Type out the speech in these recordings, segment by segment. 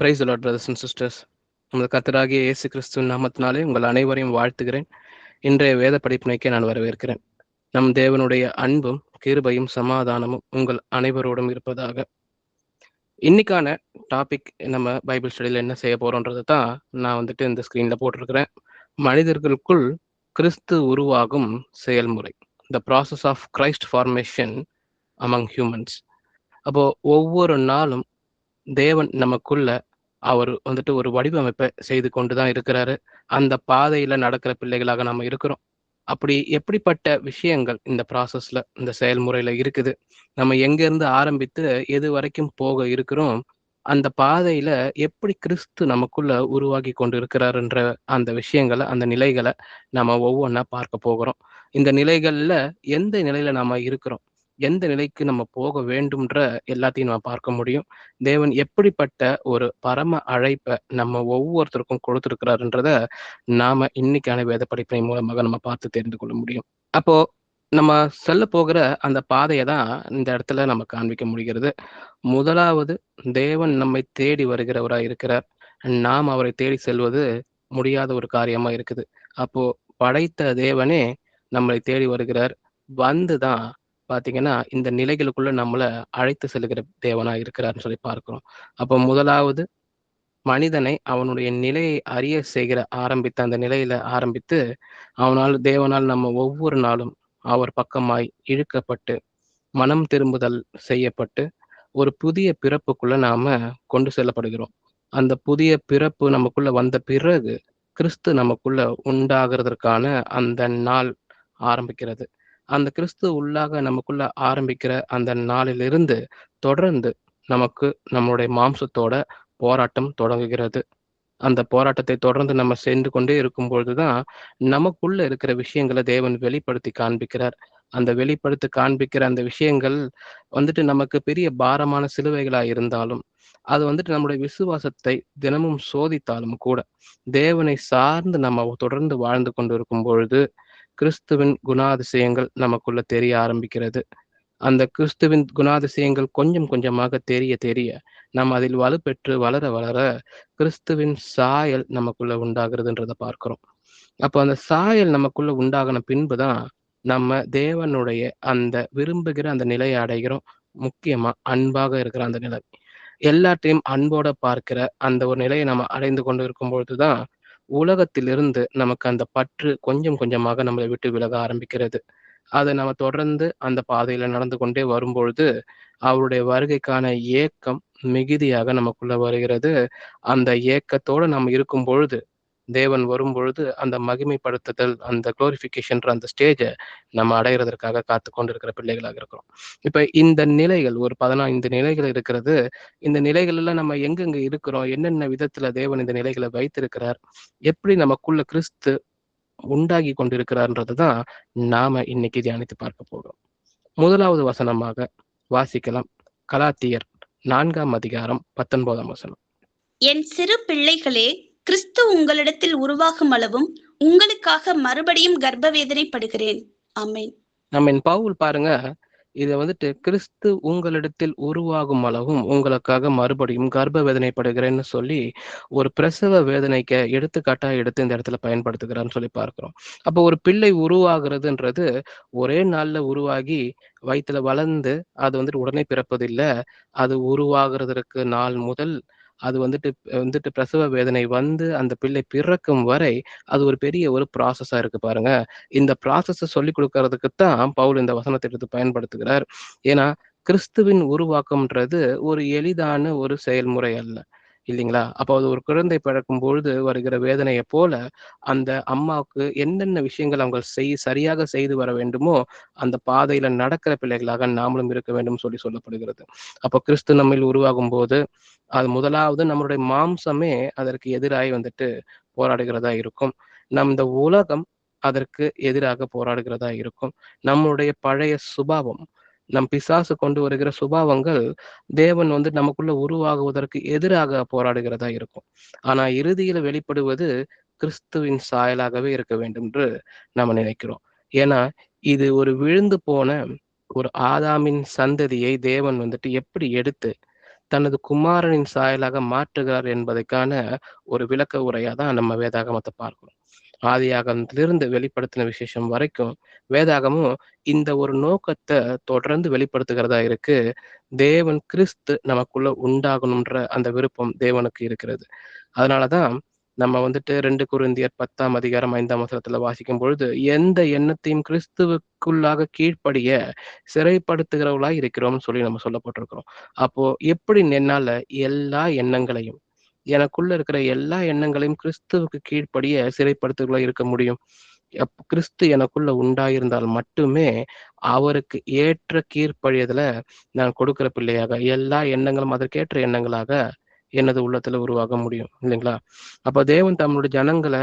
Price the Lord brothers and sisters. நமது கர்த்தராகிய இயேசு கிறிஸ்துவின் நாமத்தினாலே உங்கள் அனைவரையும் வாழ்த்துகிறேன். இன்றைய வேத படிப்பினைக்கு நான் வரவேற்கிறேன். நம் தேவனுடைய அன்பும் கிருபையும் சமாதானமும் உங்கள் அனைவரோடும் இருப்பதாக. இன்னைக்கான டாபிக் நம்ம பைபிள் ஸ்டடியில் என்ன செய்ய போறோன்றது தான் நான் இந்த ஸ்க்ரீன்ல போட்டிருக்கிறேன். மனிதர்களுக்குள் கிறிஸ்து உருவாகும் செயல்முறை, the process of Christ formation among humans. அப்போ ஒவ்வொரு நாளும் தேவன் நமக்குள்ள அவர் ஒரு வடிவமைப்பை செய்து கொண்டுதான் இருக்கிறாரு. அந்த பாதையில நடக்கிற பிள்ளைகளாக நம்ம இருக்கிறோம். அப்படி எப்படிப்பட்ட விஷயங்கள் இந்த ப்ராசஸ்ல, இந்த செயல்முறையில இருக்குது, நம்ம எங்க இருந்து ஆரம்பித்து எது வரைக்கும் போக இருக்கிறோம், அந்த பாதையில எப்படி கிறிஸ்து நமக்குள்ள உருவாகி கொண்டு இருக்கிறாருன்ற அந்த விஷயங்களை, அந்த நிலைகளை நம்ம ஒவ்வொன்றா பார்க்க போகிறோம். இந்த நிலைகள்ல எந்த நிலையில நாம இருக்கிறோம், எந்த நிலைக்கு நம்ம போக வேண்டும்ன்ற எல்லாத்தையும் நம்ம பார்க்க முடியும். தேவன் எப்படிப்பட்ட ஒரு பரம அழைப்பை நம்ம ஒவ்வொருத்தருக்கும் கொடுத்திருக்கிறாருன்றத நாம இன்னைக்கான வேத படிப்பினை மூலமாக நம்ம பார்த்து தெரிந்து கொள்ள முடியும். அப்போ நம்ம செல்ல போகிற அந்த பாதையை தான் இந்த இடத்துல நம்ம காண்பிக்க முடிகிறது. முதலாவது, தேவன் நம்மை தேடி வருகிறவராய் இருக்கிறார். நாம் அவரை தேடி செல்வது முடியாத ஒரு காரியமா இருக்குது. அப்போ படைத்த தேவனே நம்மளை தேடி வருகிறார். வந்துதான் பாத்தீங்கன்னா இந்த நிலைகளுக்குள்ள நம்மளை அழைத்து செல்கிற தேவனா இருக்கிறார்னு சொல்லி பார்க்கிறோம். அப்போ முதலாவது, மனிதனை அவனுடைய நிலையை அறிய செய்கிற ஆரம்பித்த அந்த நிலையில ஆரம்பித்து தேவனால் நம்ம ஒவ்வொரு நாளும் அவர் பக்கமாய் இழுக்கப்பட்டு மனம் திரும்புதல் செய்யப்பட்டு ஒரு புதிய பிறப்புக்குள்ள நாம கொண்டு செல்லப்படுகிறோம். அந்த புதிய பிறப்பு நமக்குள்ள வந்த பிறகு கிறிஸ்து நமக்குள்ள உண்டாகிறதற்கான அந்த நாள் ஆரம்பிக்கிறது. அந்த கிறிஸ்து உள்ளாக நமக்குள்ள ஆரம்பிக்கிற அந்த நாளிலிருந்து தொடர்ந்து நமக்கு நம்முடைய மாம்சத்தோட போராட்டம் தொடங்குகிறது. அந்த போராட்டத்தை தொடர்ந்து நம்ம சென்று கொண்டே இருக்கும் பொழுதுதான் நமக்குள்ள இருக்கிற விஷயங்களை தேவன் வெளிப்படுத்தி காண்பிக்கிறார். அந்த வெளிப்படுத்தி காண்பிக்கிற அந்த விஷயங்கள் நமக்கு பெரிய பாரமான சிலுவைகளா இருந்தாலும், அது நம்முடைய விசுவாசத்தை தினமும் சோதித்தாலும் கூட, தேவனை சார்ந்து நம்ம தொடர்ந்து வாழ்ந்து கொண்டு இருக்கும் பொழுது கிறிஸ்துவின் குணாதிசயங்கள் நமக்குள்ள தெரிய ஆரம்பிக்கிறது. அந்த கிறிஸ்துவின் குணாதிசயங்கள் கொஞ்சம் கொஞ்சமாக தெரிய தெரிய நம்ம அதில் வலுப்பெற்று வளர வளர கிறிஸ்துவின் சாயல் நமக்குள்ள உண்டாகிறதுன்றத பார்க்கிறோம். அப்போ அந்த சாயல் நமக்குள்ள உண்டாகின பின்புதான் நம்ம தேவனுடைய அந்த விரும்புகிற அந்த நிலையை அடைகிறோம். முக்கியமா அன்பாக இருக்கிற அந்த நிலை, எல்லாத்தையும் அன்போட பார்க்கிற அந்த ஒரு நிலையை நம்ம அடைந்து கொண்டு இருக்கும் பொழுதுதான் உலகத்திலிருந்து நமக்கு அந்த பற்று கொஞ்சம் கொஞ்சமாக நம்மளை விட்டு விலக ஆரம்பிக்கிறது. அதை நம்ம தொடர்ந்து அந்த பாதையில நடந்து கொண்டே வரும்பொழுது அவருடைய வருகைக்கான ஏக்கம் மிகுதியாக நமக்குள்ள வருகிறது. அந்த ஏக்கத்தோட நம்ம இருக்கும் பொழுது, தேவன் வரும் பொழுது அந்த மகிமைப்படுத்துதல், அந்த குளோரிஃபிகேஷன்ற அந்த ஸ்டேஜை நம்ம அடைகிறதற்காக காத்து கொண்டிருக்கிற பிள்ளைகளாக இருக்கிறோம். இப்ப இந்த நிலைகள் ஒரு 15 நிலைகள் இருக்கிறது. இந்த நிலைகள் எல்லாம் நம்ம எங்கெங்க இருக்கிறோம், என்னென்ன விதத்துல தேவன் இந்த நிலைகளை வைத்திருக்கிறார், எப்படி நமக்குள்ள கிறிஸ்து உண்டாகி கொண்டிருக்கிறார்ன்றது தான் நாம இன்னைக்கு தியானித்து பார்க்க போகிறோம். முதலாவது வசனமாக வாசிக்கலாம். கலாத்தியர் 4ஆம் அதிகாரம் 19ஆம் வசனம். என் சிறு பிள்ளைகளே, கிறிஸ்து உங்களிடத்தில் உருவாகும் அளவும் உங்களுக்காக மறுபடியும் கர்ப்ப வேதனைப்படுகிறேன். ஆமென். நம்ம பவுல் பாருங்க, இதை கிறிஸ்து உங்களிடத்தில் உருவாகும் அளவும் உங்களுக்காக மறுபடியும் கர்ப்ப வேதனைப்படுகிறேன்னு சொல்லி ஒரு பிரசவ வேதனைக்கு எடுத்துக்காட்டா எடுத்து இந்த இடத்துல பயன்படுத்துகிறான்னு சொல்லி பார்க்கிறோம். அப்போ ஒரு பிள்ளை உருவாகிறதுன்றது ஒரே நாள்ல உருவாகி வயிற்றுல வளர்ந்து அது உடனே பிறப்பதில்லை. அது உருவாகிறதுக்கு நாள் முதல் அது பிரசவ வேதனை வந்து அந்த பிள்ளை பிறக்கும் வரை அது ஒரு பெரிய ஒரு ப்ராசஸா இருக்கு பாருங்க. இந்த ப்ராசஸை சொல்லி கொடுக்கறதுக்குத்தான் பவுல் இந்த வசனத்தை எடுத்து பயன்படுத்துகிறார். ஏன்னா கிறிஸ்துவின் உருவாக்கம்ன்றது ஒரு எளிதான ஒரு செயல்முறை அல்ல, இல்லைங்களா? அப்போ அது ஒரு குழந்தை பிறக்கும் பொழுது வருகிற வேதனையை போல அந்த அம்மாவுக்கு என்னென்ன விஷயங்கள் அவங்க சரியாக செய்து வர வேண்டுமோ அந்த பாதையில நடக்கிற பிள்ளைகளாக நாமளும் இருக்க வேண்டும் சொல்லப்படுகிறது. அப்போ கிறிஸ்து நம்மில் உருவாகும் போது அது முதலாவது நம்மளுடைய மாம்சமே அதற்கு எதிராய் போராடுகிறதா இருக்கும். இந்த உலகம் அதற்கு எதிராக போராடுகிறதா இருக்கும். நம்மளுடைய பழைய சுபாவம், நம் பிசாசு கொண்டு வருகிற சுபாவங்கள் தேவன் நமக்குள்ள உருவாகுவதற்கு எதிராக போராடுகிறதா இருக்கும். ஆனா இறுதியில வெளிப்படுவது கிறிஸ்துவின் சாயலாகவே இருக்க வேண்டும் என்று நம்ம நினைக்கிறோம். ஏன்னா இது ஒரு விழுந்து போன ஒரு ஆதாமின் சந்ததியை தேவன் எப்படி எடுத்து தனது குமாரனின் சாயலாக மாற்றுகிறார் என்பதற்கான ஒரு விளக்க உரையா தான் நம்ம வேதாகமத்தை பார்க்கிறோம். ஆதியாகமத்திலிருந்து வெளிப்படுத்தின விசேஷம் வரைக்கும் வேதாகமும் இந்த ஒரு நோக்கத்தை தொடர்ந்து வெளிப்படுத்துகிறதா இருக்கு. தேவன் கிறிஸ்து நமக்குள்ள உண்டாகணும்ன்ற அந்த விருப்பம் தேவனுக்கு இருக்கிறது. அதனாலதான் நம்ம வந்துட்டு 2 கொரிந்தியர் 10ஆம் அதிகாரம் 5ஆம் வசனத்துல வாசிக்கும் பொழுது, எந்த எண்ணத்தையும் கிறிஸ்துவுக்குள்ளாக கீழ்ப்படிய சிறைப்படுத்துகிறவர்களாய் இருக்கிறோம்னு சொல்லி நம்ம சொல்லப்பட்டிருக்கிறோம். அப்போ எப்படி என்னால எல்லா எண்ணங்களையும், எனக்குள்ள இருக்கிற எல்லா எண்ணங்களையும் கிறிஸ்துவுக்கு கீழ்ப்படிய சிறைப்படுத்துகிறவர்களாய் இருக்க முடியும்? கிறிஸ்து எனக்குள்ள உண்டாயிருந்தால் மட்டுமே அவருக்கு ஏற்ற கீழ்ப்படியதுல நான் கொடுக்கிற பிள்ளையாக, எல்லா எண்ணங்களும் அதற்கேற்ற எண்ணங்களாக எனது உள்ளத்துல உருவாக முடியும் இல்லைங்களா? அப்ப தேவன் தம்முடைய ஜனங்களை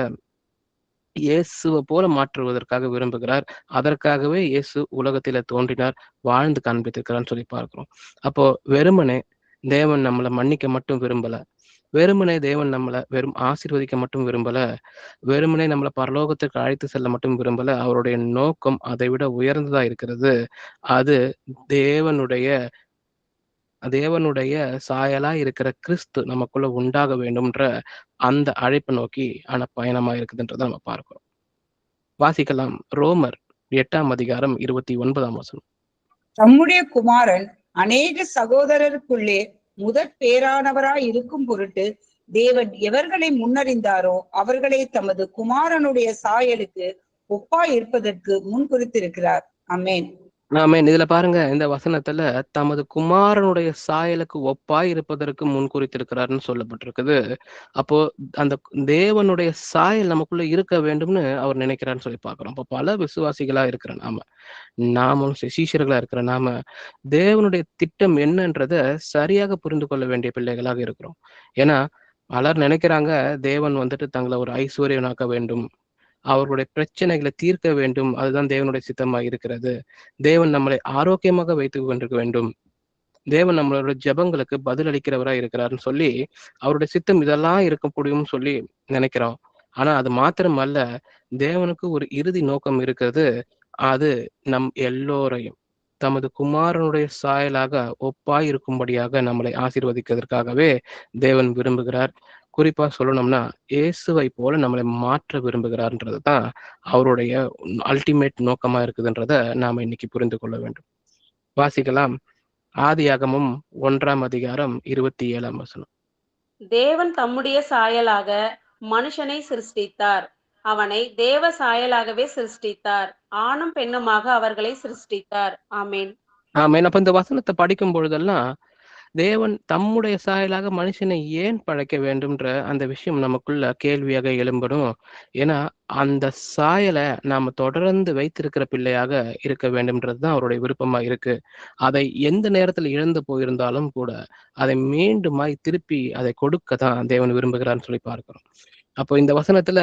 இயேசுவை போல மாற்றுவதற்காக விரும்புகிறார். அதற்காகவே இயேசு உலகத்தில தோன்றினார், வாழ்ந்து காண்பித்திருக்கிறார்ன்னு சொல்லி பார்க்கிறோம். அப்போ வெறுமனே தேவன் நம்மளை மன்னிக்க மட்டும் விரும்பல. வெறுமனே தேவன் நம்மளை வெறும் ஆசீர்வதிக்க மட்டும் விரும்பல. வெறுமனே நம்மளை பரலோகத்துக்கு அழைத்து செல்ல மட்டும் விரும்பல. அவருடைய நோக்கம் அதை விட உயர்ந்ததா இருக்கிறது. அது தேவனுடைய தேவனுடைய சாயலா இருக்கிற கிறிஸ்து நமக்குள்ள உண்டாக வேண்டும்ன்ற அந்த அழைப்பை நோக்கி பயணமா இருக்குதுன்றதை நம்ம பார்க்கிறோம். வாசிக்கலாம். ரோமர் 8ஆம் அதிகாரம் 29ஆம் வசனம். தம்முடைய குமாரன் அநேக சகோதரருக்குள்ளே முதற் பேரானவராய் இருக்கும் பொருட்டு தேவன் எவர்களை முன்னறிந்தாரோ அவர்களை தமது குமாரனுடைய சாயலுக்கு ஒப்பாய் இருப்பதற்கு முன் குறித்திருக்கிறார். ஆமென். ஆமென். இதுல பாருங்க, இந்த வசனத்துல தமது குமாரனுடைய சாயலுக்கு ஒப்பாய் இருப்பதற்கு முன் குறித்திருக்கிறார்னு சொல்லப்பட்டிருக்குது. அப்போ அந்த தேவனுடைய சாயல் நமக்குள்ள இருக்க வேண்டும்னு அவர் நினைக்கிறான்னு சொல்லி பார்க்கிறோம். அப்போ பல விசுவாசிகளா இருக்கிற நாமும் சீஷர்களா இருக்கிற நாம தேவனுடைய திட்டம் என்னன்றத சரியாக புரிந்து கொள்ள வேண்டிய பிள்ளைகளாக இருக்கிறோம். ஏன்னா பலர் நினைக்கிறாங்க, தேவன் வந்துட்டு தங்களை ஒரு ஐஸ்வர்யனாக்க வேண்டும், அவர்களுடைய பிரச்சனைகளை தீர்க்க வேண்டும், அதுதான் தேவனுடைய சித்தமா இருக்கிறது. தேவன் நம்மளை ஆரோக்கியமாக வைத்துக் கொண்டிருக்க வேண்டும், தேவன் நம்மளோட ஜெபங்களுக்கு பதில் அளிக்கிறவரா இருக்கிறாருன்னு சொல்லி அவருடைய சித்தம் இதெல்லாம் இருக்க முடியும்னு சொல்லி நினைக்கிறோம். ஆனா அது மாத்திரம் அல்ல, தேவனுக்கு ஒரு இறுதி நோக்கம் இருக்கிறது. அது நம் எல்லோரையும் தமது குமாரனுடைய சாயலாக ஒப்பாய் இருக்கும்படியாக நம்மளை ஆசீர்வதிக்கிறதற்காகவே தேவன் விரும்புகிறார். குறிப்பா சொல்லணும்னா இயேசுவை போல நம்மளை மாற்ற விரும்புகிறார்ன்றது தான் அவருடைய அல்டிமேட் நோக்கமா இருக்குதுன்றத நாம இன்னைக்கு புரிந்து கொள்ள வேண்டும். வாசிக்கலாம். ஆதியாகமம் 1ஆம் அதிகாரம் 27ஆம் வசனம். தேவன் தம்முடைய சாயலாக மனுஷனை சிருஷ்டித்தார், அவனை தேவ சாயலாகவே சிருஷ்டித்தார், ஆணும் பெண்ணுமாக அவர்களை சிருஷ்டித்தார். ஆமேன். ஆமென். அப்ப இந்த வசனத்தை படிக்கும் பொழுதெல்லாம் தேவன் தம்முடைய சாயலாக மனுஷனை ஏன் படைக்க வேண்டும்ன்ற அந்த விஷயம் நமக்குள்ள கேள்வியாக எழும்படும். ஏன்னா அந்த சாயலை நாம தொடர்ந்து வைத்திருக்கிற பிள்ளையாக இருக்க வேண்டும்ன்றதுதான் அவருடைய விருப்பமா இருக்கு. அதை எந்த நேரத்துல இழந்து போயிருந்தாலும் கூட அதை மீண்டுமாய் திருப்பி அதை கொடுக்க தான் தேவன் விரும்புகிறான்னு சொல்லி பார்க்கிறோம். அப்போ இந்த வசனத்துல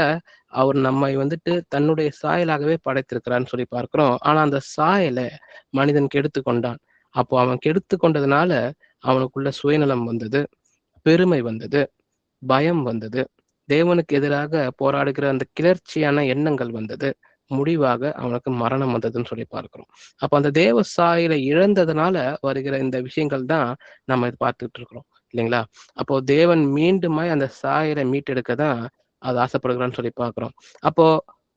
அவர் நம்மை வந்துட்டு தன்னுடைய சாயலாகவே படைத்திருக்கிறான்னு சொல்லி பார்க்கிறோம். ஆனா அந்த சாயலை மனிதன் கெடுத்து கொண்டான். அப்போ அவன் கெடுத்து கொண்டதுனால அவனுக்குள்ள சுயநலம் வந்தது, பெருமை வந்தது, பயம் வந்தது, தேவனுக்கு எதிராக போராடுகிற அந்த கிளர்ச்சியான எண்ணங்கள் வந்தது, முடிவாக அவனுக்கு மரணம் வந்ததுன்னு சொல்லி பார்க்கிறோம். அப்ப அந்த தேவ சாயலை இழந்ததுனால வருகிற இந்த விஷயங்கள் தான் நம்ம பார்த்துட்டு இருக்கிறோம் இல்லைங்களா? அப்போ தேவன் மீண்டுமாய் அந்த சாயலை மீட்டெடுக்க தான் அது ஆசைப்படுகிறான்னு சொல்லி பார்க்கிறோம். அப்போ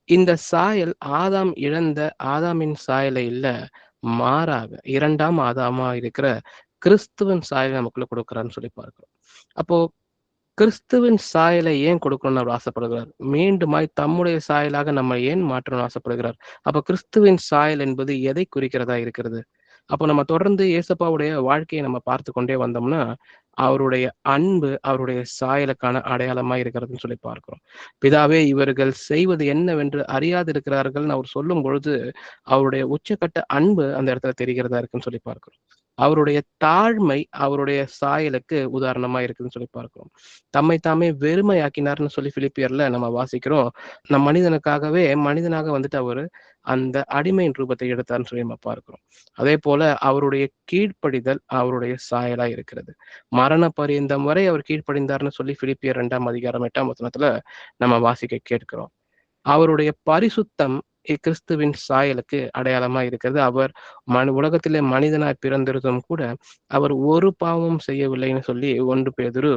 இந்த சாயல் ஆதாம் இழந்த ஆதாமின் சாயலை இல்ல, மாறாக 2ஆம் ஆதாமா இருக்கிற கிறிஸ்துவின் சாயலை நமக்குள்ள கொடுக்கிறான்னு சொல்லி பார்க்கிறோம். அப்போ கிறிஸ்துவின் சாயலை ஏன் கொடுக்கணும்னு அவர் ஆசைப்படுகிறார்? மீண்டுமாய் தம்முடைய சாயலாக நம்ம ஏன் மாற்றணும்னு ஆசைப்படுகிறார்? அப்ப கிறிஸ்துவின் சாயல் என்பது எதை குறிக்கிறதா இருக்கிறது? அப்போ நம்ம தொடர்ந்து இயேசப்பாவுடைய வாழ்க்கையை நம்ம பார்த்து கொண்டே வந்தோம்னா அவருடைய அன்பு அவருடைய சாயலுக்கான அடையாளமா இருக்கிறதுன்னு சொல்லி பார்க்கிறோம். பிதாவே, இவர்கள் செய்வது என்னவென்று அறியாது இருக்கிறார்கள் அவர் சொல்லும் பொழுது அவருடைய உச்சக்கட்ட அன்பு அந்த இடத்துல தெரிகிறதா இருக்குன்னு சொல்லி பார்க்கிறோம். அவருடைய தாழ்மை அவருடைய சாயலுக்கு உதாரணமா இருக்குதுன்னு சொல்லி பார்க்கிறோம். தம்மை தாமே வெறுமையாக்கினார்னு சொல்லி பிலிப்பியர்ல நம்ம வாசிக்கிறோம். நம் மனிதனுக்காகவே மனிதனாக வந்துட்டு அவரு அந்த அடிமையின் ரூபத்தை எடுத்தார்னு சொல்லி நம்ம பார்க்கிறோம். அதே போல அவருடைய கீழ்ப்படிதல் அவருடைய சாயலா இருக்கிறது. மரண பரியந்தம் வரை அவர் கீழ்ப்படிந்தார்னு சொல்லி பிலிப்பியர் 2ஆம் அதிகாரம் 8ஆம் வசனத்துல நம்ம வாசிக்க கேட்கிறோம். அவருடைய பரிசுத்தம் கிறிஸ்துவின் சாயலுக்கு அடையாளமா இருக்கிறது. அவர் உலகத்திலே மனிதனாய் பிறந்திருந்தும் கூட அவர் ஒரு பாவமும் செய்யவில்லைன்னு சொல்லி 1 பேதுரு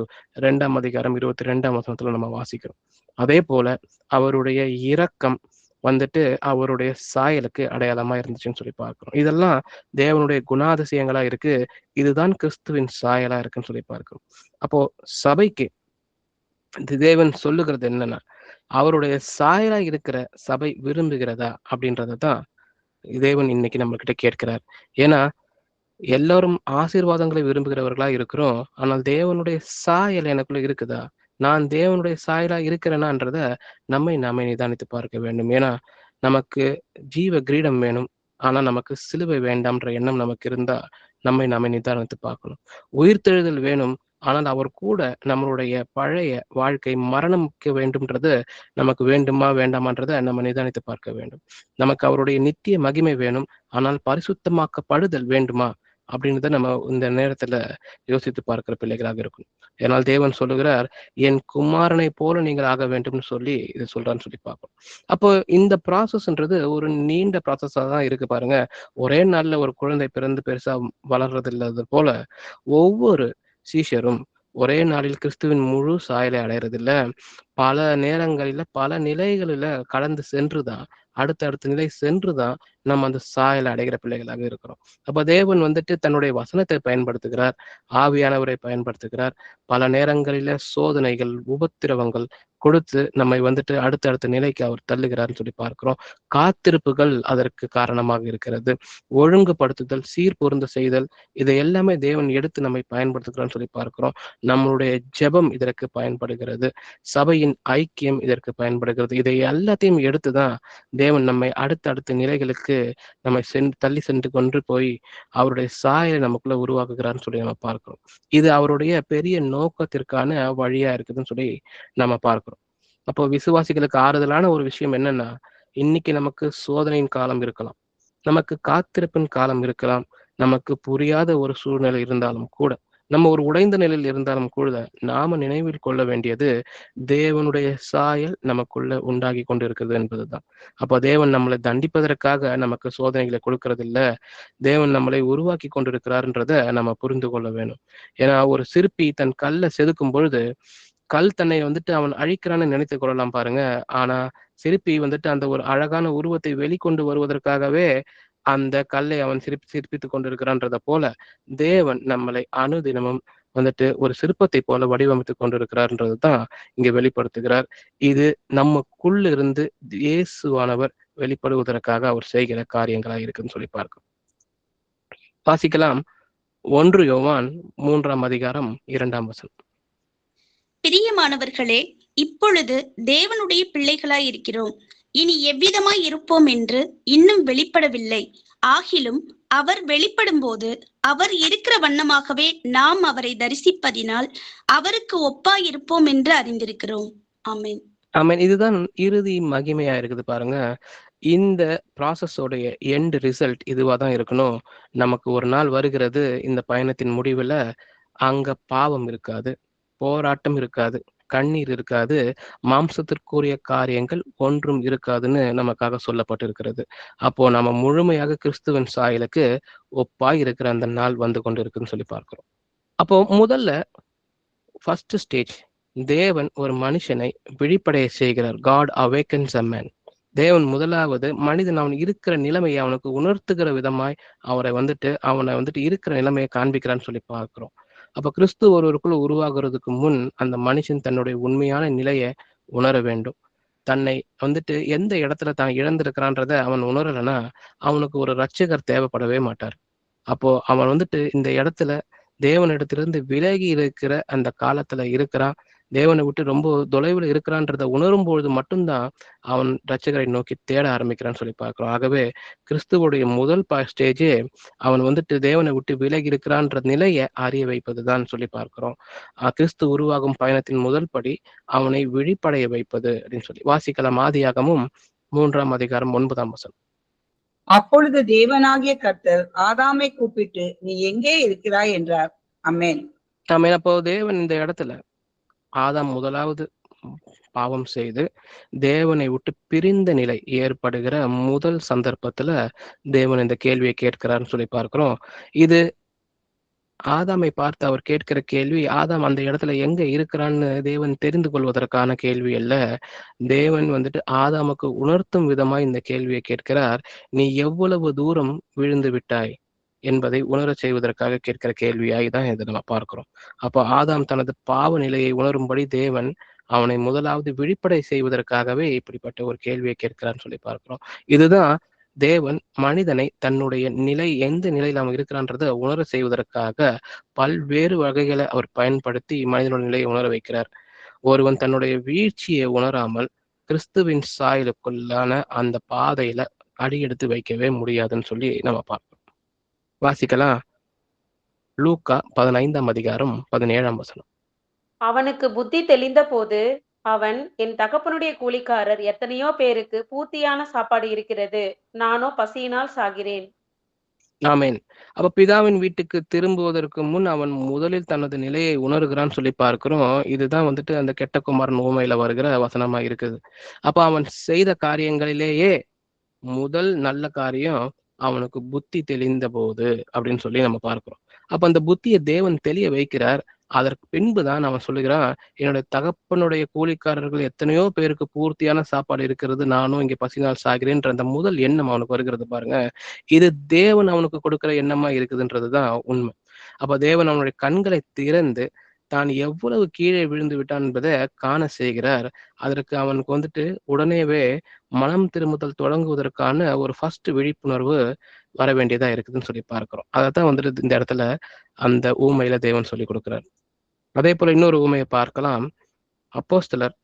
2ஆம் அதிகாரம் 22ஆம் வசனத்துல நம்ம வாசிக்கிறோம். அதே போல அவருடைய இரக்கம் வந்துட்டு அவருடைய சாயலுக்கு அடையாளமா இருந்துச்சுன்னு சொல்லி பார்க்கிறோம். இதெல்லாம் தேவனுடைய குணாதிசயங்களா இருக்கு. இதுதான் கிறிஸ்துவின் சாயலா இருக்குன்னு சொல்லி பார்க்கிறோம். அப்போ சபைக்கு தேவன் சொல்லுகிறது என்னன்னா, அவருடைய சாயலா இருக்கிற சபை விரும்புகிறதா அப்படின்றத தான் தேவன் இன்னைக்கு நம்ம கிட்ட கேட்கிறார். ஏன்னா எல்லாரும் ஆசீர்வாதங்களை விரும்புகிறவர்களா இருக்கிறோம். ஆனால் தேவனுடைய சாயல் எனக்குள்ள இருக்குதா? நான் தேவனுடைய சாயலா இருக்கிறேனான்றத நம்மை நாமே நிதானித்து பார்க்க வேண்டும். ஏன்னா நமக்கு ஜீவ கிரீடம் வேணும். ஆனா நமக்கு சிலுவை வேண்டாம்ன்ற எண்ணம் நமக்கு இருந்தா நம்மை நாமே நிதானித்து பார்க்கணும். உயிர்த்தெழுதல் வேணும். ஆனால் அவர் கூட நம்மளுடைய பழைய வாழ்க்கை மரணமிக்க வேண்டும்ன்றது நமக்கு வேண்டுமா வேண்டாமான்றதை நம்ம நிதானித்து பார்க்க வேண்டும். நமக்கு அவருடைய நித்திய மகிமை வேணும். ஆனால் பரிசுத்தமாக்கப்படுதல் வேண்டுமா அப்படின்றத நம்ம இந்த நேரத்துல யோசித்து பார்க்கிற பிள்ளைகளாக இருக்கும். ஏனால் தேவன் சொல்லுகிறார், என் குமாரனை போல நீங்கள் ஆக வேண்டும்னு சொல்லி இது சொல்றான்னு சொல்லி பார்ப்போம். அப்போ இந்த ப்ராசஸ்ன்றது ஒரு நீண்ட ப்ராசஸா தான் இருக்கு பாருங்க. ஒரே நாள்ல ஒரு குழந்தை பிறந்து பெருசா வளர்றது இல்லாத போல ஒவ்வொரு சீஷரும் ஒரே நாளில் கிறிஸ்துவின் முழு சாயலை அடையறதில்ல. பல நேரங்களில பல நிலைகளில கடந்து சென்றுதான் அடுத்த நிலை சென்றுதான் நம்ம அந்த சாயலை அடைகிற பிள்ளைகளாக இருக்கிறோம். அப்ப தேவன் வந்துட்டு தன்னுடைய வசனத்தை பயன்படுத்துகிறார், ஆவியானவரை பயன்படுத்துகிறார். பல நேரங்களில சோதனைகள், உபத்திரவங்கள் கொடுத்து நம்மை வந்துட்டு அடுத்த நிலைக்கு அவர் தள்ளுகிறார்னு சொல்லி பார்க்கிறோம். காத்திருப்புகள் அதற்கு காரணமாக இருக்கிறது. ஒழுங்குபடுத்துதல், சீர்பொருந்த செய்தல், இதை எல்லாமே தேவன் எடுத்து நம்மை பயன்படுத்துகிறான்னு சொல்லி பார்க்கிறோம். நம்மளுடைய ஜெபம் இதற்கு பயன்படுகிறது. சபையின் ஐக்கியம் இதற்கு பயன்படுகிறது. இதை எல்லாத்தையும் எடுத்துதான் தேவன் நம்மை அடுத்த நிலைகளுக்கு நம்மை தள்ளி சென்று கொண்டு போய் அவருடைய சாயலை நமக்குள்ள உருவாக்குகிறான்னு சொல்லி நம்ம பார்க்கிறோம். இது அவருடைய பெரிய நோக்கத்திற்கான வழியா இருக்குதுன்னு சொல்லி நம்ம பார்க்கிறோம். அப்போ விசுவாசிகளுக்கு ஆறுதலான ஒரு விஷயம் என்னன்னா, இன்னைக்கு நமக்கு சோதனையின் காலம் இருக்கலாம், நமக்கு காத்திருப்பின் காலம் இருக்கலாம், நமக்கு புரியாத ஒரு சூழ்நிலை இருந்தாலும் கூட, நம்ம ஒரு உடைந்த நிலையில் இருந்தாலும் கூட நாம நினைவில் கொள்ள வேண்டியது தேவனுடைய சாயல் நமக்குள்ள உண்டாகி கொண்டு இருக்குது என்பதுதான். அப்போ தேவன் நம்மளை தண்டிப்பதற்காக நமக்கு சோதனைகளை கொடுக்கறது இல்ல, தேவன் நம்மளை உருவாக்கி கொண்டிருக்கிறார்ன்றத நம்ம புரிந்து கொள்ள வேணும். ஏன்னா ஒரு சிற்பி தன் கல்லை செதுக்கும் பொழுது கல் தன்னை வந்துட்டு அவன் அழிக்கிறான்னு நினைத்து கொள்ளலாம் பாருங்க. ஆனா சிற்பி வந்துட்டு அந்த ஒரு அழகான உருவத்தை வெளிக்கொண்டு வருவதற்காகவே அந்த கல்லை அவன் சிற்பித்துக் கொண்டிருக்கிறான்றத போல தேவன் நம்மளை அனுதினமும் வந்துட்டு ஒரு சிற்பத்தை போல வடிவமைத்துக் கொண்டிருக்கிறார்ன்றது தான் இங்க வெளிப்படுத்துகிறார். இது நமக்குள்ள இருந்து இயேசுவானவர் வெளிப்படுவதற்காக அவர் செய்கிற காரியங்களா இருக்குன்னு சொல்லி பார்க்கும். வாசிக்கலாம் 1 யோவான் 3ஆம் அதிகாரம் 2ஆம் வசனம். பிரியமானவர்களே, இப்பொழுது தேவனுடைய பிள்ளைகளாய் இருக்கிறோம். இனி எவ்விதமாய் இருப்போம் என்று இன்னும் வெளிப்படவில்லை. ஆகிலும் அவர் வெளிப்படும் போது அவர் இருக்கிற வண்ணமாகவே நாம் அவரை தரிசிப்பதினால் அவருக்கு ஒப்பாய் இருப்போம் என்று அறிந்திருக்கிறோம். ஆமென். ஆமென். இதுதான் இறுதி மகிமையா இருக்குது பாருங்க. இந்த ப்ராசஸோடைய எண்ட் ரிசல்ட் இதுவா தான் இருக்கணும். நமக்கு ஒரு நாள் வருகிறது, இந்த பயணத்தின் முடிவுல அங்க பாவம் இருக்காது, போராட்டம் இருக்காது, கண்ணீர் இருக்காது, மாம்சத்திற்குரிய காரியங்கள் ஒன்றும் இருக்காதுன்னு நமக்காக சொல்லப்பட்டிருக்கிறது. அப்போ நம்ம முழுமையாக கிறிஸ்துவின் சாயலுக்கு ஒப்பாய் இருக்கிற அந்த நாள் வந்து கொண்டு இருக்குன்னு சொல்லி பார்க்கிறோம். அப்போ முதல்ல ஃபர்ஸ்ட் ஸ்டேஜ், தேவன் ஒரு மனுஷனை விழிப்படைய செய்கிறார். God awakens a man. தேவன் முதலாவது மனிதன் அவன் இருக்கிற நிலைமையை அவனுக்கு உணர்த்துகிற விதமாய் அவனை வந்துட்டு இருக்கிற நிலைமையை காண்பிக்கிறான்னு சொல்லி பார்க்கிறோம். அப்ப கிறிஸ்து ஒருவருக்குள்ள உருவாகிறதுக்கு முன் அந்த மனுஷன் தன்னுடைய உண்மையான நிலையை உணர வேண்டும். தன்னை வந்துட்டு எந்த இடத்துல தான் இழந்திருக்கிறான்றத அவன் உணரலைன்னா அவனுக்கு ஒரு ரட்சகர் தேவைப்படவே மாட்டார். அப்போ அவன் வந்துட்டு இந்த இடத்துல தேவனிடத்திலிருந்து விலகி இருக்கிற அந்த காலத்துல இருக்கிறான், தேவனை விட்டு ரொம்ப தொலைவில் இருக்கிறான்றத உணரும் பொழுது மட்டும்தான் அவன் ரட்சகரை நோக்கி தேட ஆரம்பிக்கிறான்னு சொல்லி பார்க்கிறோம். ஆகவே கிறிஸ்துவோடைய முதல் ஸ்டேஜே அவன் வந்துட்டு தேவனை விட்டு விலகி இருக்கிறான்ற நிலையை அறிய வைப்பதுதான் சொல்லி பார்க்கிறோம். கிறிஸ்து உருவாகும் பயணத்தின் முதல் படி அவனை விழிப்படைய வைப்பது அப்படின்னு சொல்லி வாசிக்கலாம். ஆதியாகமும் 3ஆம் அதிகாரம் 9ஆம் வசனம். அப்பொழுது தேவனாகிய கர்த்தர் ஆதாமை கூப்பிட்டு, நீ எங்கே இருக்கிறாய் என்றார். ஆமென். ஆமென். அப்போ தேவன் இந்த இடத்துல ஆதாம் முதலாவது பாவம் செய்து தேவனை விட்டு பிரிந்த நிலை ஏற்படுகிற முதல் சந்தர்ப்பத்துல தேவன் இந்த கேள்வியை கேட்கிறார்னு சொல்லி பார்க்கிறோம். இது ஆதாமை பார்த்து அவர் கேட்கிற கேள்வி, ஆதாம் அந்த இடத்துல எங்க இருக்கிறான்னு தேவன் தெரிந்து கொள்வதற்கான கேள்வி அல்ல. தேவன் வந்துட்டு ஆதாமுக்கு உணர்த்தும் விதமாய் இந்த கேள்வியை கேட்கிறார். நீ எவ்வளவு தூரம் விழுந்து விட்டாய் என்பதை உணரச் செய்வதற்காக கேட்கிற கேள்வியாய் தான் இதை நம்ம பார்க்கிறோம். அப்போ ஆதாம் தனது பாவ நிலையை உணரும்படி தேவன் அவனை முதலாவது விழிப்படை செய்வதற்காகவே இப்படிப்பட்ட ஒரு கேள்வியை கேட்கிறான்னு சொல்லி பார்க்கிறோம். இதுதான் தேவன் மனிதனை தன்னுடைய நிலை எந்த நிலையில் அவன் இருக்கிறான்றதை உணர செய்வதற்காக பல்வேறு வகைகளை அவர் பயன்படுத்தி மனிதனுடைய நிலையை உணர வைக்கிறார். ஒருவன் தன்னுடைய வீழ்ச்சியை உணராமல் கிறிஸ்துவின் சாயலுக்குள்ளான அந்த பாதையில அடியெடுத்து வைக்கவே முடியாதுன்னு சொல்லி நம்ம பார்க்கிறோம். வாசிக்கலாம். லூக்கா 15:17. அவனுக்கு புத்தி தெளிந்த போது அவன், என் தகப்பனுடைய கூலிக்காரர் எத்தனையோ பேருக்கு பூர்த்தியான சாப்பாடு இருக்கிறது, நானோ பசியினால் சாகிறேன். ஆமேன். அப்ப பிதாவின் வீட்டுக்கு திரும்புவதற்கு முன் அவன் முதலில் தனது நிலையை உணர்கிறான்னு சொல்லி பார்க்கிறோம். இதுதான் வந்துட்டு அந்த கெட்ட குமாரன் உவமையில வருகிற வசனமா இருக்குது. அப்ப அவன் செய்த காரியங்களிலேயே முதல் நல்ல காரியம் அவனுக்கு புத்தி தெளிந்த போது அப்படின்னு சொல்லி நம்ம பார்க்கிறோம். அப்ப அந்த புத்தியை தேவன் தெளிய வைக்கிறார். அதற்கு பின்புதான் அவன் சொல்லுகிறான், என்னுடைய தகப்பனுடைய கூலிக்காரர்கள் எத்தனையோ பேருக்கு பூர்த்தியான சாப்பாடு இருக்கிறது, நானும் இங்கே பசினால் சாகிறேன்ற அந்த முதல் எண்ணம் அவனுக்கு வருகிறது பாருங்க. இது தேவன் அவனுக்கு கொடுக்கிற எண்ணமா இருக்குதுன்றதுதான் உண்மை. அப்ப தேவன் அவனுடைய கண்களை திறந்து தான் எவ்வளவு கீழே விழுந்து விட்டான் என்பதை காண செய்கிறார். அதற்கு அவனுக்கு வந்துட்டு உடனேவே மனம் திரும்புதல் தொடங்குவதற்கான ஒரு ஃபர்ஸ்ட் விழிப்புணர்வு வர வேண்டியதா இருக்குதுன்னு சொல்லி பார்க்கிறோம். அதைத்தான் வந்துட்டு இந்த இடத்துல அந்த ஊமையில தேவன் சொல்லி கொடுக்கிறார். அதே போல இன்னொரு ஊமையை பார்க்கலாம். அப்போஸ்தலர்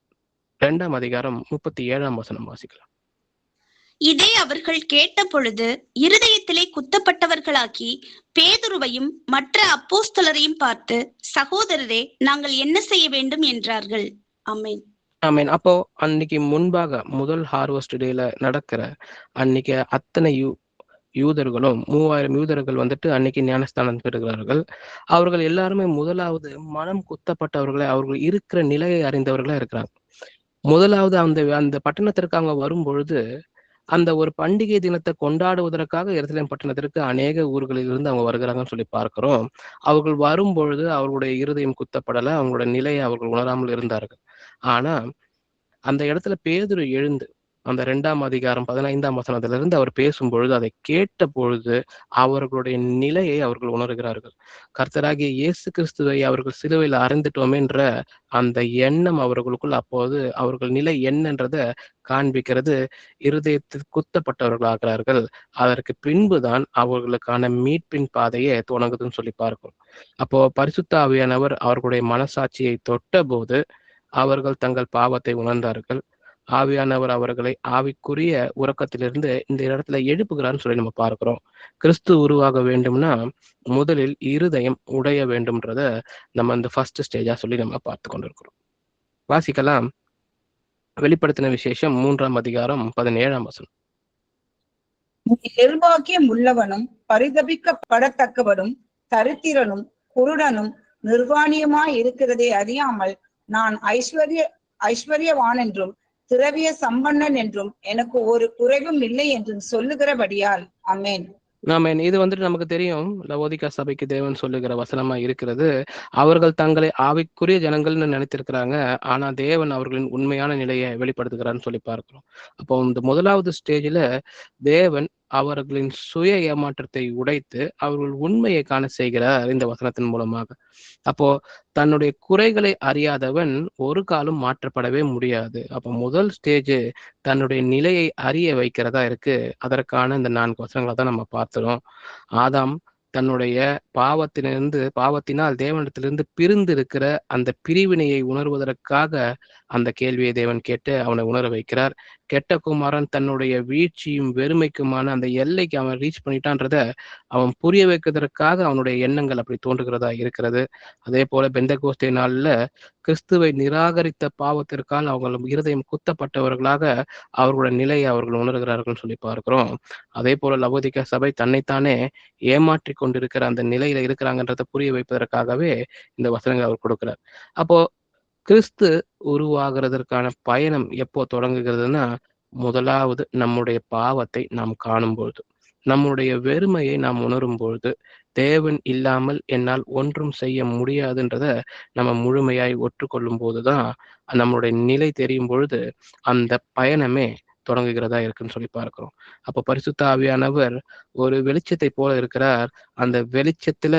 2:37 வாசிக்கலாம். இதை அவர்கள் கேட்ட பொழுது இருதயத்திலே குத்தப்பட்டவர்களாக்கி பேதுருவையும் மற்ற அப்போஸ்தலரையும் பார்த்து, சகோதரரே, நாங்கள் என்ன செய்ய வேண்டும் என்றார்கள். ஆமென். ஆமேன். அப்போ அன்னைக்கு முன்பாக முதல் ஹார்வெஸ்ட் டேல நடக்கிற அன்னைக்கு அத்தனை யூதர்களும் 3000 யூதர்கள் வந்துட்டு அன்னைக்கு ஞானஸ்தானம் பெறுகிறார்கள். அவர்கள் எல்லாருமே முதலாவது மனம் குத்தப்பட்டவர்களை, அவர்கள் இருக்கிற நிலையை அறிந்தவர்களா இருக்கிறாங்க. முதலாவது அந்த பட்டணத்திற்கு அவங்க வரும் பொழுது அந்த ஒரு பண்டிகை தினத்தை கொண்டாடுவதற்காக எருசலேம் பட்டணத்திற்கு அநேக ஊர்களில் இருந்து அவங்க வருகிறாங்கன்னு சொல்லி பார்க்கிறோம். அவர்கள் வரும் பொழுது அவர்களுடைய இருதயம் குத்தப்படலை, அவங்களுடைய நிலையை அவர்கள் உணராமல் இருந்தார்கள். ஆனா அந்த இடத்துல பேதுரு எழுந்து அந்த 2:15 அவர் பேசும் பொழுது, அதை கேட்ட பொழுது அவர்களுடைய நிலையை அவர்கள் உணர்கிறார்கள். கர்த்தராகிய இயேசு கிறிஸ்துவை அவர்கள் சிலுவையில் அறைந்துட்டோமேன்ற அந்த எண்ணம் அவர்களுக்குள் அப்போது அவர்கள் நிலை என்னன்றத காண்பிக்கிறது. இருதயத்தில் குத்தப்பட்டவர்களாகிறார்கள். அதற்கு பின்புதான் அவர்களுக்கான மீட்பின் பாதையை தொடங்குதுன்னு சொல்லி பார்க்கிறோம். அப்போ பரிசுத்த ஆவியானவர் அவர்களுடைய மனசாட்சியை தொட்ட போது அவர்கள் தங்கள் பாவத்தை உணர்ந்தார்கள். ஆவியானவர் அவர்களை ஆவிக்குரிய உறக்கத்திலிருந்து இந்த இடத்துல எழுப்புகிறான்னு சொல்லி நம்ம பார்க்கிறோம். கிறிஸ்து உருவாக வேண்டும்னா முதலில் இருதயம் உடைய வேண்டும்ன்றத நம்ம இந்த ஃபர்ஸ்ட் ஸ்டேஜா சொல்லி நம்ம பார்த்து கொண்டிருக்கிறோம். வாசிக்கலாம். வெளிப்படுத்தின விசேஷம் 3:17. நிர்வாகியம் உள்ளவனும் பரிதபிக்கப்படத்தக்கவனும் தரித்திரனும் குருடனும் நிர்வாணியமாய் இருக்கிறதை அறியாமல் நான் ஐஸ்வர்யவான் என்றும் திரவிய சம்பன்னன் என்றும் எனக்கு ஒரு குறைவும் இல்லை என்றும் சொல்லுகிறபடியால். ஆமென். ஆமென். இது வந்துட்டு நமக்கு தெரியும், லவோதிகா சபைக்கு தேவன் சொல்லுகிற வசனமா இருக்கிறது. அவர்கள் தங்களை ஆவிக்குரிய ஜனங்கள்னு நினைத்திருக்கிறாங்க, ஆனா தேவன் அவர்களின் உண்மையான நிலையை வெளிப்படுத்துகிறான்னு சொல்லி பார்க்கிறோம். அப்போ இந்த முதலாவது ஸ்டேஜில் தேவன் அவர்களின் சுய ஏமாற்றத்தை உடைத்து அவர்கள் உண்மையை காண செய்கிறார் இந்த வசனத்தின் மூலமாக. அப்போ தன்னுடைய குறைகளை அறியாதவன் ஒரு காலம் மாற்றப்படவே முடியாது. அப்போ முதல் ஸ்டேஜ் தன்னுடைய நிலையை அறிய வைக்கிறதா இருக்கு. அதற்கான இந்த 4 வசனங்களை தான் நம்ம பார்த்துறோம். ஆதாம் தன்னுடைய பாவத்தினால் தேவனிடத்திலிருந்து பிரிந்து இருக்கிற அந்த பிரிவினையை உணர்வதற்காக அந்த கேள்வியை தேவன் கேட்டு அவனை உணர வைக்கிறார். கெட்ட குமாரன் தன்னுடைய வீழ்ச்சியும் வெறுமைக்குமான அந்த எல்லைக்கு அவன் ரீச் பண்ணிட்டான்றத அவன் புரிய வைக்கிறதற்காக அவனுடைய எண்ணங்கள் அப்படி தோன்றுகிறதா இருக்கிறது. அதே போல பெந்தெகோஸ்தே நாள்ல கிறிஸ்துவை நிராகரித்த பாவத்திற்கால் அவங்க இருதயம் குத்தப்பட்டவர்களாக அவர்களுடைய நிலையை அவர்கள் உணர்கிறார்கள் சொல்லி பார்க்கிறோம். அதே போல லவோதிகா சபை தன்னைத்தானே ஏமாற்றி கொண்டிருக்கிற அந்த நிலையில இருக்கிறாங்கன்றதை புரிய வைப்பதற்காகவே இந்த வசனங்களை அவர் கொடுக்கிறார். அப்போ கிறிஸ்து உருவாகிறதற்கான பயணம் எப்போ தொடங்குகிறதுனா, முதலாவது நம்முடைய பாவத்தை நாம் காணும் பொழுது, நம்முடைய வெறுமையை நாம் உணரும் பொழுது, தேவன் இல்லாமல் என்னால் ஒன்றும் செய்ய முடியாதுன்றத நம்ம முழுமையாய் ஒற்றுக்கொள்ளும் போதுதான் நம்மளுடைய நிலை தெரியும் பொழுது அந்த பயணமே தொடங்குகிறதா இருக்குன்னு சொல்லி பார்க்கிறோம். அப்போ பரிசுத்த ஆவியானவர் ஒரு வெளிச்சத்தை போல இருக்கிறார். அந்த வெளிச்சத்துல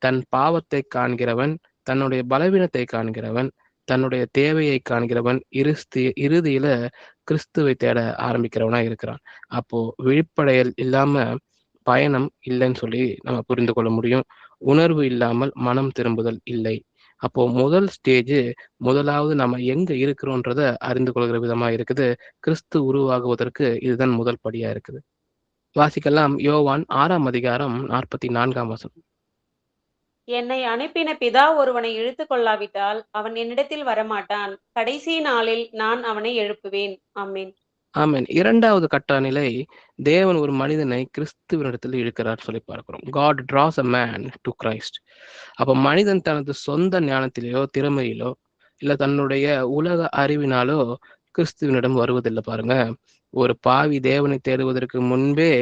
தன் பாவத்தை காண்கிறவன், தன்னுடைய பலவீனத்தை காண்கிறவன், தன்னுடைய தேவையை காண்கிறவன் இறுதியில கிறிஸ்துவை தேட ஆரம்பிக்கிறவனா இருக்கிறான். அப்போ விழிப்படையல் இல்லாம பயணம் இல்லைன்னு சொல்லி நம்ம புரிந்து கொள்ள முடியும். உணர்வு இல்லாமல் மனம் திரும்புதல் இல்லை. அப்போ முதல் ஸ்டேஜ், முதலாவது நம்ம எங்க இருக்கிறோன்றத அறிந்து கொள்கிற விதமா இருக்குது. கிறிஸ்து உருவாகுவதற்கு இதுதான் முதல் படியா இருக்குது. வாசிக்கலாம். யோவான் 6ஆம் அதிகாரம் 44ஆம் வசனம். என்னை அனுப்பின பிதா ஒருவனை இழுத்துக் கொள்ளாவிட்டால் அவன் என்னிடத்தில் வரமாட்டான். கடைசி நாளில் நான் அவனை எழுப்புவேன். ஆமென். ஆமென். இரண்டாவது கட்டநிலை, தேவன் ஒரு மனிதனை கிறிஸ்துவனிடத்தில் இழுக்கிறார் சொல்லி பார்க்கிறோம். God draws a man to Christ. அப்ப மனிதன் தனது சொந்த ஞானத்திலேயோ திறமையிலோ இல்ல தன்னுடைய உலக அறிவினாலோ கிறிஸ்துவனிடம் வருவதில்லை பாருங்க. ஒரு பாவி தேவனை தேடுவதற்கு முன்பே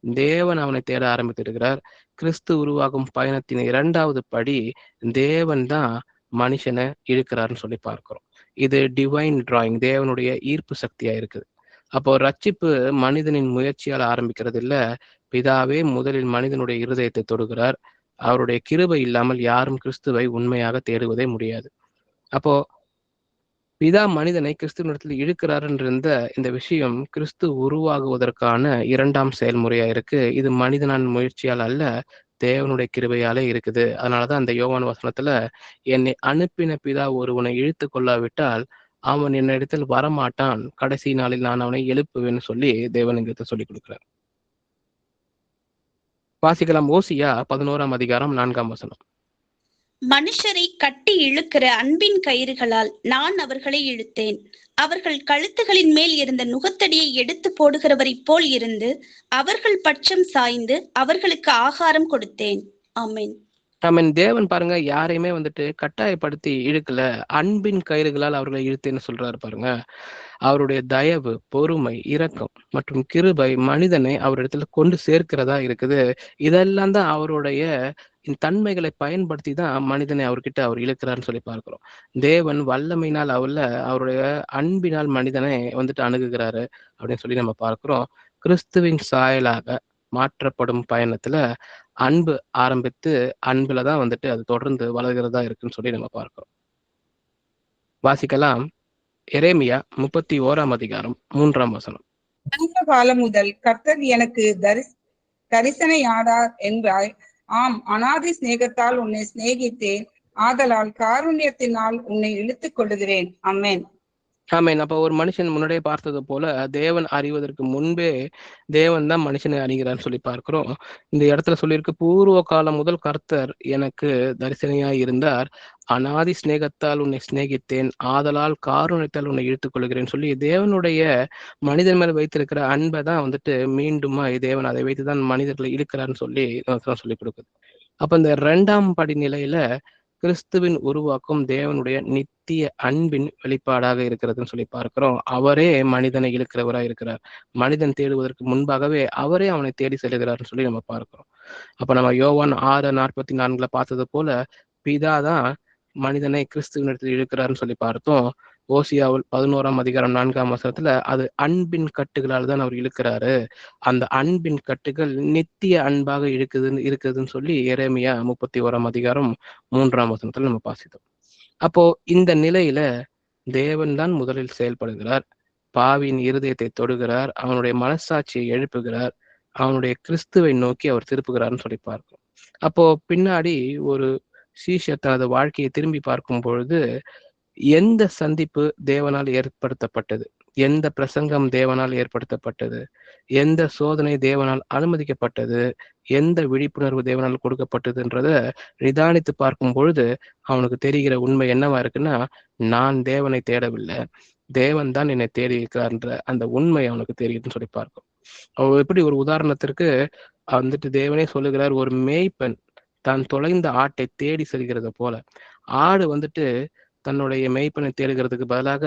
தேவன் அவனை தேட ஆரம்பித்திருக்கிறார். கிறிஸ்து உருவாகும் பயணத்தின் இரண்டாவது படி தேவன் தான் மனுஷனை இழுக்கிறார்னு சொல்லி பார்க்கிறோம். இது டிவைன் டிராயிங், தேவனுடைய ஈர்ப்பு சக்தியா இருக்குது. அப்போ ரட்சிப்பு மனிதனின் முயற்சியால் ஆரம்பிக்கிறது இல்ல. பிதாவே முதலில் மனிதனுடைய இருதயத்தை தொடுகிறார். அவருடைய கிருபை இல்லாமல் யாரும் கிறிஸ்துவை உண்மையாக தேடுவதே முடியாது. அப்போ பிதா மனிதனை கிறிஸ்துவனிடத்தில் இழுக்கிறார்ன்ற இந்த விஷயம் கிறிஸ்து உருவாகுவதற்கான இரண்டாம் செயல்முறையா இருக்கு. இது மனிதனான் முயற்சியால் அல்ல, தேவனுடைய கிருபையாலே இருக்குது. அதனாலதான் அந்த யோவான் வசனத்துல, என்னை அனுப்பின பிதா ஒருவனை இழுத்து கொள்ளாவிட்டால் அவன் என்னிடத்தில் வரமாட்டான், கடைசி நாளில் நான் அவனை எழுப்புவேன்னு சொல்லி தேவன் எங்களுக்கு சொல்லிக் கொடுக்கிறார். வாசிக்கலாம். ஓசியா 11ஆம் அதிகாரம் 4ஆம் வசனம். மனுஷரை கட்டி இழுக்கிற அன்பின் கயிறுகளால் நான் அவர்களை இழுத்தேன். அவர்கள் கழுத்துகளின் மேல் இருந்த நுகத்தடியை எடுத்து போடுகிறவரை போல் இருந்து அவர்கள் பட்சம் சாய்ந்து அவர்களுக்கு ஆகாரம் கொடுத்தேன். ஆமென். ஆமென். தேவன் பாருங்க யாரையுமே கட்டாயப்படுத்தி இழுக்கல, அன்பின் கயிறுகளால் அவர்களை இழுத்தேன்னு சொல்றாரு பாருங்க. அவருடைய தயவு, பொறுமை, இரக்கம் மற்றும் கிருபை மனிதனை அவரிடத்துல கொண்டு சேர்க்கிறதா இருக்குது. இதெல்லாம் தான் அவருடைய தன்மைகளை பயன்படுத்தி தான் மனிதனை அவர்கிட்ட அவர் இழுக்கிறார்னு சொல்லி பார்க்கிறோம். தேவன் வல்லமையினால் அவருடைய அன்பினால் மனிதனை அணுகுகிறாரு அப்படின்னு சொல்லி நம்ம பார்க்கிறோம். கிறிஸ்துவின் சாயலாக மாற்றப்படும் பயணத்துல அன்பு ஆரம்பித்து அன்புலதான் அது தொடர்ந்து வளர்கிறதா இருக்குன்னு சொல்லி நம்ம பார்க்கிறோம். வாசிக்கலாம். எரேமியா 31ஆம் அதிகாரம் 3ஆம் வசனம். அந்த காலம் முதல் கர்த்தர் எனக்கு தரிசனையானார் என்பாய். ஆம், அநாதி சிநேகத்தால் உன்னை சிநேகித்தேன், ஆதலால் காருண்யத்தினால் உன்னை இழுத்துக் கொள்ளுகிறேன். ஆமென். ஆமென். அப்ப ஒரு மனுஷன் முன்னாடியே பார்த்தது போல தேவன் அறிவதற்கு முன்பே தேவன் தான் மனுஷனை அறிகிறான்னு சொல்லி பார்க்கிறோம். இந்த இடத்துல சொல்லியிருக்கு, பூர்வ காலம் முதல் கர்த்தர் எனக்கு தரிசனையாய் இருந்தார், அநாதி சிநேகத்தால் உன்னை சிநேகித்தேன், ஆதலால் காருண்யத்தால் உன்னை இழுத்துக் கொள்கிறேன்னு சொல்லி தேவனுடைய மனிதன் மேல வைத்திருக்கிற அன்பை தான் மீண்டுமா தேவன் அதை வைத்துதான் மனிதர்களை இழுக்கிறான்னு சொல்லி சொல்லி கொடுக்குது. அப்ப இந்த இரண்டாம் படி நிலையில கிறிஸ்துவின் உருவாக்கும் தேவனுடைய நித்திய அன்பின் வெளிப்பாடாக இருக்கிறதுன்னு சொல்லி பார்க்கிறோம். அவரே மனிதனை இழுக்கிறவராக இருக்கிறார். மனிதன் தேடுவதற்கு முன்பாகவே அவரே அவனை தேடி செல்கிறார்னு சொல்லி நம்ம பார்க்கிறோம். அப்ப நம்ம யோவான் 6:44 பார்த்தது போல பிதாதான் மனிதனை கிறிஸ்துவனிடத்தில் இழுக்கிறார்னு சொல்லி பார்த்தோம். ஓசியாவில் 11ஆம் அதிகாரம் 4ஆம் வசனத்துல அது அன்பின் கட்டுகளால் தான் அவர் இழுக்கிறாரு. அந்த அன்பின் கட்டுகள் நித்திய அன்பாக இருக்குதுன்னு சொல்லி எரேமியா 31ஆம் அதிகாரம் 3ஆம் வசனத்துல நம்ம வாசித்தோம். அப்போ இந்த நிலையில தேவன் தான் முதலில் செயல்படுகிறார். பாவியின் இருதயத்தை தொடுகிறார், அவனுடைய மனசாட்சியை எழுப்புகிறார், அவனுடைய கிறிஸ்துவை நோக்கி அவர் திருப்புகிறார்னு சொல்லி பார்க்கிறோம். அப்போ பின்னாடி ஒரு சீஷர் தனது வாழ்க்கையை திரும்பி பார்க்கும் பொழுது எந்த சந்திப்பு தேவனால் ஏற்படுத்தப்பட்டது, எந்த பிரசங்கம் தேவனால் ஏற்படுத்தப்பட்டது, எந்த சோதனை தேவனால் அனுமதிக்கப்பட்டது, எந்த விழிப்புணர்வு தேவனால் கொடுக்கப்பட்டதுன்றத நிதானித்து பார்க்கும் பொழுது அவனுக்கு தெரிகிற உண்மை என்னவா இருக்குன்னா, நான் தேவனை தேடவில்லை, தேவன் தான் என்னை தேடி இருக்கிறார்ன்ற அந்த உண்மை அவனுக்கு தெரியுதுன்னு சொல்லி பார்க்கும். அவன் எப்படி ஒரு உதாரணத்திற்கு தேவனே சொல்லுகிறார், ஒரு மேய்ப்பன் தான் தொலைந்த ஆட்டை தேடி செல்கிறத போல ஆடு தன்னுடைய மேய்ப்பனை தேடுகிறதுக்கு பதிலாக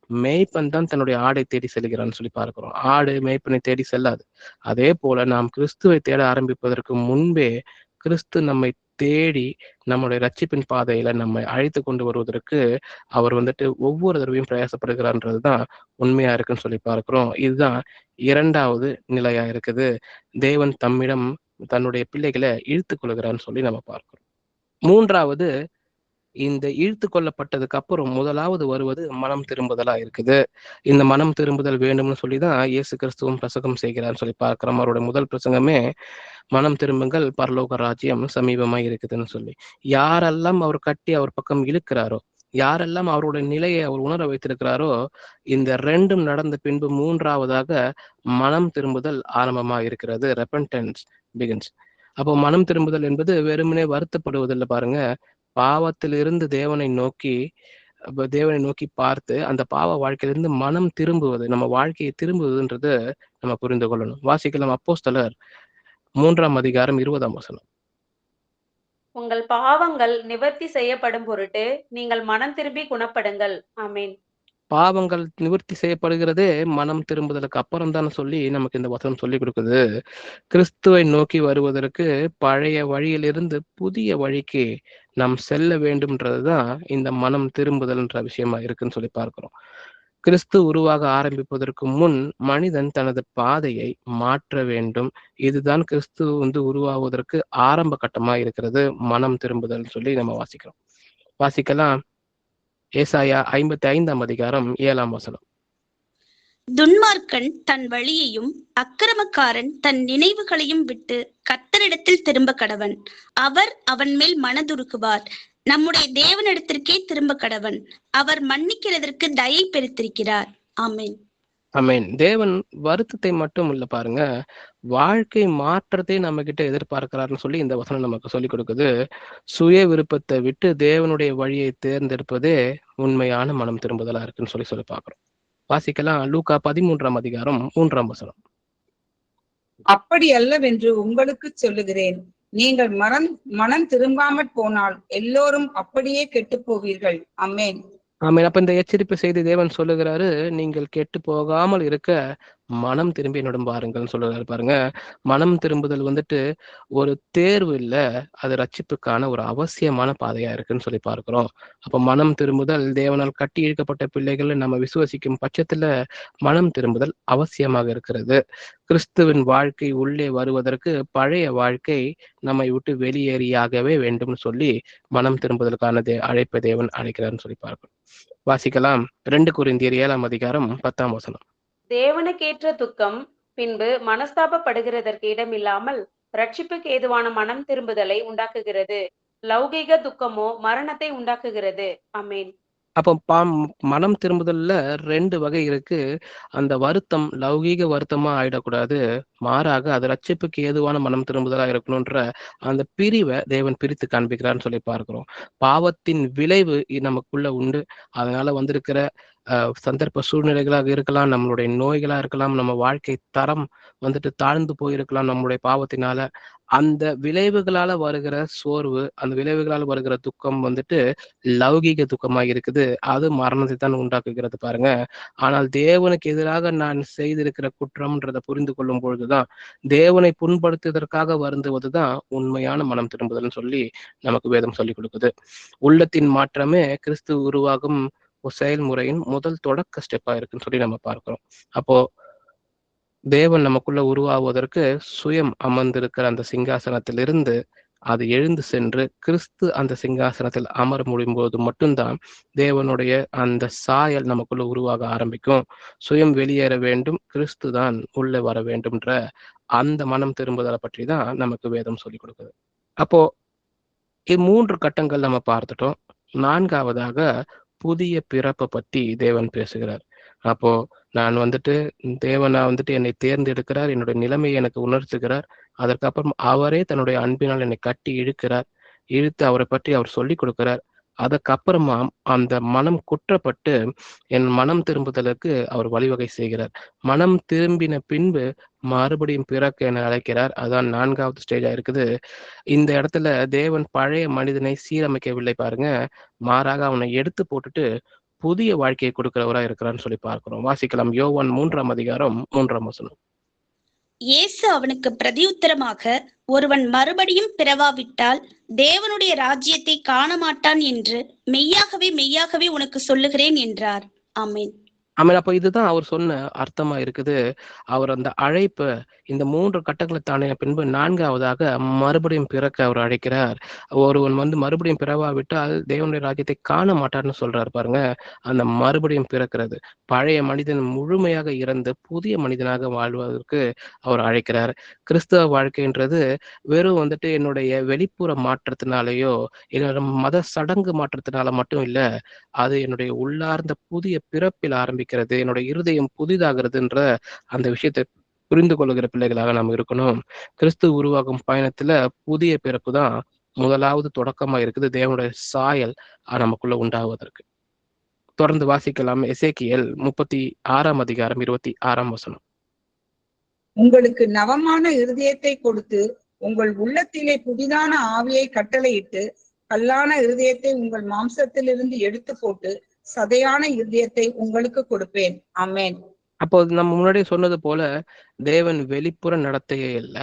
மேய்ப்பன் தான் தன்னுடைய ஆடை தேடி செல்கிறான்னு சொல்லி பார்க்கிறோம். ஆடு மேய்ப்பனை தேடி செல்லாது. அதே போல நாம் கிறிஸ்துவை தேட ஆரம்பிப்பதற்கு முன்பே கிறிஸ்து நம்மை தேடி நம்முடைய ரட்சிப்பின் பாதையில நம்மை அழைத்து கொண்டு வருவதற்கு அவர் வந்துட்டு ஒவ்வொரு தடவையும் பிரயாசப்படுகிறார்ன்றதுதான் உண்மையா இருக்குன்னு சொல்லி பார்க்கிறோம். இதுதான் இரண்டாவது நிலையா இருக்குது. தேவன் தம்மிடம் தன்னுடைய பிள்ளைகளை இழுத்து கொள்கிறான்னு சொல்லி நம்ம பார்க்கிறோம். மூன்றாவது, இந்த இழுத்து கொள்ளப்பட்டதுக்கு அப்புறம் முதலாவது வருவது மனம் திரும்புதலா இருக்குது. இந்த மனம் திரும்புதல் வேண்டும்னு சொல்லிதான் இயேசு கிறிஸ்துவும் பிரசங்கம் செய்கிறார்னு சொல்லி பார்க்கிறோம். அவருடைய முதல் பிரசங்கமே மனம் திரும்புங்கள், பரலோக ராஜ்யம் சமீபமாய் இருக்குதுன்னு சொல்லி. யாரெல்லாம் அவர் கட்டி அவர் பக்கம் இழுக்கிறாரோ, யாரெல்லாம் அவருடைய நிலையை அவர் உணர வைத்திருக்கிறாரோ, இந்த ரெண்டும் நடந்த பின்பு மூன்றாவதாக மனம் திரும்புதல் ஆரம்பமா இருக்கிறது. ரெபென்டன்ஸ் பிகின்ஸ். அப்போ மனம் திரும்புதல் என்பது வெறுமனே வருத்தப்படுவதில்லை பாருங்க. பாவத்திலிருந்து தேவனை நோக்கி பார்த்து அந்த பாவ வாழ்க்கையிலிருந்து மனம் திரும்புவது, நம்ம வாழ்க்கையை திரும்புவதுன்றது நம்ம புரிந்து கொள்ளணும். வாசிக்கலாம் அப்போஸ்தலர் 3ஆம் அதிகாரம் 20ஆம் வசனம். உங்கள் பாவங்கள் நிவர்த்தி செய்யப்படும் பொருட்டு நீங்கள் மனம் திரும்பி குணப்படுங்கள். ஆமென். பாவங்கள் நிவர்த்தி செய்யப்படுகிறதே மனம் திரும்புதலுக்கு அப்புறம் தான் சொல்லி நமக்கு இந்த வசனம் சொல்லி கொடுக்குது. கிறிஸ்துவை நோக்கி வருவதற்கு பழைய வழியிலிருந்து புதிய வழிக்கு நாம் செல்ல வேண்டும்ன்றதுதான் இந்த மனம் திரும்புதல்ன்ற விஷயமா இருக்குன்னு சொல்லி பார்க்கிறோம். கிறிஸ்து உருவாக ஆரம்பிப்பதற்கு முன் மனிதன் தனது பாதையை மாற்ற வேண்டும். இதுதான் கிறிஸ்து உருவாவதற்கு ஆரம்ப கட்டமா இருக்கிறது மனம் திரும்புதல் சொல்லி நம்ம வாசிக்கலாம். ஏசாயா 55ஆம் அதிகாரம் 7ஆம் வசனம். துன்மார்க்கன் தன் வழியையும் அக்கிரமக்காரன் தன் நினைவுகளையும் விட்டு கர்த்தரிடத்தில் திரும்ப கடவன். அவர் அவன் மேல் மனதுருக்குவார். நம்முடைய தேவனிடத்திற்கே திரும்ப கடவன். அவர் மன்னிக்கிறதற்கு தயை பெருத்திருக்கிறார். ஆமென். ஆமென். தேவன் வருத்தத்தை மட்டும் இல்ல பாருங்க, வாழ்க்கை மாற்றத்தை நம்ம கிட்ட எதிர்பார்க்கிறாருன்னு சொல்லி இந்த வசனம் நமக்கு சொல்லிக் கொடுக்குது. சுய விருப்பத்தை விட்டு தேவனுடைய வழியை தேர்ந்தெடுப்பதே உண்மையான மனம் திரும்புதலா இருக்குன்னு சொல்லி பார்க்கிறோம். வாசிக்கலாம் லூக்கா 13ஆம் அதிகாரம் 3ஆம் வசனம். அப்படி அல்லவென்று உங்களுக்கு சொல்லுகிறேன், நீங்கள் மனம் திரும்பாமற் போனால் எல்லோரும் அப்படியே கெட்டு போவீர்கள். ஆமென். ஆமென். அப்ப இந்த எச்சரிப்பு செய்தி தேவன் சொல்லுகிறாரு, நீங்கள் கெட்டு போகாமல் இருக்க மனம் திரும்பி என்னுடன் பாருங்கள்னு சொல்லுறாரு பாருங்க. மனம் திரும்புதல் ஒரு தேர்வு இல்ல, அது ரட்சிப்புக்கான ஒரு அவசியமான பாதையா இருக்குன்னு சொல்லி பார்க்கிறோம். அப்ப மனம் திரும்புதல் தேவனால் கட்டி இழுக்கப்பட்ட பிள்ளைகள் நம்ம விசுவசிக்கும் பட்சத்துல மனம் திரும்புதல் அவசியமாக இருக்கிறது. கிறிஸ்துவின் வாழ்க்கை உள்ளே வருவதற்கு பழைய வாழ்க்கை நம்மை விட்டு வெளியேறியாகவே வேண்டும்னு சொல்லி மனம் திரும்புதலுக்கான அழைப்பை தேவன் அழைக்கிறார்னு சொல்லி பார்க்கிறோம். வாசிக்கலாம் 2 கொரிந்தியர் 7ஆம் அதிகாரம் 10ஆம் வசனம். தேவனுக்கேற்ற துக்கம் பின்பு மனஸ்தாபப்படுகிறதற்கு இடமில்லாமல் ரட்சிப்புக்கு ஏதுவான மனம் திரும்புதலை உண்டாக்குகிறது. லௌகிக துக்கமோ மரணத்தை உண்டாக்குகிறது. ஆமென். அப்போ மனம் திரும்புதல்ல 2 வகை இருக்கு. அந்த வருத்தம் லௌகீக வருத்தமா ஆயிடக்கூடாது, மாறாக அது ரட்சிப்புக்கு ஏதுவான மனம் திரும்புதலா இருக்கணும்ன்ற அந்த பிரிவை தேவன் பிரித்து காண்பிக்கிறான்னு சொல்லி பார்க்கிறோம். பாவத்தின் விளைவு நமக்குள்ள உண்டு. அதனால வந்திருக்கிற சந்தர்ப்ப சூழ்நிலைகளாக இருக்கலாம், நம்மளுடைய நோய்களா இருக்கலாம், நம்ம வாழ்க்கை தரம் தாழ்ந்து போயிருக்கலாம் நம்மளுடைய பாவத்தினால. அந்த விளைவுகளால வருகிற சோர்வு, அந்த விளைவுகளால் வருகிற துக்கம் லௌகீக துக்கமா இருக்குது. அது மரணத்தை தான் உண்டாக்குகிறது பாருங்க. ஆனால் தேவனுக்கு எதிராக நான் செய்திருக்கிற குற்றம்ன்றதை புரிந்து கொள்ளும் பொழுதுதான், தேவனை புண்படுத்துவதற்காக வருந்துவதுதான் உண்மையான மனம் திரும்புதல்னு சொல்லி நமக்கு வேதம் சொல்லி கொடுக்குது. உள்ளத்தின் மாற்றமே கிறிஸ்து உருவாகும் செயல்முறையின் முதல் தொடக்க ஸ்டெப்பா இருக்குன்னு சொல்லி நம்ம பார்க்கிறோம். அப்போ தேவன் நமக்குள்ள உருவாவதற்கு சுயம் அமர்ந்திருக்கிற அந்த சிங்காசனத்திலிருந்து அது எழுந்து சென்று கிறிஸ்து அந்த சிங்காசனத்தில் அமர முடியும் போது மட்டும்தான் தேவனுடைய அந்த சாயல் நமக்குள்ள உருவாக ஆரம்பிக்கும். சுயம் வெளியேற வேண்டும், கிறிஸ்து தான் உள்ள வர வேண்டும்ன்ற அந்த மனம் திரும்புதலை பற்றி தான் நமக்கு வேதம் சொல்லி கொடுக்குது. அப்போ 3 கட்டங்கள் நம்ம பார்த்துட்டோம். 4ஆவதாக புதிய பிறப்பை பற்றி தேவன் பேசுகிறார். அப்போ நான் தேவனா என்னை தேர்ந்தெடுக்கிறார், என்னுடைய நிலைமையை எனக்கு உணர்த்துகிறார். அதற்கப்புறம் அவரே தன்னுடைய அன்பினால் என்னை கட்டி இழுக்கிறார். இழுத்து அவரை பற்றி அவர் சொல்லி கொடுக்கிறார். அதுக்கப்புறமா அந்த மனம் குற்றப்பட்டு என் மனம் திரும்புதலுக்கு அவர் வழிவகை செய்கிறார். மனம் திரும்பின பின்பு மறுபடியும் பிறக்க என அழைக்கிறார். அதான் 4வது ஸ்டேஜா இருக்குது. இந்த இடத்துல தேவன் பழைய மனிதனை சீரமைக்கவில்லை பாருங்க. மாறாக அவனை எடுத்து போட்டுட்டு புதிய வாழ்க்கையை கொடுக்கிறவரா இருக்கிறான்னு சொல்லி பார்க்கிறோம். வாசிக்கலாம். யோவான் 3ஆம் அதிகாரம் 3ஆம் வசனம். இயேசு அவனுக்கு பிரதியுத்தரமாக, ஒருவன் மறுபடியும் பிறவாவிட்டால் தேவனுடைய ராஜ்யத்தை காண மாட்டான் என்று மெய்யாகவே மெய்யாகவே உனக்கு சொல்லுகிறேன் என்றார். ஆமென். ஆமென். அப்ப இதுதான் அவர் சொன்ன அர்த்தமா இருக்குது. அவர் அந்த அழைப்ப இந்த 3 கட்டங்களை தாண்டின பின்பு 4வதாக மறுபடியும் பிறக்க அவர் அழைக்கிறார். ஒருவன் மறுபடியும் பிறவாவிட்டால் தேவனுடைய ராஜ்யத்தை காண மாட்டார்ன்னு சொல்றாரு பாருங்க. அந்த மறுபடியும் பிறக்கிறது, பழைய மனிதன் முழுமையாக இறந்து புதிய மனிதனாக வாழ்வதற்கு அவர் அழைக்கிறார். கிறிஸ்தவ வாழ்க்கைன்றது வெறும் என்னுடைய வெளிப்புற மாற்றத்தினாலேயோ என்னோட மத சடங்கு மாற்றத்தினால மட்டும் இல்ல, அது என்னுடைய உள்ளார்ந்த புதிய பிறப்பில் ஆரம்பிக்கிறது. என்னோட இருதயம் புதிதாகிறதுன்ற அந்த விஷயத்தை புரிந்து கொள்ளுகிற பிள்ளைகளாக நாம் இருக்கணும். கிறிஸ்து உருவாகும் பயணத்துல புதிய பிறப்பு தான் முதலாவது தொடக்கமா இருக்குது, தேவனுடைய சாயல் நமக்குள்ள உண்டாவதற்கு. தொடர்ந்து வாசிக்கலாம். எசேக்கியேல் 36ஆம் அதிகாரம் 26ஆம் வசனம். உங்களுக்கு நவமான இருதயத்தை கொடுத்து உங்கள் உள்ளத்திலே புதிதான ஆவியை கட்டளையிட்டு கல்லான இருதயத்தை உங்கள் மாம்சத்திலிருந்து எடுத்து போட்டு சதையான இருதயத்தை உங்களுக்கு கொடுப்பேன். ஆமென். அப்போ நம்ம முன்னாடியே சொன்னது போல தேவன் வெளிப்புற நடத்தையே இல்ல,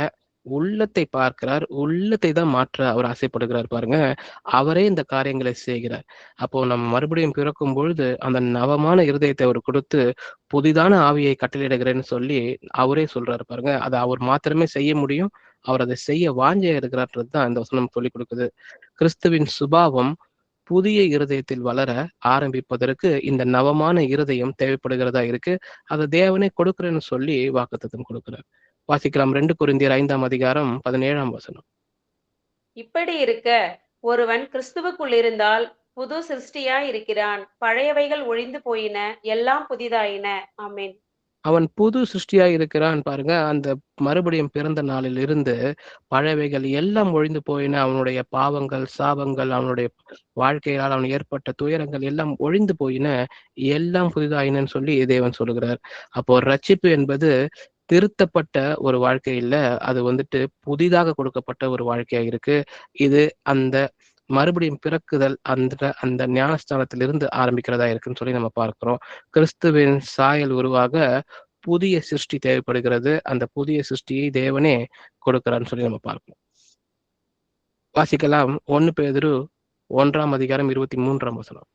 உள்ளத்தை பார்க்கிறார். உள்ளத்தை தான் மாற்ற அவர் ஆசைப்படுகிறார் பாருங்க. அவரே இந்த காரியங்களை செய்கிறார். அப்போ நம்ம மறுபடியும் பிறக்கும் பொழுது அந்த நவமான இருதயத்தை அவர் கொடுத்து புதிதான ஆவியை கட்டளையிடுகிறேன்னு சொல்லி அவரே சொல்றாரு பாருங்க. அதை அவர் மாத்திரமே செய்ய முடியும். அவர் அதை செய்ய வாஞ்சையா இருக்கிறார்ன்றது தான் இந்த வசனம் சொல்லிக் கொடுக்குது. கிறிஸ்துவின் சுபாவம் புதிய இருதயத்தில் வளர ஆரம்பிப்பதற்கு இந்த நவமான இருதயம் தேவைப்படுகிறதா இருக்கு. அதை தேவனே கொடுக்கிறேன்னு சொல்லி வாக்குத்தத்தம் கொடுக்கிறார். வாசிக்கலாம். 2 கொரிந்தியர் 5ஆம் அதிகாரம் 17ஆம் வசனம். இப்படி இருக்க ஒருவன் கிறிஸ்துவுக்குள் இருந்தால் புது சிருஷ்டியாய் இருக்கிறான், பழையவைகள் ஒழிந்து போயின, எல்லாம் புதிதாயின. ஆமென். அவன் புது சிருஷ்டியாய் இருக்கிறான் பாருங்க. அந்த மறுபடியும் பிறந்த நாளில் இருந்து பழையவைகள் எல்லாம் ஒழிந்து போயின. அவனுடைய பாவங்கள், சாபங்கள், அவனுடைய வாழ்க்கையால் அவன் ஏற்பட்ட துயரங்கள் எல்லாம் ஒழிந்து போயின, எல்லாம் புதிதாயினன்னு சொல்லி தேவன் சொல்லுகிறார். அப்போ ரட்சிப்பு என்பது திருத்தப்பட்ட ஒரு வாழ்க்கை இல்ல, அது புதிதாக கொடுக்கப்பட்ட ஒரு வாழ்க்கையா இருக்கு. இது அந்த மறுபடியும் பிறக்குதல் அந்த ஞானஸ்தானத்திலிருந்து ஆரம்பிக்கிறதா இருக்குன்னு சொல்லி நம்ம பார்க்கிறோம். கிறிஸ்துவின் சாயல் உருவாக புதிய சிருஷ்டி தேவைப்படுகிறது. அந்த புதிய சிருஷ்டியை தேவனே கொடுக்கிறான்னு சொல்லி நம்ம பார்க்கிறோம். வாசிக்கலாம். 1 பேதுரு 1ஆம் அதிகாரம் 23ஆம் வசனம்.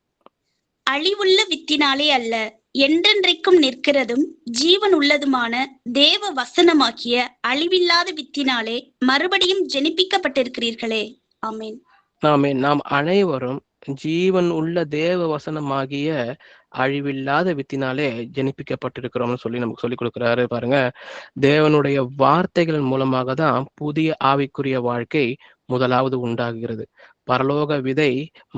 அழிவுள்ள வித்தினாலே அல்ல, என்றென்றைக்கும் நிற்கிறதும் ஜீவன் உள்ளதுமான தேவ வசனமாகிய அழிவில்லாத வித்தினாலே மறுபடியும் ஜெனிப்பிக்கப்பட்டிருக்கிறீர்களே. ஆமென். நாம் அனைவரும் ஜீவன் உள்ள தேவ வசனமாகிய அழிவில்லாத வித்தினாலே ஜெனிப்பிக்கப்பட்டிருக்கிறோம்னு சொல்லி நமக்கு சொல்லிக் கொடுக்கிறாரு பாருங்க. தேவனுடைய வார்த்தைகள் மூலமாக தான் புதிய ஆவிக்குரிய வாழ்க்கை முதலாவது உண்டாகிறது. பரலோக விதை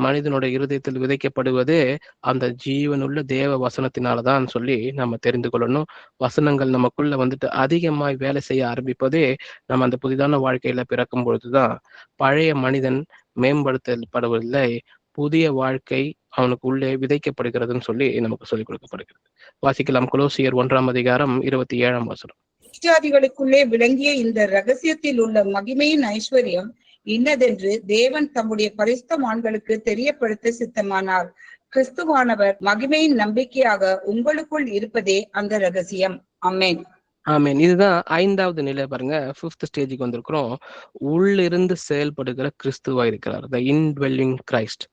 மனிதனுடைய இருதயத்தில் விதைக்கப்படுவதே அந்த ஜீவனுள்ள தேவ வசனத்தினாலதான் சொல்லி நம்ம தெரிந்து கொள்ளணும். வசனங்கள் நமக்குள்ள அதிகமாய் வேலை செய்ய ஆரம்பிப்பதே நம்ம அந்த புதிதான வாழ்க்கையில பிறக்கும் பொழுதுதான். பழைய மனிதன் மேம்படுத்தப்படுவதில்லை, புதிய வாழ்க்கை அவனுக்கு உள்ளே விதைக்கப்படுகிறதுன்னு சொல்லி நமக்கு சொல்லிக் கொடுக்கப்படுகிறது. வாசிக்கலாம். கொலோசியர் 1ஆம் அதிகாரம் 27ஆம் வசனம். ஜாதிகளுக்குள்ளே விளங்கிய இந்த ரகசியத்தில் உள்ள மகிமையின் ஐஸ்வர்யம் இன்னதென்று தேவன் தம்முடைய பரிசுத்தவான்களுக்கு தெரியப்படுத்த சித்தமானார். கிறிஸ்துவானவர் மகிமையின் நம்பிக்கையாக உங்களுக்குள் இருப்பதே அந்த ரகசியம். ஆமென். ஆமென். இதுதான் 5வது நிலை பாருங்க. 5th ஸ்டேஜுக்கு வந்திருக்கிறோம். உள்ளிருந்து செயல்படுகிற கிறிஸ்துவா இருக்கிறார், த இன்ட்வெல்லிங் கிரைஸ்ட்.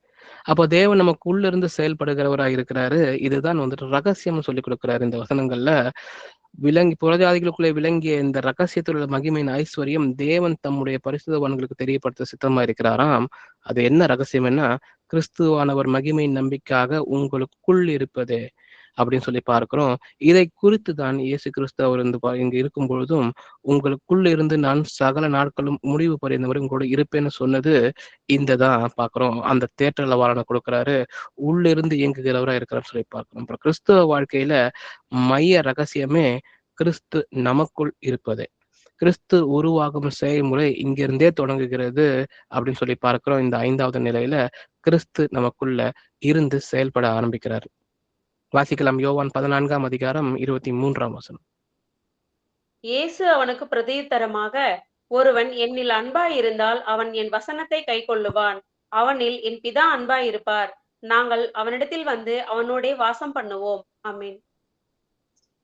அப்போ தேவன் நமக்கு உள்ள இருந்து செயல்படுகிறவராக இருக்கிறாரு. இதுதான் ரகசியம் சொல்லி கொடுக்கிறாரு இந்த வசனங்கள்ல. புறஜாதிகளுக்குள்ளே விளங்கிய இந்த ரகசியத்தில் உள்ள மகிமையின் ஐஸ்வர்யம் தேவன் தம்முடைய பரிசுத்தவான்களுக்கு தெரியப்படுத்த சித்தமா இருக்கிறாராம். அது என்ன ரகசியம்னா, கிறிஸ்துவானவர் மகிமையின் நம்பிக்கையாக உங்களுக்குள் இருப்பதே அப்படின்னு சொல்லி பார்க்கிறோம். இதை குறித்து தான் இயேசு கிறிஸ்து அவர் இங்க இருக்கும் பொழுதும் உங்களுக்குள்ள இருந்து நான் சகல நாட்களும் முடிவு பறிந்தவரை உங்களோட இருப்பேன்னு சொன்னது இந்த தான் பார்க்கிறோம். அந்த தேற்றல வாழனை கொடுக்கிறாரு, உள்ளிருந்து இயங்குகிறவரா இருக்கிறான்னு சொல்லி பார்க்கிறோம். அப்புறம் கிறிஸ்துவ வாழ்க்கையில மைய ரகசியமே கிறிஸ்து நமக்குள் இருப்பதே. கிறிஸ்து உருவாகும் செயல்முறை இங்கிருந்தே தொடங்குகிறது அப்படின்னு சொல்லி பார்க்கிறோம். இந்த 5வது நிலையில கிறிஸ்து நமக்குள்ள இருந்து செயல்பட ஆரம்பிக்கிறார். வாசிக்கலாம். யோவான் 14ஆம் அதிகாரம் 23ஆம் வசனம். இயேசு அவனுக்கு பிரதியுத்தரமாக, ஒருவன் என்னில் அன்பாயிருந்தால் அவன் என் வசனத்தை கைக்கொள்ளுவான். அவனில் என் பிதா அன்பாயிருப்பார். நாங்கள் அவனிடத்தில் வந்து அவனோடே வாசம் பண்ணுவோம். ஆமென்.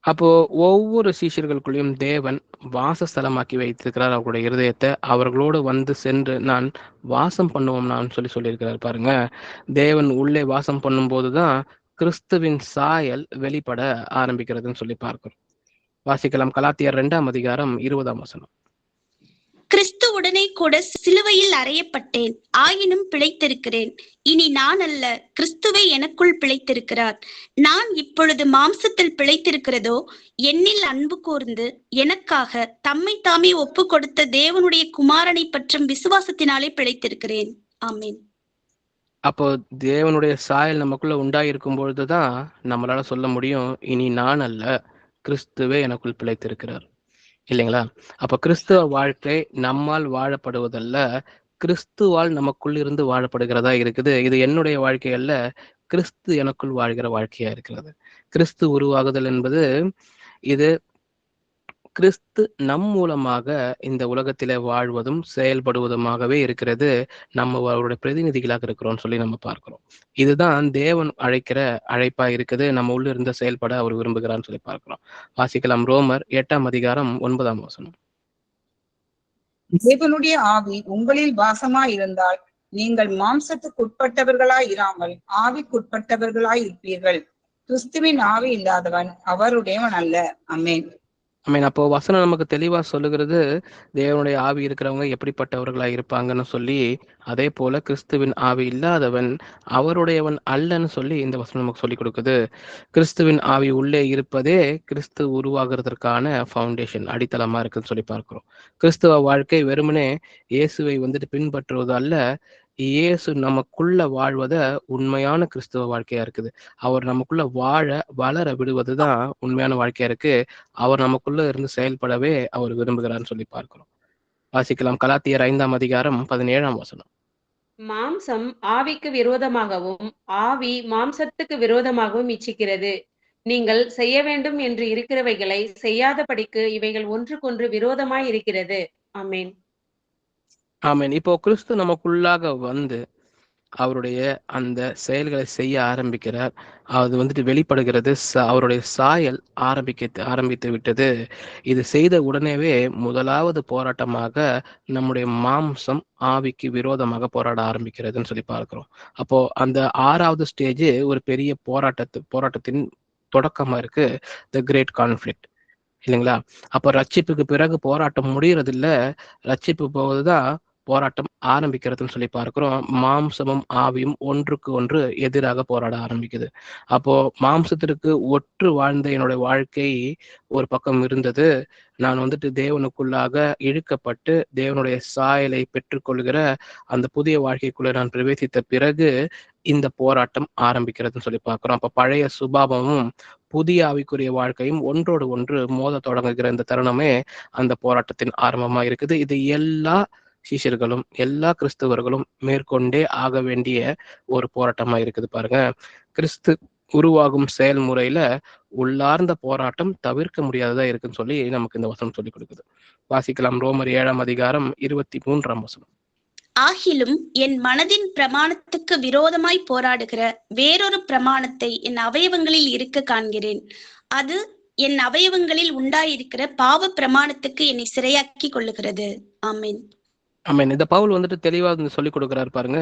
அப்போ ஒவ்வொரு சீஷர்களுக்குள்ளேயும் தேவன் வாசஸ்தலமாக்கி வைத்திருக்கிறார் அவர்களுடைய இருதயத்தை. அவர்களோடு வந்து சென்று நான் வாசம் பண்ணுவோம் நான் சொல்லியிருக்கிறார் பாருங்க. தேவன் உள்ளே வாசம் பண்ணும்போதுதான் கிறிஸ்துவின் சாயல் வெளிப்பட ஆரம்பிக்கிறதுன்னு சொல்லி பார்க்கிறோம். வாசிக்கலாம். கலாத்தியர் 2ஆம் அதிகாரம் 20ஆம் வசனம். கிறிஸ்துவுடனே கூட சிலுவையில் அறையப்பட்டேன், ஆயினும் பிழைத்திருக்கிறேன். இனி நான் அல்ல, கிறிஸ்துவே எனக்குள் பிழைத்திருக்கிறார். நான் இப்பொழுது மாம்சத்தில் பிழைத்திருக்கிறதோ என்னில் அன்பு கூர்ந்து எனக்காக தம்மை தாமே ஒப்பு கொடுத்த தேவனுடைய குமாரனை பற்றும் விசுவாசத்தினாலே பிழைத்திருக்கிறேன். ஆமென். அப்போ தேவனுடைய சாயல் நமக்குள்ள உண்டாயிருக்கும் பொழுதுதான் நம்மளால சொல்ல முடியும், இனி நான் அல்ல, கிறிஸ்துவே எனக்குள் பிழைத்திருக்கிறார். இல்லைங்களா? அப்ப கிறிஸ்துவ வாழ்க்கை நம்மால் வாழப்படுவதல்ல, கிறிஸ்துவால் நமக்குள் இருந்து வாழப்படுகிறதா இருக்குது. இது என்னுடைய வாழ்க்கை அல்ல, கிறிஸ்து எனக்குள் வாழ்கிற வாழ்க்கையா இருக்கிறது. கிறிஸ்து உருவாகுதல் என்பது இது கிறிஸ்து நம் மூலமாக இந்த உலகத்திலே வாழ்வதும் செயல்படுவதுமாகவே இருக்கிறது. நம்ம அவருடைய பிரதிநிதிகளாக இருக்கிறோம்னு சொல்லி நம்ம பார்க்கிறோம். இதுதான் தேவன் அழைக்கிற அழைப்பா இருக்குது. நம்ம உள்ள இருந்த செயல்பட அவர் விரும்புகிறான்னு சொல்லி பார்க்கிறோம். வாசிக்கலாம். ரோமர் 8ஆம் அதிகாரம் 9ஆம் வசனம். தேவனுடைய ஆவி உங்களில் வாசமாய் இருந்தால் நீங்கள் மாம்சத்துக்குட்பட்டவர்களாய் இராமல் ஆவிக்குட்பட்டவர்களாய் இருப்பீர்கள். கிறிஸ்துவின் ஆவி இல்லாதவன் அவருடையவன் அல்ல. ஆமென். அப்போ வசனம் நமக்கு தெளிவா சொல்லுகிறது, தேவனுடைய ஆவி இருக்கிறவங்க எப்படிப்பட்டவர்களா இருப்பாங்கன்னு சொல்லி. அதே போல கிறிஸ்துவின் ஆவி இல்லாதவன் அவருடையவன் அல்லன்னு சொல்லி இந்த வசனம் நமக்கு சொல்லி கொடுக்குது. கிறிஸ்துவின் ஆவி உள்ளே இருப்பதே கிறிஸ்து உருவாகிறதுக்கான ஃபவுண்டேஷன், அடித்தளமா இருக்குன்னு சொல்லி பார்க்கிறோம். கிறிஸ்துவ வாழ்க்கை வெறுமனே இயேசுவை பின்பற்றுவது அல்ல, இயேசு நமக்குள்ள வாழ்வத உண்மையான கிறிஸ்துவ வாழ்க்கையா இருக்குது. அவர் நமக்குள்ள வளர விடுவதுதான் உண்மையான வாழ்க்கையா இருக்கு. அவர் நமக்குள்ள இருந்து செயல்படவே அவர் விரும்புகிறார்னு சொல்லி பார்க்கிறோம். வாசிக்கலாம். கலாத்தியர் 5ஆம் அதிகாரம் 17ஆம் வசனம். மாம்சம் ஆவிக்கு விரோதமாகவும் ஆவி மாம்சத்துக்கு விரோதமாகவும் இச்சிக்கிறது. நீங்கள் செய்ய வேண்டும் என்று இருக்கிறவைகளை செய்யாதபடிக்கு இவைகள் ஒன்றுக்கொன்று விரோதமாய் இருக்கிறது. ஆமென். ஆமென். இப்போ கிறிஸ்து நமக்குள்ளாக வந்து அவருடைய அந்த செயல்களை செய்ய ஆரம்பிக்கிறார். அது வெளிப்படுகிறது. அவருடைய சாயல் ஆரம்பித்து விட்டது. இது செய்த உடனேவே முதலாவது போராட்டமாக நம்முடைய மாம்சம் ஆவிக்கு விரோதமாக போராட ஆரம்பிக்கிறதுன்னு சொல்லி பார்க்கிறோம். அப்போ அந்த 6வது ஸ்டேஜ் ஒரு பெரிய போராட்டத்தின் தொடக்கமா இருக்கு, த கிரேட் கான்ஃபிளிக்ட். இல்லைங்களா? அப்போ ரட்சிப்புக்கு பிறகு போராட்டம் முடியறது இல்ல, ரட்சிப்பு போவதுதான் போராட்டம் ஆரம்பிக்கிறதுன்னு சொல்லி பார்க்கிறோம். மாம்சமும் ஆவியும் ஒன்றுக்கு ஒன்று எதிராக போராட ஆரம்பிக்குது. அப்போ மாம்சத்திற்கு ஒற்று வாழ்ந்த என்னுடைய வாழ்க்கை ஒரு பக்கம் இருந்தது. நான் தேவனுக்குள்ளாக இழுக்கப்பட்டு தேவனுடைய சாயலை பெற்றுக்கொள்கிற அந்த புதிய வாழ்க்கைக்குள்ள நான் பிரவேசித்த பிறகு இந்த போராட்டம் ஆரம்பிக்கிறதுன்னு சொல்லி பார்க்கிறோம். அப்ப பழைய சுபாவமும் புதிய ஆவிக்குரிய வாழ்க்கையும் ஒன்றோடு ஒன்று மோத தொடங்குகிற இந்த தருணமே அந்த போராட்டத்தின் ஆரம்பமா இருக்குது. இது எல்லா சீஷர்களும் எல்லா கிறிஸ்தவர்களும் மேற்கொண்டே ஆக வேண்டிய ஒரு போராட்டமா இருக்குது பாருங்க. கிறிஸ்து உருவாகும் செயல்முறையில உள்ளார்ந்த போராட்டம் தவிர்க்க முடியாததா இருக்குன்னு சொல்லி நமக்கு இந்த வசனம் சொல்லி கொடுக்குது. வாசிக்கலாம். ரோமர் 7ஆம் அதிகாரம் 23ஆம் வசனம். ஆகிலும் என் மனதின் பிரமாணத்துக்கு விரோதமாய் போராடுகிற வேறொரு பிரமாணத்தை என் அவயவங்களில் இருக்க காண்கிறேன். அது என் அவயவங்களில் உண்டாயிருக்கிற பாவ பிரமாணத்துக்கு என்னை சிறையாக்கி கொள்ளுகிறது. ஆமென். ஆமென். இந்த பவுல் தெளிவா சொல்லி கொடுக்கிறார் பாருங்க.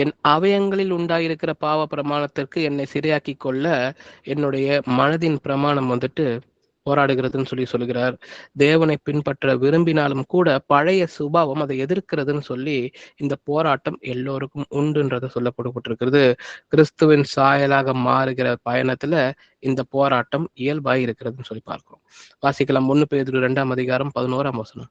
என் அவயங்களில் உண்டாயிருக்கிற பாவ பிரமாணத்திற்கு என்னை சிறையாக்கி கொள்ள என்னுடைய மனதின் பிரமாணம் போராடுகிறதுன்னு சொல்லி சொல்லுகிறார். தேவனை பின்பற்ற விரும்பினாலும் கூட பழைய சுபாவம் அதை எதிர்க்கிறதுன்னு சொல்லி இந்த போராட்டம் எல்லோருக்கும் உண்டுன்றதை சொல்லப்பட்டிருக்கிறது. கிறிஸ்துவின் சாயலாக மாறுகிற பயணத்துல இந்த போராட்டம் இயல்பாய் இருக்கிறதுன்னு சொல்லி பார்க்கிறோம். வாசிக்கலாம். 1 பேதுரு 2ஆம் அதிகாரம் 11ஆம் வசனம்.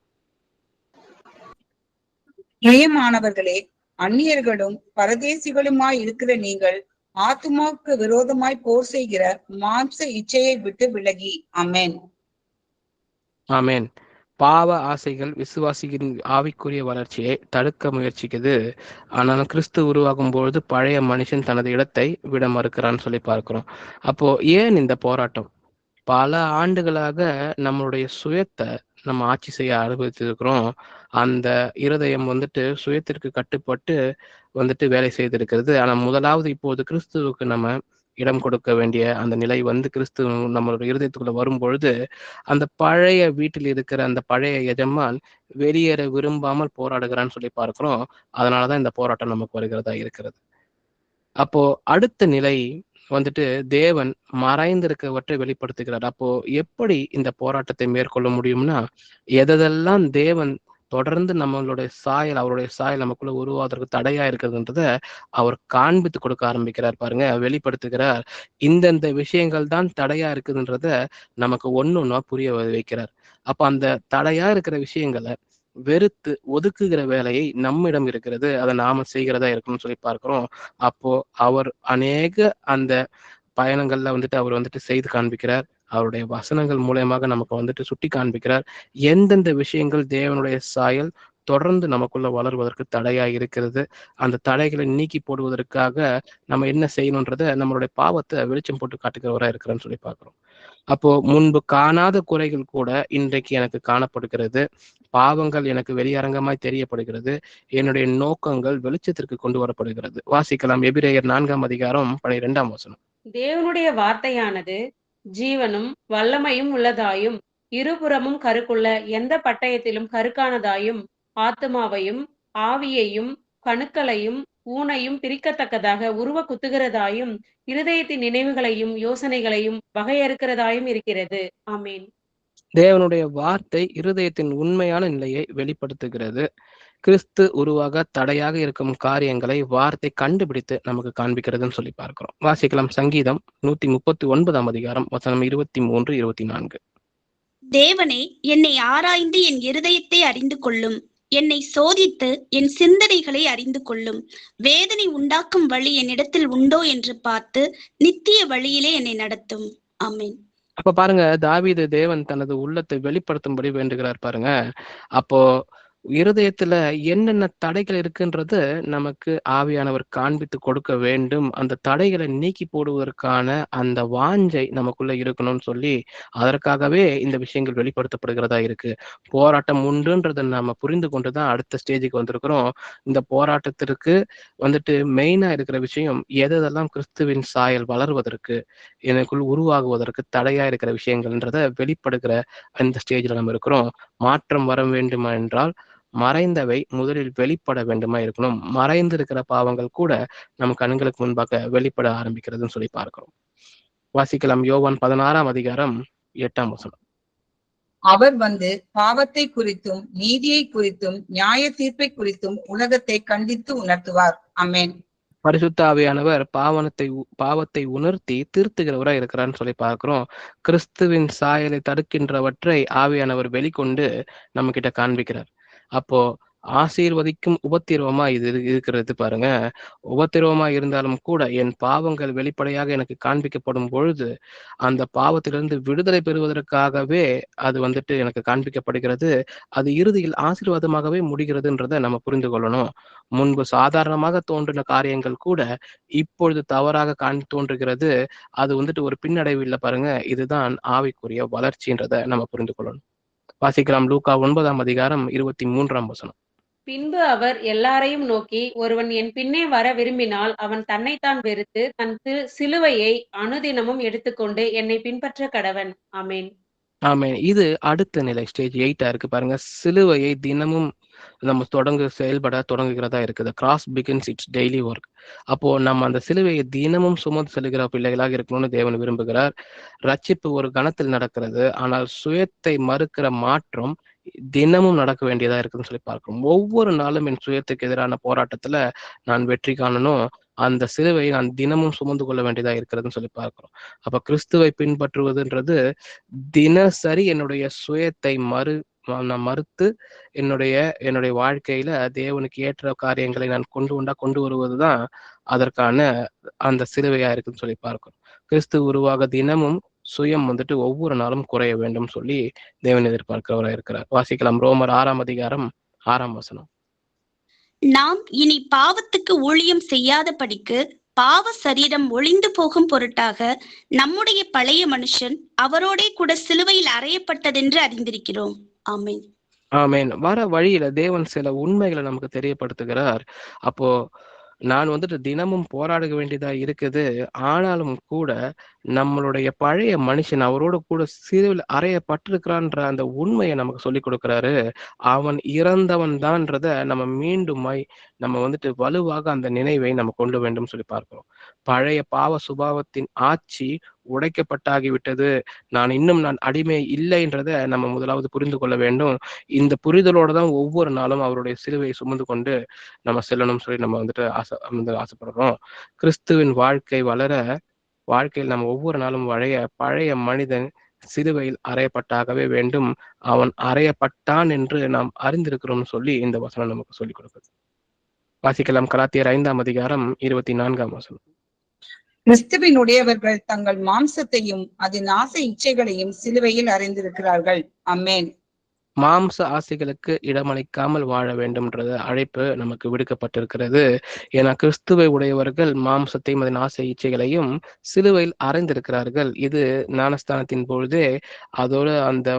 பிரியமானவர்களே, அந்நியர்களும் பரதேசிகளுமாய் இருக்கிற நீங்கள் ஆத்துமாவுக்கு விரோதமாய் போர் செய்கிற மாம்ச இச்சையை விட்டு விலகி. ஆமென். ஆமென். பாவ ஆசைகள் விசுவாசியின் ஆவிக்குரிய வளர்ச்சியை தடுக்க முயற்சிக்குது. ஆனாலும் கிறிஸ்து உருவாகும் பொழுது பழைய மனுஷன் தனது இடத்தை விட மறுக்கிறான்னு சொல்லி பார்க்கிறோம். அப்போ ஏன் இந்த போராட்டம்? பல ஆண்டுகளாக நம்மளுடைய சுயத்தை நம்ம ஆட்சி செய்ய அனுபவித்திருக்கிறோம். அந்த இருதயம் வந்துட்டு சுயத்திற்கு கட்டுப்பட்டு வந்துட்டு வேலை செய்திருக்கிறது. ஆனா முதலாவது இப்போது கிறிஸ்துவுக்கு நம்ம இடம் கொடுக்க வேண்டிய அந்த நிலை வந்து கிறிஸ்து நம்மளோட இருதயத்துக்குள்ள வரும் பொழுது, அந்த பழைய வீட்டில் இருக்கிற அந்த பழைய எஜமான் வெளியேற விரும்பாமல் போராடுகிறான்னு சொல்லி பார்க்கிறோம். அதனாலதான் இந்த போராட்டம் நமக்கு வருகிறதா இருக்கிறது. அப்போ அடுத்த நிலை வந்துட்டு தேவன் மறைந்திருக்கவற்றை வெளிப்படுத்துகிறார். அப்போ எப்படி இந்த போராட்டத்தை மேற்கொள்ள முடியும்னா, எதெல்லாம் தேவன் தொடர்ந்து நம்மளுடைய சாயல், அவருடைய சாயல் நமக்குள்ள உருவாவதற்கு தடையா இருக்கிறதுன்றத அவர் காண்பித்து கொடுக்க ஆரம்பிக்கிறார் பாருங்க, வெளிப்படுத்துகிறார். இந்தந்த விஷயங்கள் தான் தடையா இருக்குதுன்றத நமக்கு ஒன்னொன்னா புரிய வைக்கிறார். அப்ப அந்த தடையா இருக்கிற விஷயங்களை வெறுத்து ஒதுக்குகிற வேலையை நம்மிடம் இருக்கிறது, அதை நாம செய்கிறதா இருக்கணும்னு சொல்லி பார்க்கிறோம். அப்போ அவர் அநேக அந்த பயணங்கள்ல வந்துட்டு அவர் வந்துட்டு செய்து காண்பிக்கிறார். அவருடைய வசனங்கள் மூலயமாக நமக்கு வந்துட்டு சுட்டி காண்பிக்கிறார். எந்தெந்த விஷயங்கள் தேவனுடைய சாயல் தொடர்ந்து நமக்குள்ள வளர்வதற்கு தடையா இருக்கிறது, அந்த தடைகளை நீக்கி போடுவதற்காக நம்ம என்ன செய்யணுன்றத நம்மளுடைய பாவத்தை வெளிச்சம் போட்டு காட்டுகிறவரா இருக்கிறான்னு சொல்லி பார்க்கிறோம். அப்போ முன்பு காணாத குறைகள் கூட இன்றைக்கு எனக்கு காணப்படுகிறது. பாவங்கள் எனக்கு வெளியரங்கமாய் தெரியப்படுகிறது. என்னுடைய நோக்கங்கள் வெளிச்சத்திற்கு கொண்டு வரப்படுகிறது. வாசிக்கலாம் எபிரேயர் 4ஆம் அதிகாரம் 12ஆம் வசனம். தேவனுடைய வார்த்தையானது ஜீவனும் வல்லமையும் உள்ளதாயும் இருபுறமும் கருக்குள்ள எந்த பட்டயத்திலும் கருக்கானதாயும் ஆத்துமாவையும் ஆவியையும் கணுக்களையும் ஊனையும் பிரிக்கத்தக்கதாக உருவ குத்துகிறதாயும் இருதயத்தின் நினைவுகளையும் யோசனைகளையும் வகையறுக்கிறதாயும் இருக்கிறது. ஆமேன். தேவனுடைய வார்த்தை இருதயத்தின் உண்மையான நிலையை வெளிப்படுத்துகிறது. கிறிஸ்து உருவாக தடையாக இருக்கும் காரியங்களை வார்த்தை கண்டுபிடித்து நமக்கு காண்பிக்கிறதுன்னு சொல்லி பார்க்கிறோம். வாசிக்கலாம் சங்கீதம் 139ஆம் அதிகாரம் வசனம் 23, 24. தேவனே, என்னை ஆராய்ந்து என் இருதயத்தை அறிந்து கொள்ளும். என்னை சோதித்து என் சிந்தனைகளை அறிந்து கொள்ளும். வேதனை உண்டாக்கும் வழி என்னிடத்தில் உண்டோ என்று பார்த்து நித்திய வழியிலே என்னை நடத்தும். ஆமென். அப்ப பாருங்க, தாவீது தேவன் தனது உள்ளத்தை வெளிப்படுத்தும்படி வேண்டுகிறார் பாருங்க. அப்போ இருதயத்துல என்னென்ன தடைகள் இருக்குன்றது நமக்கு ஆவியானவர் காண்பித்து கொடுக்க வேண்டும். அந்த தடைகளை நீக்கி போடுவதற்கான அந்த வாஞ்சை நமக்குள்ள இருக்கணும்னு சொல்லி அதற்காகவே இந்த விஷயங்கள் வெளிப்படுத்தப்படுகிறதா இருக்கு. போராட்டம் உண்டுன்றதை நாம புரிந்து கொண்டுதான் அடுத்த ஸ்டேஜுக்கு வந்திருக்கிறோம். இந்த போராட்டத்திற்கு வந்துட்டு மெயினா இருக்கிற விஷயம் எதெல்லாம் கிறிஸ்துவின் சாயல் வளர்வதற்கு, எனக்குள் உருவாகுவதற்கு தடையா இருக்கிற விஷயங்கள்ன்றத வெளிப்படுகிற அந்த ஸ்டேஜ்ல நம்ம இருக்கிறோம். மாற்றம் வர வேண்டுமா என்றால் மறைந்தவை முதலில் வெளிப்பட வேண்டுமா இருக்கணும். மறைந்து இருக்கிற பாவங்கள் கூட நம் கண்களுக்கு முன்பாக வெளிப்பட ஆரம்பிக்கிறதுன்னு சொல்லி பார்க்கிறோம். வாசிக்கலாம் யோவான் 16ஆம் அதிகாரம் 8ஆம் வசனம். அவர் வந்து பாவத்தை குறித்தும் நீதியை குறித்தும் நியாய தீர்ப்பை குறித்தும் உலகத்தை கண்டித்து உணர்த்துவார். ஆமென். பரிசுத்த ஆவியானவர் பாவத்தை உணர்த்தி திருத்துகிறவரா இருக்கிறான்னு சொல்லி பார்க்கிறோம். கிறிஸ்துவின் சாயலை தடுக்கின்றவற்றை ஆவியானவர் வெளிக்கொண்டு நம்ம கிட்ட காண்பிக்கிறார். அப்போ ஆசீர்வதிக்கும் உபத்திரவமா இது இருக்கிறது பாருங்க. உபத்திரவமா இருந்தாலும் கூட என் பாவங்கள் வெளிப்படையாக எனக்கு காண்பிக்கப்படும் பொழுது அந்த பாவத்திலிருந்து விடுதலை பெறுவதற்காகவே அது வந்துட்டு எனக்கு காண்பிக்கப்படுகிறது. அது இறுதியில் ஆசீர்வாதமாகவே முடிகிறதுன்றதை நம்ம புரிந்து கொள்ளணும். முன்பு சாதாரணமாக தோன்றின காரியங்கள் கூட இப்பொழுது தவறாக தோன்றுகிறது. அது வந்துட்டு ஒரு பின்னடைவு இல்லை பாருங்க. இதுதான் ஆவிக்குரிய வளர்ச்சின்றதை நம்ம புரிந்து கொள்ளணும். வாசிக்கலாம் லூக்கா 9ஆம் அதிகாரம் 23ஆம் வசனம். பின்பு அவர் எல்லாரையும் நோக்கி, ஒருவன் என் பின்னே வர விரும்பினால் அவன் தன்னைத்தான் வெறுத்து தன் சிலுவையை அனுதினமும் எடுத்துக்கொண்டு என்னை பின்பற்ற கடவன். ஆமேன். ஆமென். இது அடுத்த நிலை ஸ்டேஜ் 8 இருக்கு பாருங்க. சிலுவையை தினமும் நம்ம செயல்பட தொடங்குகிறதா இருக்குது. Cross begins it's daily work. அப்போ நம்ம அந்த சிலுவையை தினமும் சுமந்து செல்கிற பிள்ளைகளாக இருக்கணும்னு தேவன் விரும்புகிறார். ரட்சிப்பு ஒரு கணத்தில் நடக்கிறது. ஆனால் சுயத்தை மறுக்கிற மாற்றம் தினமும் நடக்க வேண்டியதா இருக்குன்னு சொல்லி பார்க்கிறோம். ஒவ்வொரு நாளும் என் சுயத்துக்கு எதிரான போராட்டத்துல நான் வெற்றி காணணும். அந்த சிலுவையை நான் தினமும் சுமந்து கொள்ள வேண்டியதா இருக்கிறதுன்னு சொல்லி பார்க்கிறோம். அப்ப கிறிஸ்துவை பின்பற்றுவதுன்றது தினசரி என்னுடைய சுயத்தை மறுத்து என்னுடைய வாழ்க்கையில தேவனுக்கு ஏற்ற காரியங்களை நான் கொண்டு வருவதுதான் அதற்கான அந்த சிலுவையா இருக்குன்னு சொல்லி பார்க்கிறோம். கிறிஸ்து உருவாக தினமும் சுயம் வந்துட்டு ஒவ்வொரு நாளும் குறைய வேண்டும் சொல்லி தேவன் எதிர்பார்க்கிறவராக இருக்கிறார். வாசிக்கலாம் ரோமர் 6ஆம் அதிகாரம் 6ஆம் வசனம். நாம் இனி பாவத்துக்கு ஊழியம் செய்யாதபடிக்கு பாவ சரீரம் ஒளிந்து போகும் பொருட்டாக நம்முடைய பழைய மனுஷன் அவரோடே கூட சிலுவையில் அறையப்பட்டதென்று அறிந்திருக்கிறோம். ஆமென். ஆமென். வர வழியில தேவன் சில உண்மைகளை நமக்கு தெரியப்படுத்துகிறார். அப்போ நான் வந்துட்டு தினமும் போராட வேண்டியதா இருக்குது. ஆனாலும் கூட நம்மளுடைய பழைய மனுஷன் அவரோட கூட சிலுவையில் அறையப்பட்டிருக்கிறான்ற அந்த உண்மையை நமக்கு சொல்லிக் கொடுக்கிறாரு. அவன் இறந்தவன் தான்றத நம்ம மீண்டுமாய் நம்ம வந்துட்டு வலுவாக அந்த நினைவை நம்ம கொண்டு வேண்டும் சொல்லி பார்க்கிறோம். பழைய பாவ சுபாவத்தின் ஆட்சி உடைக்கப்பட்டாகிவிட்டது. நான் அடிமை இல்லைன்றத நம்ம முதலாவது புரிந்து கொள்ள வேண்டும். இந்த புரிதலோட தான் ஒவ்வொரு நாளும் அவருடைய சிலுவையை சுமந்து கொண்டு நம்ம செல்லணும்னு சொல்லி நம்ம வந்துட்டு ஆசைப்படுறோம். கிறிஸ்துவின் வாழ்க்கை வளர, வாழ்க்கையில் நம்ம ஒவ்வொரு நாளும் பழைய மனிதன் சிலுவையில் அறையப்பட்டாகவே வேண்டும். அவன் அறையப்பட்டான் என்று நாம் அறிந்திருக்கிறோம் சொல்லி இந்த வசனம் நமக்கு சொல்லிக் கொடுக்குது. வாசிக்கலாம் கலாத்தியர் 5ஆம் அதிகாரம் 24ஆம் வசனம். கிறிஸ்துவினுடையவர்கள் தங்கள் மாம்சத்தையும் அதன் ஆசை இச்சைகளையும் சிலுவையில் அறைந்திருக்கிறார்கள். ஆமென். மாம்ச ஆசைகளுக்கு இடமளிக்காமல் வாழ வேண்டும்ன்றது அழைப்பு நமக்கு விடுக்கப்பட்டிருக்கிறது. ஏன்னா கிறிஸ்துவை உடையவர்கள் மாம்சத்தையும் அதன் ஆசை இச்சைகளையும் சிலுவையில் அறைந்திருக்கிறார்கள். இது ஞானஸ்தானத்தின் பொழுதே அதோட அந்த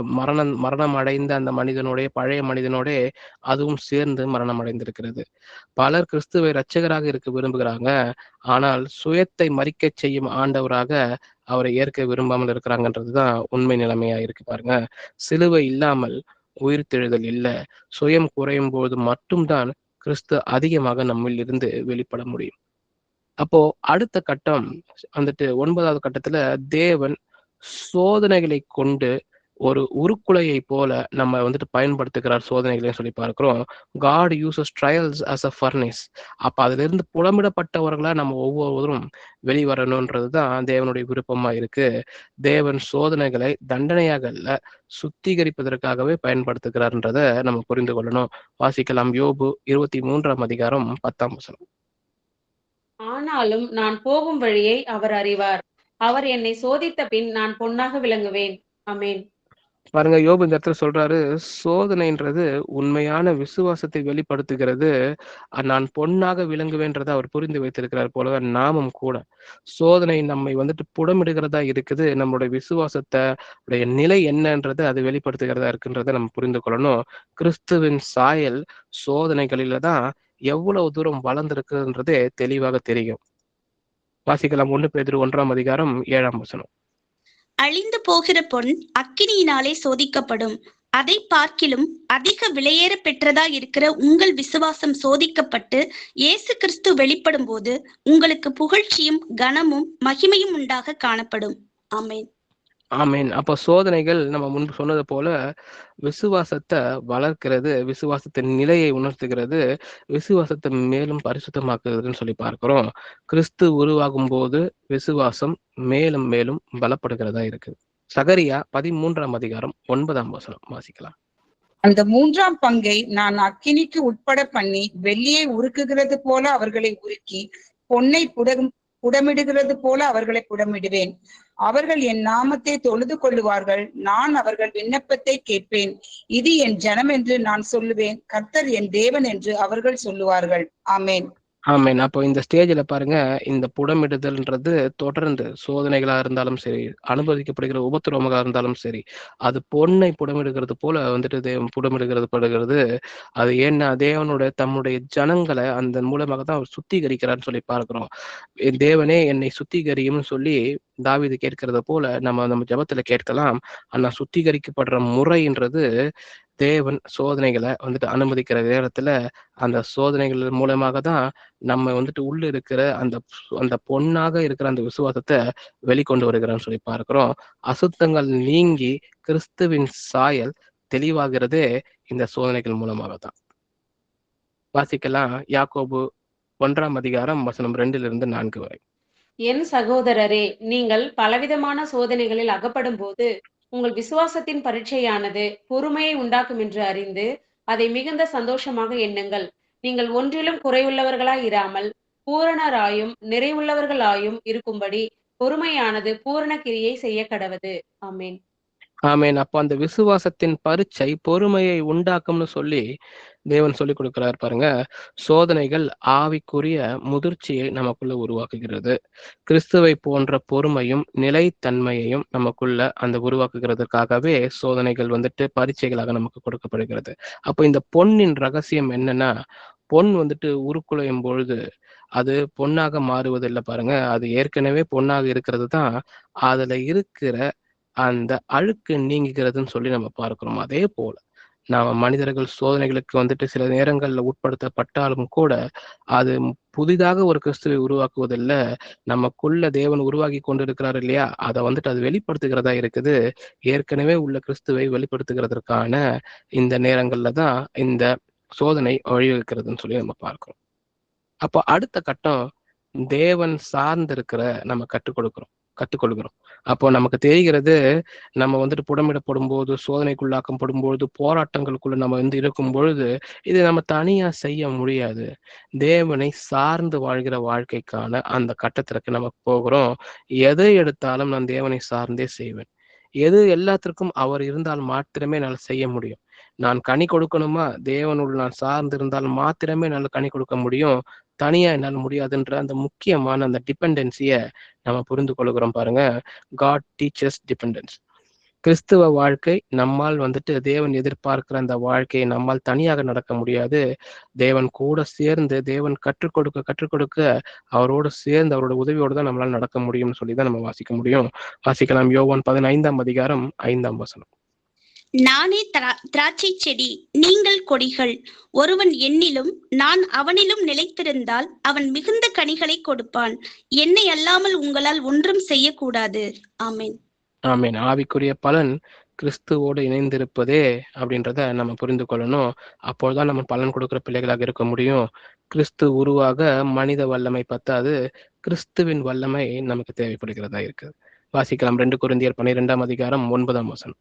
மரணம் அடைந்த அந்த மனிதனுடைய பழைய மனிதனோட அதுவும் சேர்ந்து மரணம் அடைந்திருக்கிறது. பலர் கிறிஸ்துவை இரட்சகராக இருக்க விரும்புகிறாங்க. ஆனால் சுயத்தை மறிக்க செய்யும் ஆண்டவராக அவரை ஏற்க விரும்பாமல் இருக்கிறாங்கன்றதுதான் உண்மை நிலைமையா இருக்கு பாருங்க. சிலுவை இல்லாமல் உயிர்த்தெழுதல் இல்ல. சுயம் குறையும் போது மட்டும்தான் கிறிஸ்து அதிகமாக நம்மில் இருந்து வெளிப்பட முடியும். அப்போ அடுத்த கட்டம் வந்துட்டு 9வது கட்டத்துல தேவன் சோதனைகளை கொண்டு ஒரு உருக்குலையை போல நம்ம வந்துட்டு பயன்படுத்துகிறார் சோதனைகளையும் சொல்லி பார்க்கிறோம். God uses trials as a furnace. அப்ப அதுல இருந்து புலமிடப்பட்டவர்களா நம்ம ஒவ்வொருவரும் வெளிவரணும்ன்றதுதான் தேவனுடைய விருப்பமா இருக்கு. தேவன் சோதனைகளை தண்டனையாக அல்ல, சுத்திகரிப்பதற்காகவே பயன்படுத்துகிறார்ன்றத நம்ம புரிந்து கொள்ளணும். வாசிக்கலாம் யோபு 23ஆம் அதிகாரம் 10ஆம் வசனம். ஆனாலும் நான் போகும் வழியை அவர் அறிவார். அவர் என்னை சோதித்த பின் நான் பொன்னாக விளங்குவேன். ஆமென். பாருங்க, யோபு இந்த இடத்துல சொல்றாரு, சோதனைன்றது உண்மையான விசுவாசத்தை வெளிப்படுத்துகிறது. நான் பொன்னாக விளங்குவேன்றதை அவர் புரிந்து வைத்திருக்கிறார் போல நாமும் கூட சோதனை நம்மை வந்துட்டு புடமிடுகிறதா இருக்குது. நம்மளுடைய விசுவாசத்தை உடைய நிலை என்னன்றது அது வெளிப்படுத்துகிறதா இருக்குன்றதை நம்ம புரிந்து கொள்ளணும். கிறிஸ்துவின் சாயல் சோதனைகளில தான் எவ்வளவு தூரம் வளர்ந்திருக்குன்றதே தெளிவாக தெரியும். வாசிக்கலாம் 1 பேதுரு 1ஆம் அதிகாரம் 7ஆம் வசனம். அழிந்து போகிற பொன் அக்கினியினாலே சோதிக்கப்படும். அதை பார்க்கிலும் அதிக விலையேற பெற்றதா இருக்கிற உங்கள் விசுவாசம் சோதிக்கப்பட்டு இயேசு கிறிஸ்து வெளிப்படும் போது உங்களுக்கு புகழ்ச்சியும் கனமும் மகிமையும் உண்டாக காணப்படும். ஆமென். ஆமீன். அப்போ சோதனைகள் நம்ம முன்பு சொன்னது போல விசுவாசத்தை வளர்க்கிறது, விசுவாசத்தின் நிலையை உணர்த்துகிறது, விசுவாசத்தை மேலும் பரிசுத்தமாக்குறதுன்னு சொல்லி பார்க்கிறோம். கிறிஸ்து உருவாகும் போது விசுவாசம் மேலும் மேலும் பலப்படுகிறதா இருக்குது. சகரியா 13ஆம் அதிகாரம் 9ஆம் வசனம் வாசிக்கலாம். அந்த 3ஆம் பங்கை நான் அக்கினிக்கு உட்பட பண்ணி வெள்ளியை உருக்குகிறது போல அவர்களை உருக்கி பொன்னை புடமிடுகிறது போல அவர்களை புடமிடுவேன். அவர்கள் என் நாமத்தை தொழுது கொள்ளுவார்கள். நான் அவர்கள் விண்ணப்பத்தை கேட்பேன். இது என் ஜனம் என்று நான் சொல்லுவேன். கர்த்தர் என் தேவன் என்று அவர்கள் சொல்லுவார்கள். ஆமென். ஆமீன். அப்போ இந்த ஸ்டேஜில் பாருங்க, இந்த புடமிடுதல்ன்றது தொடர்ந்து சோதனைகளா இருந்தாலும் சரி, அனுபவிக்கப்படுகிற உபத்திரவங்களா இருந்தாலும் சரி, அது பொன்னை புடமிடுகிறது போல வந்துட்டு தேவன் படுகிறது. அது ஏன்னா தேவனுடைய தம்முடைய ஜனங்களை அந்த மூலமாக தான் அவர் சுத்திகரிக்கிறார்னு சொல்லி பார்க்கிறோம். தேவனே என்னை சுத்திகரியும் சொல்லி தாவீது கேட்கிறது போல நம்ம ஜெபத்துல கேட்கலாம். ஆனா சுத்திகரிக்கப்படுற முறைன்றது தேவன் சோதனைகளை வந்துட்டு அனுமதிக்கிற நேரத்துல அந்த சோதனைகள் மூலமாக தான் நம்ம வந்துட்டு உள்ள இருக்கிற அந்த பொன்னாக இருக்கிற அந்த விசுவாசத்தை வெளிக்கொண்டு வருகிறான்னு சொல்லி பார்க்கிறோம். அசுத்தங்கள் நீங்கி கிறிஸ்துவின் சாயல் தெளிவாகிறதே இந்த சோதனைகள் மூலமாக தான். வாசிக்கலாம் யாக்கோபு 1ஆம் அதிகாரம் வசனம் 2-4 வரை. என் சகோதரரே, நீங்கள் பலவிதமான சோதனைகளில் அகப்படும் போது உங்கள் விசுவாசத்தின் பரீட்சையானது பொறுமையை உண்டாக்கும் என்று அறிந்து அதை மிகுந்த சந்தோஷமாக எண்ணுங்கள். நீங்கள் ஒன்றிலும் குறைவுள்ளவர்களாய் இராமல் பூரணராயும் நிறைவுள்ளவர்களாயும் இருக்கும்படி பொறுமையானது பூரண கிரியை செய்ய கடவது. ஆமென். ஆமென். அப்ப அந்த விசுவாசத்தின் பரீட்சை பொறுமையை உண்டாக்கும்னு சொல்லி தேவன் சொல்லிக் கொடுக்கிறார் பாருங்க. சோதனைகள் ஆவிக்குரிய முதிர்ச்சியை நமக்குள்ள உருவாக்குகிறது. கிறிஸ்துவை போன்ற பொறுமையும் நிலைத்தன்மையையும் நமக்குள்ள அந்த உருவாக்குகிறதுக்காகவே சோதனைகள் வந்துட்டு பரீட்சைகளாக நமக்கு கொடுக்கப்படுகிறது. அப்ப இந்த பொன்னின் ரகசியம் என்னன்னா, பொன் வந்துட்டு உருக்குலையும் பொழுது அது பொன்னாக மாறுவதில்லை பாருங்க. அது ஏற்கனவே பொன்னாக இருக்கிறது தான் அதுல இருக்கிற அந்த அழுக்கு நீங்குகிறதுன்னு சொல்லி நம்ம பார்க்கிறோம். அதே போல நாம மனிதர்கள் சோதனைகளுக்கு வந்துட்டு சில நேரங்கள்ல உட்படுத்தப்பட்டாலும் கூட அது புதிதாக ஒரு கிறிஸ்துவை உருவாக்குவதில்ல. நமக்குள்ள தேவன் உருவாக்கி கொண்டிருக்கிறார் இல்லையா, அதை வந்துட்டு அது வெளிப்படுத்துகிறதா இருக்குது. ஏற்கனவே உள்ள கிறிஸ்துவை வெளிப்படுத்துகிறதற்கான இந்த நேரங்கள்ல தான் இந்த சோதனை வழிவகுக்கிறதுன்னு சொல்லி நம்ம பார்க்கிறோம். அப்போ அடுத்த கட்டம் தேவன் சார்ந்திருக்கிற நம்ம கற்றுக்கொள்கிறோம். அப்போ நமக்கு தெரிகிறது, நம்ம வந்துட்டு புடமிடப்படும் போது, சோதனைக்குள்ளாக்கப்படும் பொழுது, போராட்டங்களுக்குள்ள நம்ம இருக்கும் பொழுது, இது நம்ம தனியா செய்ய முடியாது. தேவனை சார்ந்து வாழ்கிற வாழ்க்கைக்கான அந்த கட்டத்திற்கு நம்ம போகிறோம். எதை எடுத்தாலும் நான் தேவனை சார்ந்தே செய்வேன். எது எல்லாத்திற்கும் அவர் இருந்தால் மாத்திரமே என்னால் செய்ய முடியும். நான் கனி கொடுக்கணுமா, தேவனுள் நான் சார்ந்து இருந்தால் மாத்திரமே என்னால் கனி கொடுக்க முடியும். தனியா என்னால் முடியாதுன்ற அந்த முக்கியமான அந்த டிபெண்டன்சிய நம்ம புரிந்து கொள்கிறோம் பாருங்க. God teaches dependence. கிறிஸ்துவ வாழ்க்கை நம்மால் வந்துட்டு தேவன் எதிர்பார்க்கிற அந்த வாழ்க்கையை நம்மால் தனியாக நடக்க முடியாது. தேவன் கூட சேர்ந்து, தேவன் கற்றுக் கொடுக்க அவரோடு சேர்ந்து அவரோட உதவியோடு தான் நம்மளால நடக்க முடியும்னு சொல்லி தான் நம்ம வாசிக்க முடியும். வாசிக்கலாம். யோவான் 15ஆம் அதிகாரம் 5ஆம் வசனம். நானே திராட்சை செடி, நீங்கள் கொடிகள். ஒருவன் என்னிலும் நான் அவனிலும் நிலைத்திருந்தால் அவன் மிகுந்த கனிகளை கொடுப்பான். என்னை அல்லாமல் உங்களால் ஒன்றும் செய்யக்கூடாது. ஆமென். ஆமென். ஆவிக்குரிய பலன் கிறிஸ்துவோடு இணைந்திருப்பதே அப்படின்றத நம்ம புரிந்து கொள்ளணும். அப்போதுதான் நம்ம பலன் கொடுக்கிற பிள்ளைகளாக இருக்க முடியும். கிறிஸ்து உருவாக மனித வல்லமை பத்தாது, கிறிஸ்துவின் வல்லமை நமக்கு தேவைப்படுகிறதா இருக்குது. வாசிக்கலாம். 2 கொரிந்தியர் 12ஆம் அதிகாரம் 9ஆம் வசனம்.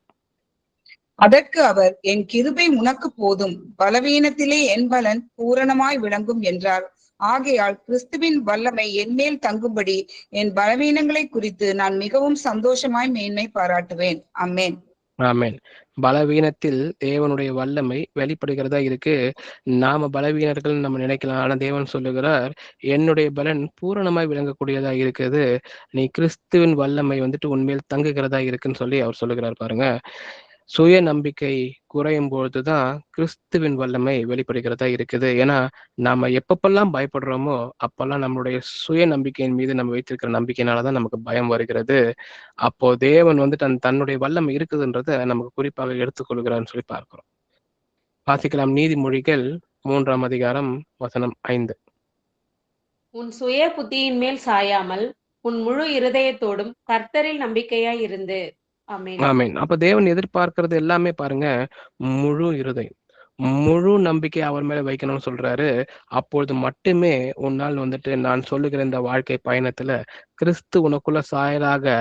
அதற்கு அவர், என் கிருபை உனக்கு போதும், பலவீனத்திலே என் பலன் பூரணமாய் விளங்கும் என்றார். ஆகையால் கிறிஸ்துவின் வல்லமை என்மேல் தங்கும்படி என் பலவீனங்களை குறித்து நான் மிகவும் சந்தோஷமாய் மேன்மை பாராட்டுவேன். ஆமென். ஆமென். பலவீனத்தில் தேவனுடைய வல்லமை வெளிப்படுகிறதா இருக்கு. நாம பலவீனர்கள் நம்ம நினைக்கலாம். ஆனா தேவன் சொல்லுகிறார், என்னுடைய பலன் பூரணமாய் விளங்கக்கூடியதா இருக்குது. நீ கிறிஸ்துவின் வல்லமை வந்துட்டு உண்மையில் தங்குகிறதா இருக்குன்னு சொல்லி அவர் சொல்லுகிறார் பாருங்க. சுய நம்பிக்கை குறையும் பொழுதுதான் கிறிஸ்துவின் வல்லமை வெளிப்படுகிறதா இருக்குது. ஏன்னா நாம எப்பப்பெல்லாம் பயப்படுறோமோ அப்பெல்லாம் நம்மளுடைய சுய நம்பிக்கையின் மீது நம்ம வைத்திருக்கிற நம்பிக்கையினாலதான் நமக்கு பயம் வருகிறது. அப்போ தேவன் வந்துட்டு தன்னுடைய வல்லமை இருக்குதுன்றத நமக்கு குறிப்பாக எடுத்துக்கொள்கிறான்னு சொல்லி பார்க்கிறோம். வாசிக்கலாம். நீதிமொழிகள் 3ஆம் அதிகாரம் வசனம் 5. உன் சுய புத்தியின் மேல் சாயாமல் உன் முழு இருதயத்தோடும் கர்த்தரில் நம்பிக்கையாய் இருந்து. ஆமென். ஆமென். அப்ப தேவன் எதிர்பார்க்கிறது எல்லாமே பாருங்க, முழு இருதயம், முழு நம்பிக்கை அவர் மேல வைக்கணும்னு சொல்றாரு. அப்பொழுது மட்டுமே உன்னால் வந்துட்டு நான் சொல்லுகிற இந்த வாழ்க்கை பயணத்துல கிறிஸ்து உனக்குள்ள சாயலாக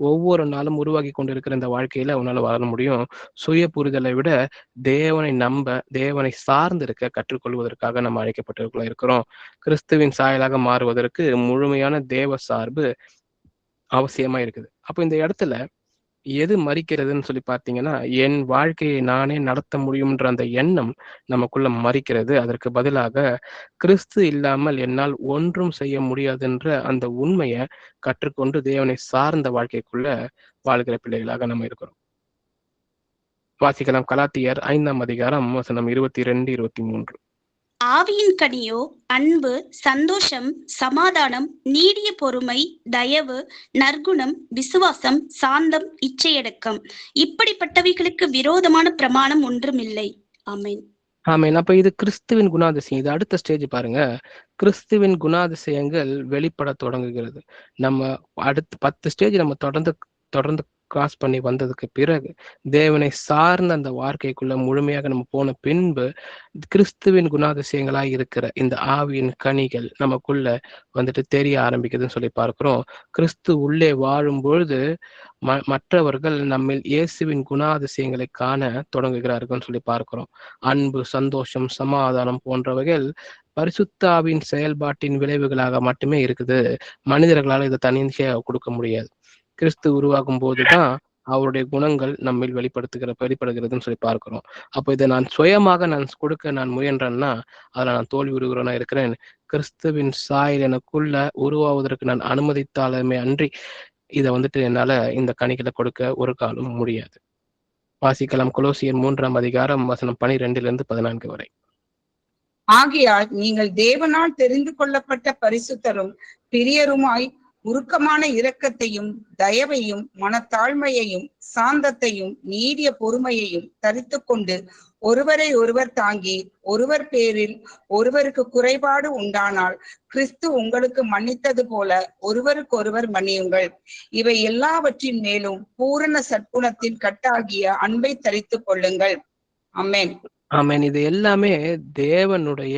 ஒவ்வொரு நாளும் உருவாக்கி கொண்டிருக்கிற இந்த வாழ்க்கையில உன்னால வர முடியும். சுய புரிதலை விட தேவனை நம்ப, தேவனை சார்ந்து இருக்க கற்றுக்கொள்வதற்காக நம்ம இருக்கிறோம். கிறிஸ்துவின் சாயலாக மாறுவதற்கு முழுமையான தேவ சார்பு அவசியமா இருக்குது. அப்போ இந்த இடத்துல எது மறிக்கிறதுன்னு சொல்லி பார்த்தீங்கன்னா, என் வாழ்க்கையை நானே நடத்த முடியும்ன்ற அந்த எண்ணம் நமக்குள்ள மறிக்கிறது. அதற்கு பதிலாக கிறிஸ்து இல்லாமல் என்னால் ஒன்றும் செய்ய முடியாதுன்ற அந்த உண்மையை கற்றுக்கொண்டு தேவனை சார்ந்த வாழ்க்கைக்குள்ள வாழ்கிற பிள்ளைகளாக நம்ம இருக்கிறோம். வாசிக்கலாம். கலாத்தியர் 5ஆம் அதிகாரம் வசனம் 22, 23. ஆவியின் கனியோ அன்பு, சந்தோஷம், சமாதானம், நீடிய பொறுமை, தயவு, நற்குணம், விசுவாசம், சாந்தம், இச்சையடக்கம். இப்படிப்பட்டவைகளுக்கு விரோதமான பிரமாணம் ஒன்றுமில்லை. ஆமென். ஆமென். அப்ப இது கிறிஸ்துவின் குணாதிசயம். இது அடுத்த ஸ்டேஜ் பாருங்க. கிறிஸ்துவின் குணாதிசயங்கள் வெளிப்பட தொடங்குகிறது. நம்ம அடுத்து 10 ஸ்டேஜ் நம்ம தொடர்ந்து கிராஸ் பண்ணி வந்ததுக்கு பிறகு, தேவனை சார்ந்த அந்த வாழ்க்கைக்குள்ள முழுமையாக நம்ம போன பின்பு, கிறிஸ்துவின் குணாதிசயங்களாய் இருக்கிற இந்த ஆவியின் கனிகள் நமக்குள்ள வந்துட்டு தெரிய ஆரம்பிக்குதுன்னு சொல்லி பார்க்கிறோம். கிறிஸ்து உள்ளே வாழும் பொழுது மற்றவர்கள் நம்மில் இயேசுவின் குணாதிசயங்களை காண தொடங்குகிறார்கள் சொல்லி பார்க்கிறோம். அன்பு, சந்தோஷம், சமாதானம் போன்றவைகள் பரிசுத்தாவின் செயல்பாட்டின் விளைவுகளாக மட்டுமே இருக்குது. மனிதர்களால் இதை தனியாக கொடுக்க முடியாது. கிறிஸ்து உருவாகும் போதுதான் அவருடைய குணங்கள் நம்மில் வெளிப்படுகிறதுன்னு சொல்லி பார்க்கிறோம். அப்போ இதை நான் சுயமாக கொடுக்க நான் முயன்றேன்னா அதுல நான் தோல்வி உருகிறவனா இருக்கிறேன். கிறிஸ்துவின் சாயல் எனக்குள்ள உருவாவதற்கு நான் அனுமதித்தாலுமே அன்றி இதை என்னால இந்த கனிகளை கொடுக்க ஒரு காலம் முடியாது. வாசிக்கலாம் கொலோசியர் 3 வசனம் 12-14 வரை. ஆகையால் நீங்கள் தேவனால் தெரிந்து கொள்ளப்பட்ட பரிசுத்தரும் பிரியருமாய் உருக்கமான இரக்கத்தையும் தயவையும் மனத்தாழ்மையையும் சாந்தத்தையும் நீடிய பொறுமையையும் தரித்து கொண்டு ஒருவரை ஒருவர் தாங்கி ஒருவர் பேரில் ஒருவருக்கு குறைபாடு உண்டானால் கிறிஸ்து உங்களுக்கு மன்னித்தது போல ஒருவருக்கொருவர் மன்னியுங்கள். இவை எல்லாவற்றின் மேலும் பூரண சற்குணத்தின் கட்டாகிய அன்பை தரித்து கொள்ளுங்கள். ஆமென். ஆமென். இது எல்லாமே தேவனுடைய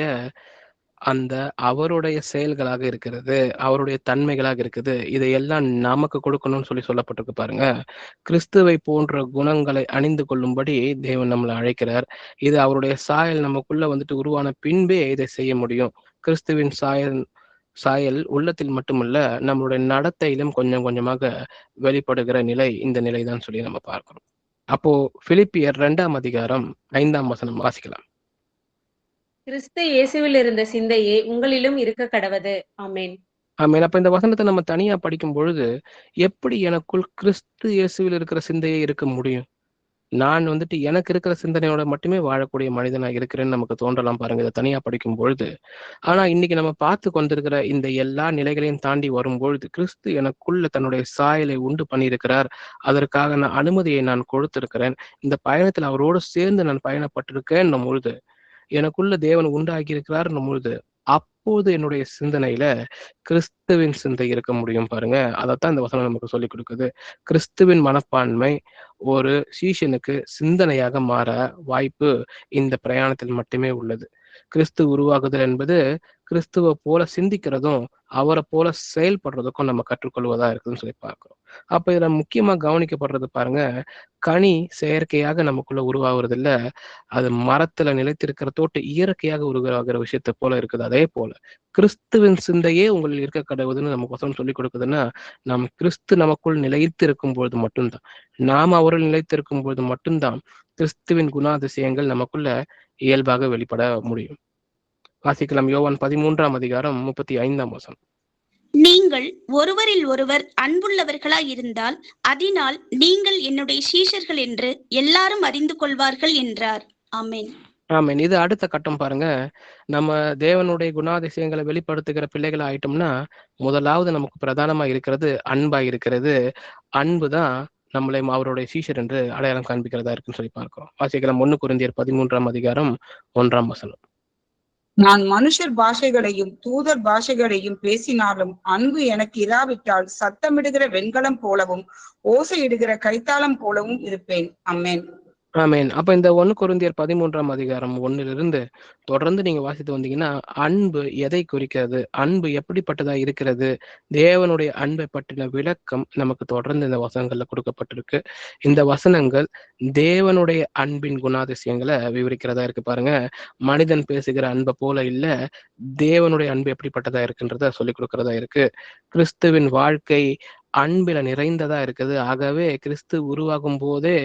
அவருடைய செயல்களாக இருக்கிறது, அவருடைய தன்மைகளாக இருக்குது. இதையெல்லாம் நமக்கு கொடுக்கணும்னு சொல்லப்பட்டிருக்கு பாருங்க. கிறிஸ்துவை போன்ற குணங்களை அணிந்து கொள்ளும்படி தேவன் நம்மளை அழைக்கிறார். இது அவருடைய சாயல் நமக்குள்ள உருவான பின்பே இதை செய்ய முடியும். கிறிஸ்துவின் சாயல் உள்ளத்தில் மட்டுமல்ல, நம்மளுடைய நடத்தையிலும் கொஞ்சம் கொஞ்சமாக வெளிப்படுகிற நிலை இந்த நிலைதான் சொல்லி நம்ம பார்க்கிறோம். அப்போ பிலிப்பியர் 2 வசனம் வாசிக்கலாம். கிறிஸ்து இயேசுவில் இருந்த சிந்தையே உங்களிலும் இருக்க கடவது. ஆமென். ஆமென். அப்ப இந்த வசனத்தை நம்ம தனியா படிக்கும் பொழுது எப்படி எனக்குள் கிறிஸ்து இயேசுவில் இருக்கிற சிந்தையே இருக்க முடியும்? நான் எனக்கு இருக்கிற சிந்தனையோட மட்டுமே வாழக்கூடிய மனிதனா இருக்கிறேன்னு நமக்கு தோன்றலாம் பாருங்க, இதை தனியா படிக்கும் பொழுது. ஆனா இன்னைக்கு நம்ம பார்த்து கொண்டிருக்கிற இந்த எல்லா நிலைகளையும் தாண்டி வரும்பொழுது கிறிஸ்து எனக்குள்ள தன்னுடைய சாயலை உண்டு பண்ணியிருக்கிறார். அதற்காக நான் அனுமதியை நான் கொடுத்திருக்கிறேன். இந்த பயணத்தில் அவரோடு சேர்ந்து நான் பயணப்பட்டிருக்கேன் பொழுது, எனக்குள்ள தேவன் உண்டாகி இருக்கிறார் பொழுது, அப்போது என்னுடைய சிந்தனையில கிறிஸ்துவின் சிந்தை இருக்க முடியும் பாருங்க. அதைத்தான் இந்த வசனம் நமக்கு சொல்லிக் கொடுக்குது. கிறிஸ்துவின் மனப்பான்மை ஒரு சீஷனுக்கு சிந்தனையாக மாற வாய்ப்பு இந்த பிரயாணத்தில் மட்டுமே உள்ளது. கிறிஸ்து உருவாகுதல் என்பது கிறிஸ்துவை போல சிந்திக்கிறதும் அவரை போல செயல்படுறதுக்கும் நம்ம கற்றுக்கொள்வதா இருக்குதுன்னு சொல்லி பார்க்கிறோம். அப்ப இதுல முக்கியமா கவனிக்கப்படுறது பாருங்க, கனி செயற்கையாக நமக்குள்ள உருவாகிறது இல்ல, அது மரத்துல நிலைத்திருக்கிற தோட்ட இயற்கையாக உருவாகிற விஷயத்தை போல இருக்குது. அதே போல கிறிஸ்துவின் சிந்தையே உங்களில் இருக்க கடவுதுன்னு நமக்கு வசனம் சொல்லிக் கொடுக்குதுன்னா, நம் கிறிஸ்து நமக்குள் நிலைத்து இருக்கும் பொழுது மட்டும்தான், நாம் அவர்கள் நிலைத்திருக்கும் பொழுது மட்டும்தான் கிறிஸ்துவின் குணாதிசயங்கள் நமக்குள்ள இயல்பாக வெளிப்பட முடியும். வாசிக்கலாம் யோவான் 13 வசனம். நீங்கள் ஒருவரில் ஒருவர் அன்புள்ளவர்களாய் இருந்தால் அதனால் நீங்கள் என்னுடைய சீஷர்கள் என்று எல்லாரும் அறிந்து கொள்வார்கள் என்றார். ஆமென். ஆமென். இது அடுத்த கட்டம் பாருங்க. நம்ம தேவனுடைய குணாதிசயங்களை வெளிப்படுத்துகிற பிள்ளைகள் ஆயிட்டோம்னா, முதலாவது நமக்கு பிரதானமா இருக்கிறது அன்பா இருக்கிறது. அன்புதான் நம்மளை அவருடைய சீஷர் என்று அடையாளம் காண்பிக்கிறதா இருக்குன்னு சொல்லி பார்க்கிறோம். வாசிக்கலாம் 1 கொரிந்தியர் 13 வசனம். நான் மனுஷர் பாஷைகளையும் தூதர் பாஷைகளையும் பேசினாலும் அன்பு எனக்கு இராவிட்டால் சத்தமிடுகிற வெண்கலம் போலவும் ஓசையிடுகிற கைத்தாளம் போலவும் இருப்பேன். ஆமென். ஆமென். அப்ப இந்த 1 கொரிந்தியர் 13 தொடர்ந்து நீங்க வாசித்து வந்தீங்கன்னா, அன்பு எதை குறிக்கிறது, அன்பு எப்படிப்பட்டதா இருக்கிறது, தேவனுடைய அன்பை பற்றின விளக்கம் நமக்கு தொடர்ந்து இந்த வசனங்கள்ல கொடுக்கப்பட்டிருக்கு. இந்த வசனங்கள் தேவனுடைய அன்பின் குணாதிசயங்களை விவரிக்கிறதா இருக்கு பாருங்க. மனிதன் பேசுகிற அன்பை போல இல்ல, தேவனுடைய அன்பு எப்படிப்பட்டதா இருக்குன்றத சொல்லிக் கொடுக்கறதா இருக்கு. கிறிஸ்துவின் வாழ்க்கை அன்பில நிறைந்ததா இருக்குது. ஆகவே கிறிஸ்து உருவாகும் போதே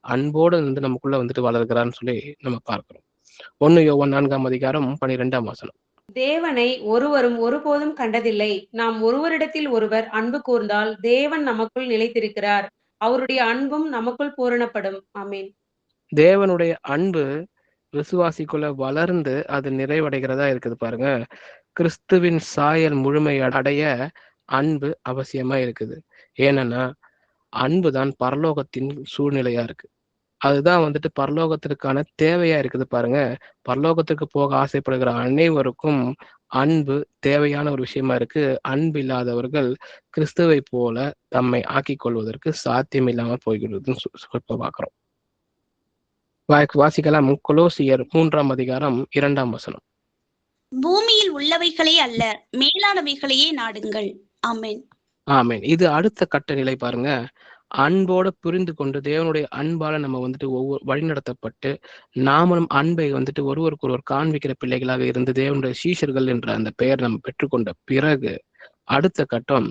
அன்போடு நமக்குள்ள வளர்கிறான்னு சொல்லி நம்ம பார்க்கிறோம். 1 யோவான் 4 வசனம். தேவனை ஒருவரும் ஒருபோதும் கண்டதில்லை. நாம் ஒருவரிடத்தில் ஒருவர் அன்பு கூர்ந்தால் தேவன் நமக்குள் நிலைத்திருக்கிறார், அவருடைய அன்பும் நமக்குள் பூரணப்படும். ஆமென். தேவனுடைய அன்பு விசுவாசிக்குள்ள வளர்ந்து அது நிறைவடைகிறதா இருக்குது பாருங்க. கிறிஸ்துவின் சாயல் முழுமை அடைய அன்பு அவசியமா இருக்குது. ஏன்னா அன்புதான் பரலோகத்தின் சூழ்நிலையா இருக்கு. அதுதான் பரலோகத்திற்கான தேவையா இருக்குது பாருங்க. பரலோகத்துக்கு போக ஆசைப்படுகிற அனைவருக்கும் அன்பு தேவையான ஒரு விஷயமா இருக்கு. அன்பு இல்லாதவர்கள் கிறிஸ்துவை போல தம்மை ஆக்கிக் கொள்வதற்கு சாத்தியம் இல்லாம போய்கிறதுன்னு பார்க்கிறோம். வாசிக்கலாம் கொலோசியர் 3 வசனம். பூமியில் உள்ளவைகளே அல்ல, மேலானவைகளையே நாடுங்கள். ஆமென். ஆமென். இது அடுத்த கட்ட நிலை பாருங்க. அன்போட புரிந்து கொண்டு தேவனுடைய அன்பால நம்ம வந்துட்டு ஒவ்வொரு வழிநடத்தப்பட்டு நாமளும் அன்பை வந்துட்டு ஒருவருக்கு ஒருவர் காண்பிக்கிற பிள்ளைகளாக இருந்து தேவனுடைய சீஷர்கள் என்ற அந்த பெயர் நம்ம பெற்றுக்கொண்ட பிறகு அடுத்த கட்டம்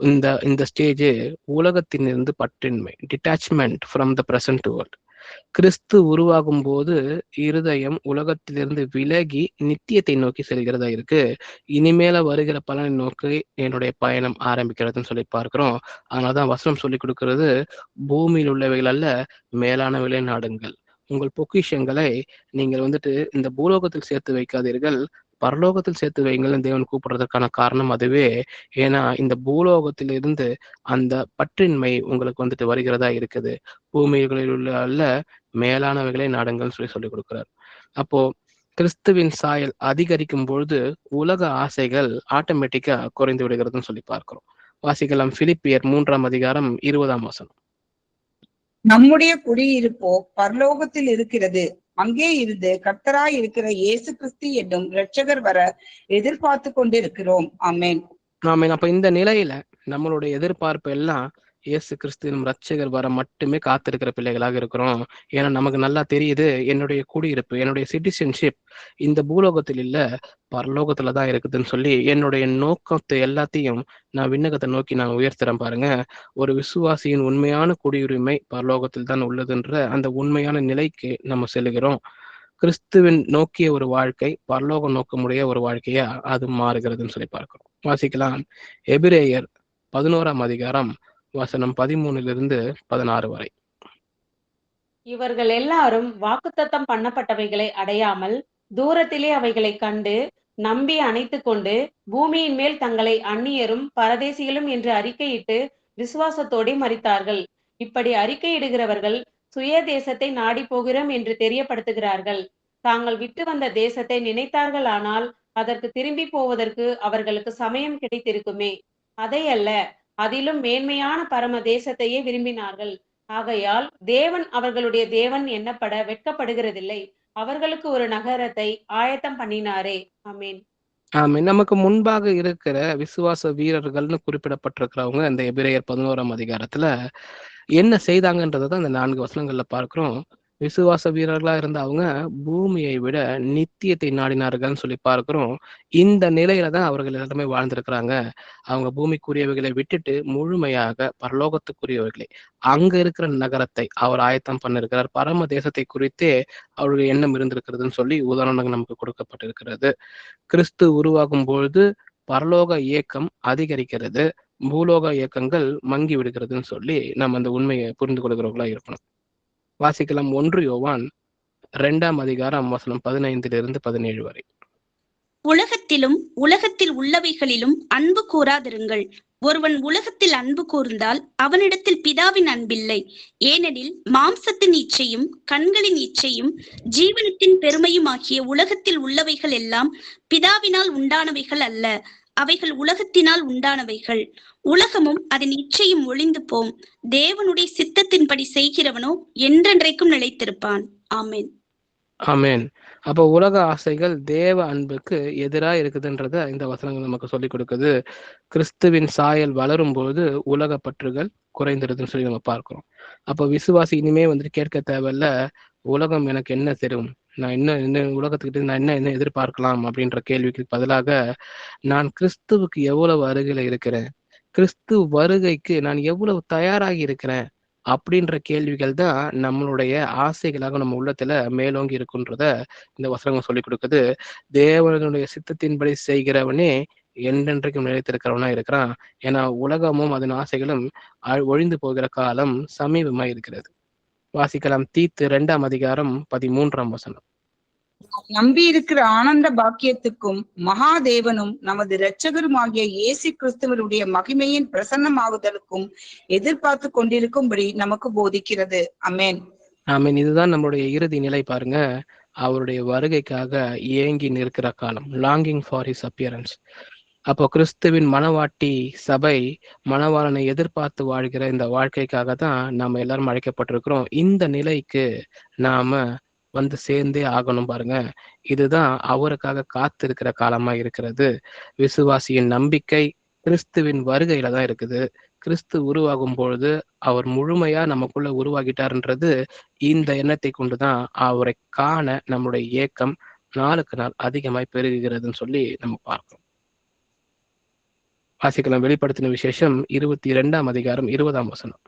இந்த இந்த ஸ்டேஜ் உலகத்திலிருந்து பற்றின்மை, detachment from the present world. கிறிஸ்து உருவாகும் போது இருதயம் உலகத்திலிருந்து விலகி நித்தியத்தை நோக்கி செல்கிறதா இருக்கு. இனிமேல வருகிற பலனை நோக்கி என்னுடைய பயணம் ஆரம்பிக்கிறதுன்னு சொல்லி பார்க்கிறோம். அதனாலதான் வசனம் சொல்லி கொடுக்கிறது, பூமியில் உள்ளவைகள் அல்ல மேலானவைகளை நாடுங்கள். உங்கள் பொக்கிஷங்களை நீங்கள் வந்துட்டு இந்த பூலோகத்தில் சேர்த்து வைக்காதீர்கள், பரலோகத்தில் சேர்த்து வைங்கள் தேவன் கூப்பிடுறதுக்கான காரணம் அதுவே. ஏன்னா இந்த பூலோகத்தில் இருந்து அந்த பற்றின்மை உங்களுக்கு வந்துட்டு வருகிறதா இருக்குது. பூமிகளில் உள்ள அல்ல மேலானவைகளை நாடுங்கள் சொல்லி கொடுக்கிறார். அப்போ கிறிஸ்துவின் சாயல் அதிகரிக்கும் பொழுது உலக ஆசைகள் ஆட்டோமேட்டிக்கா குறைந்து விடுகிறதுன்னு சொல்லி பார்க்கிறோம். வாசிக்கலாம் பிலிப்பியர் 3:20. நம்முடைய குடியிருப்போ பரலோகத்தில் இருக்கிறது, அங்கே இருந்து கர்த்தராய் இருக்கிற இயேசு கிறிஸ்து என்னும் இரட்சகர் வர எதிர்பார்த்து கொண்டிருக்கிறோம். ஆமென். ஆமென். அப்ப இந்த நிலையில நம்மளுடைய எதிர்பார்ப்பு எல்லாம் இயேசு கிறிஸ்துவின் இரட்சகர் வர மட்டுமே காத்திருக்கிற பிள்ளைகளாக இருக்கிறோம். ஏன்னா நமக்கு நல்லா தெரியுது, என்னுடைய குடியிருப்பு, என்னுடைய சிட்டிசன்ஷிப் இந்த பூலோகத்தில் இல்ல பரலோகத்துலதான் இருக்குதுன்னு சொல்லி என்னுடைய நோக்கத்தை எல்லாத்தையும் நான் விண்ணகத்தை நோக்கி நான் உயர்த்துறேன் பாருங்க. ஒரு விசுவாசியின் உண்மையான குடியுரிமை பரலோகத்தில் தான் உள்ளதுன்ற அந்த உண்மையான நிலைக்கு நம்ம செல்கிறோம். கிறிஸ்துவின் நோக்கிய ஒரு வாழ்க்கை பரலோகம் நோக்கமுடைய ஒரு வாழ்க்கையா அது மாறுகிறதுன்னு சொல்லி பார்க்கிறோம். வாசிக்கலாம் எபிரேயர் 11 வசனம் 13-16 வரை. இவர்கள் எல்லாரும் வாக்குத்தத்தம் பண்ணப்பட்டவைகளை அடையாமல் தூரத்திலே அவைகளை கண்டு நம்பி அணைத்து கொண்டு பூமியின் மேல் தங்களை அந்நியரும் பரதேசிகளும் என்று அறிக்கையிட்டு விசுவாசத்தோடு மரித்தார்கள். இப்படி அறிக்கையிடுகிறவர்கள் சுய தேசத்தை நாடி போகிறோம் என்று தெரியப்படுத்துகிறார்கள். தாங்கள் விட்டு வந்த தேசத்தை நினைத்தார்கள், ஆனால் அதற்கு திரும்பி போவதற்கு அவர்களுக்கு சமயம் கிடைத்திருக்குமே. அதையல்ல, அதிலும் மேன்மையான பரம தேசத்தையே விரும்பினார்கள். ஆகையால் தேவன் அவர்களுடைய தேவன் எண்ணப்பட வெட்கப்படுகிறதில்லை, அவர்களுக்கு ஒரு நகரத்தை ஆயத்தம் பண்ணினாரே. ஆமேன். ஆமென். நமக்கு முன்பாக இருக்கிற விசுவாச வீரர்கள்னு குறிப்பிடப்பட்டிருக்கிறவங்க இந்த எபிரேயர் 11 என்ன செய்தாங்கன்றதான் இந்த 4 வசனங்கள்ல பார்க்கிறோம். விசுவாச வீரர்களா இருந்த அவங்க பூமியை விட நித்தியத்தை நாடினார்கள்னு சொல்லி பார்க்கிறோம். இந்த நிலையில தான் அவர்கள் எல்லாருமே வாழ்ந்திருக்கிறாங்க. அவங்க பூமிக்குரியவைகளை விட்டுட்டு முழுமையாக பரலோகத்துக்குரியவைகளை, அங்க இருக்கிற நகரத்தை அவர் ஆயத்தம் பண்ணிருக்கிறார். பரம தேசத்தை குறித்தே அவருடைய எண்ணம் இருந்திருக்கிறதுன்னு சொல்லி உதாரணங்கள் நமக்கு கொடுக்கப்பட்டிருக்கிறது. கிறிஸ்து உருவாகும் பொழுது பரலோக இயக்கம் அதிகரிக்கிறது, பூலோக இயக்கங்கள் மங்கி விடுகிறதுன்னு சொல்லி நம்ம அந்த உண்மையை புரிந்து கொள்கிறவர்களா இருக்கணும். வாசிக்கலாம் 1 யோவான் 2 வசனம் 15-17 வரை. உலகத்திலும் உலகத்தில் உள்ளவைகளிலும் அன்பு கூறாதிருங்கள். ஒருவன் உலகத்தில் அன்பு கூர்ந்தால் அவனிடத்தில் பிதாவின் அன்பில்லை. ஏனெனில் மாம்சத்தின் இச்சையும் கண்களின் இச்சையும் ஜீவனத்தின் பெருமையும் ஆகிய உலகத்தில் உள்ளவைகள் எல்லாம் பிதாவினால் உண்டானவைகள் அல்ல, அவைகள் உலகத்தினால் உண்டானவைகள். உலகமும் அதன் இச்சையும் ஒளிந்து போம், தேவனுடைய சித்தத்தின்படி செய்கிறவனோ என்றென்றைக்கும் நிலைத்திருப்பான். ஆமென். ஆமென். அப்போ உலக ஆசைகள் தேவ அன்புக்கு எதிராக இருக்குதுன்றத இந்த வசனங்கள் நமக்கு சொல்லிக் கொடுக்குது. கிறிஸ்துவின் சாயல் வளரும் பொழுது உலக பற்றுகள் குறைந்துருதுன்னு சொல்லி நம்ம பார்க்கிறோம். அப்போ விசுவாசி இனிமே வந்துட்டு கேட்க தேவையில்ல, உலகம் எனக்கு என்ன தரும், நான் என்ன உலகத்துக்கிட்ட நான் என்ன எதிர்பார்க்கலாம் அப்படின்ற கேள்விக்கு பதிலாக நான் கிறிஸ்துவுக்கு எவ்வளவு அருகில இருக்கிறேன், கிறிஸ்து வருகைக்கு நான் எவ்வளவு தயாராகி இருக்கிறேன் அப்படின்ற கேள்விகள் தான் நம்மளுடைய ஆசைகளாக நம்ம உள்ளத்துல மேலோங்கி இருக்குன்றத இந்த வசனங்கள் சொல்லிக் கொடுக்குது. தேவனுடைய சித்தத்தின்படி செய்கிறவனே என்றென்றைக்கும் நிலைத்திருக்கிறவனா இருக்கிறான். ஏன்னா உலகமும் அதன் ஆசைகளும் ஒழிந்து போகிற காலம் சமீபமா இருக்கிறது. வாசிக்கலாம் தீத்து 2 வசனம். நம்பி இருக்கிற ஆனந்த பாக்கியத்துக்கும் மகாதேவனும் நமது இரட்சகருமாகிய இயேசு கிறிஸ்துவனுடைய மகிமையின் பிரசன்னமாகுதலுக்கும் எதிர்பார்த்து கொண்டிருக்கும்படி நமக்கு போதிக்கிறது. அமேன். ஆமீன். இதுதான் நம்மளுடைய இறுதி நிலை பாருங்க. அவருடைய வருகைக்காக ஏங்கி நிற்கிற காலம், லாங்கிங் ஃபார் ஹிஸ் அப்பியரன்ஸ். அப்போ கிறிஸ்துவின் மணவாட்டி சபை மணவாளனை எதிர்பார்த்து வாழ்கிற இந்த வாழ்க்கைக்காக தான் நாம எல்லாரும் அழைக்கப்பட்டிருக்கிறோம். இந்த நிலைக்கு நாம வந்து சேர்ந்தே ஆகணும் பாருங்க. இதுதான் அவருக்காக காத்திருக்கிற காலமா இருக்கிறது. விசுவாசியின் நம்பிக்கை கிறிஸ்துவின் வருகையில தான் இருக்குது. கிறிஸ்து உருவாகும் பொழுது அவர் முழுமையா நமக்குள்ள உருவாகிட்டார்ன்றது இந்த எண்ணத்தை கொண்டுதான் அவரை காண நம்முடைய ஏக்கம் நாளுக்கு நாள் அதிகமாய் பெருகுகிறதுன்னு சொல்லி நம்ம பார்க்கிறோம். வாசிக்கலாம். வெளிப்படுத்தின விசேஷம் 22ஆம் அதிகாரம் 20ஆம் வசனம்.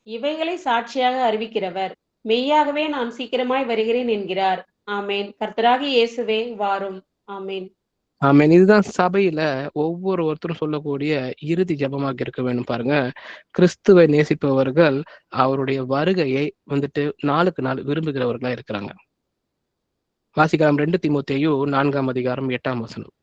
இவைகளை சாட்சியாக அறிவிக்கிறவர் மெய்யாகவே நான் சீக்கிரமாய் வருகிறேன் என்கிறார். ஆமேன். கர்த்தராகிய இயேசுவே வாரும். ஆமேன். ஆமேன். இதுதான் சபையில ஒவ்வொருத்தரும் சொல்லக்கூடிய இறுதி ஜெபமாக இருக்க வேண்டும். பாருங்க, கிறிஸ்துவை நேசிப்பவர்கள் அவருடைய வருகையை நாளுக்கு நாள் விரும்புகிறவர்களா இருக்கிறாங்க. வாசிக்கலாம். 2 தீமோத்தேயு 4ஆம் அதிகாரம் 8ஆம் வசனம்.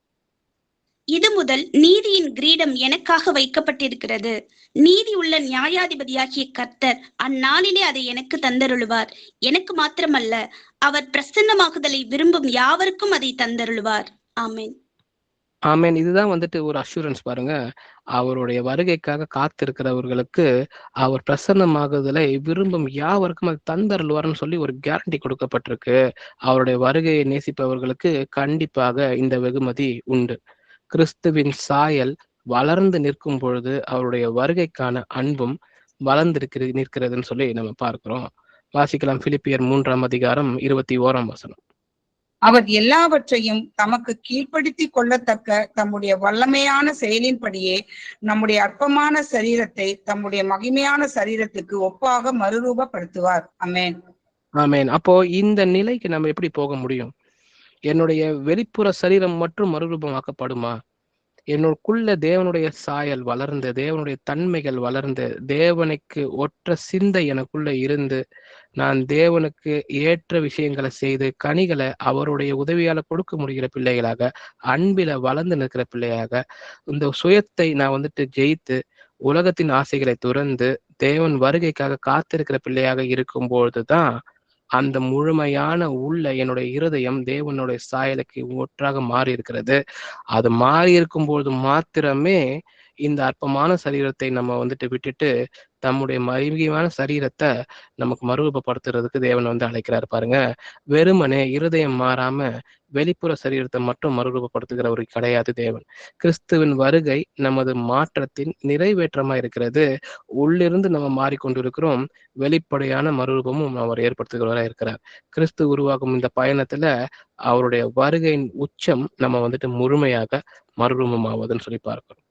இது முதல் நீதியின் கிரீடம் எனக்காக வைக்கப்பட்டிருக்கிறது. நீதி உள்ள நியாயாதிபதியாகிய கர்த்தர் அந்நாளிலே அதை எனக்கு தந்தருளுவார். எனக்கு மாத்திரமல்ல, அவர் பிரசன்னமாகுதலை விரும்பும் யாவருக்கும் அதை தந்தருளுவார். ஆமேன். ஆமேன். இதுதான் ஒரு அஷூரன்ஸ். பாருங்க, அவருடைய வருகைக்காக காத்திருக்கிறவர்களுக்கு அவர் பிரசன்னமாகுதலை விரும்பும் யாவருக்கும் அது தந்தருள்வார்னு சொல்லி ஒரு கேரண்டி கொடுக்கப்பட்டிருக்கு. அவருடைய வருகையை நேசிப்பவர்களுக்கு கண்டிப்பாக இந்த வெகுமதி உண்டு. கிறிஸ்துவின் சாயல் வளர்ந்து நிற்கும் பொழுது அவருடைய வருகைக்கான அன்பும் வளர்ந்து நிற்கிறதுன்னு சொல்லி நம்ம பார்க்கிறோம். வாசிக்கலாம். பிலிப்பியர் 3ஆம் அதிகாரம் 21ஆம் வசனம். அவர் எல்லாவற்றையும் தமக்கு கீழ்ப்படுத்தி கொள்ளத்தக்க தம்முடைய வல்லமையான செயலின்படியே நம்முடைய அற்பமான சரீரத்தை தம்முடைய மகிமையான சரீரத்துக்கு ஒப்பாக மறுரூபப்படுத்துவார். ஆமென். ஆமேன். அப்போ இந்த நிலைக்கு நம்ம எப்படி போக முடியும்? என்னுடைய வெளிப்புற சரீரம் மட்டும் மறுரூபமாக்கப்படுமா? என்னுக்குள்ள தேவனுடைய சாயல் வளர்ந்து, தேவனுடைய தன்மைகள் வளர்ந்து, தேவனுக்கு ஒற்ற சிந்தை எனக்குள்ள இருந்து, நான் தேவனுக்கு ஏற்ற விஷயங்களை செய்து கனிகளை அவருடைய உதவியால கொடுக்க முடிகிற பிள்ளைகளாக, அன்பில வளர்ந்து நிற்கிற பிள்ளையாக, இந்த சுயத்தை நான் ஜெயித்து உலகத்தின் ஆசைகளை துறந்து தேவன் வருகைக்காக காத்திருக்கிற பிள்ளையாக இருக்கும் பொழுதுதான் அந்த முழுமையான உள்ள என்னுடைய இருதயம் தேவனுடைய சாயலுக்கு ஒற்றாக மாறி இருக்கிறது. அது மாறி இருக்கும் பொழுது மாத்திரமே இந்த அற்பமான சரீரத்தை நம்ம விட்டுட்டு தம்முடைய மகிமையான சரீரத்தை நமக்கு மறுரூபப்படுத்துறதுக்கு தேவன் அழைக்கிறாரு. பாருங்க, வெறுமனே இருதயம் மாறாம வெளிப்புற சரீரத்தை மட்டும் மறுரூபப்படுத்துகிறவர் கிடையாது தேவன். கிறிஸ்துவின் வருகை நமது மாற்றத்தின் நிறைவேற்றமா இருக்கிறது. உள்ளிருந்து நம்ம மாறிக்கொண்டிருக்கிறோம். வெளிப்படையான மறுரூபமும் அவர் ஏற்படுத்துகிறவராக இருக்கிறார். கிறிஸ்து உருவாகும் இந்த பயணத்துல அவருடைய வருகையின் உச்சம் நம்ம முழுமையாக மறுரூபம் ஆவதுன்னு சொல்லி பார்க்கிறோம்.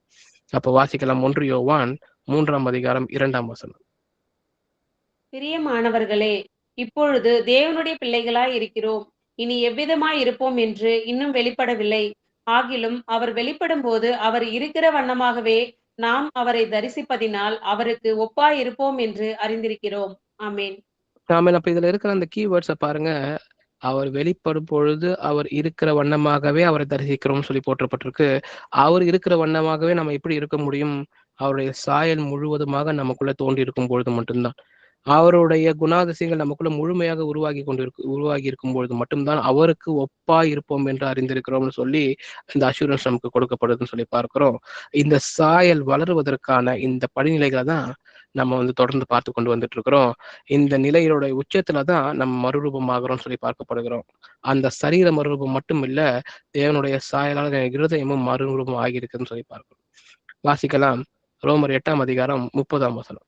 அப்ப வாசிக்கலாம். 1 யோவான் 3ஆம் அதிகாரம் 2ஆம் வசனம். பிரியமானவர்களே, இப்பொழுது தேவனுடைய பிள்ளைகளாய் இருக்கிறோம். இனி எவ்விதமாய் இருப்போம் என்று இன்னும் வெளிப்படவில்லை. ஆகிலும் அவர் வெளிப்படும் போது அவர் இருக்கிற வண்ணமாகவே நாம் அவரை தரிசிப்பதினால் அவருக்கு ஒப்பாய் இருப்போம் என்று அறிந்திருக்கிறோம். ஆமேன். ஆமேன். அப்ப இதுல இருக்கிற அந்த கீவேர்ட்ஸை பாருங்க. அவர் வெளிப்படும் பொழுது அவர் இருக்கிற வண்ணமாகவே அவரை தரிசிக்கிறோம்னு சொல்லி போற்றப்பட்டிருக்கு. அவர் இருக்கிற வண்ணமாகவே நம்ம எப்படி இருக்க முடியும்? அவருடைய சாயல் முழுவதுமாக நமக்குள்ள தோன்றி இருக்கும் பொழுது மட்டும்தான். அவருடைய குணாதிசயங்கள் நமக்குள்ள முழுமையாக உருவாகி இருக்கும் பொழுது மட்டும்தான் அவருக்கு ஒப்பா இருப்போம் என்று அறிந்திருக்கிறோம்னு சொல்லி இந்த அஷூரன்ஸ் நமக்கு கொடுக்கப்படுதுன்னு சொல்லி பார்க்கிறோம். இந்த சாயல் வளருவதற்கான இந்த படிநிலைகளை தான் நம்ம தொடர்ந்து பார்த்து கொண்டு வந்துட்டு இருக்கிறோம். இந்த நிலையோட உச்சத்துலதான் நம்ம மறுரூபம் ஆகிறோம்னு சொல்லி பார்க்கப்படுகிறோம். அந்த சரீர மறுரூபம் மட்டும் இல்ல, தேவனுடைய சாயலான இருதயமும் மறுரூபம் ஆகியிருக்குன்னு சொல்லி பார்க்கிறோம். வாசிக்கலாம். ரோமர் 8ஆம் அதிகாரம் 30ஆம் வசனம்.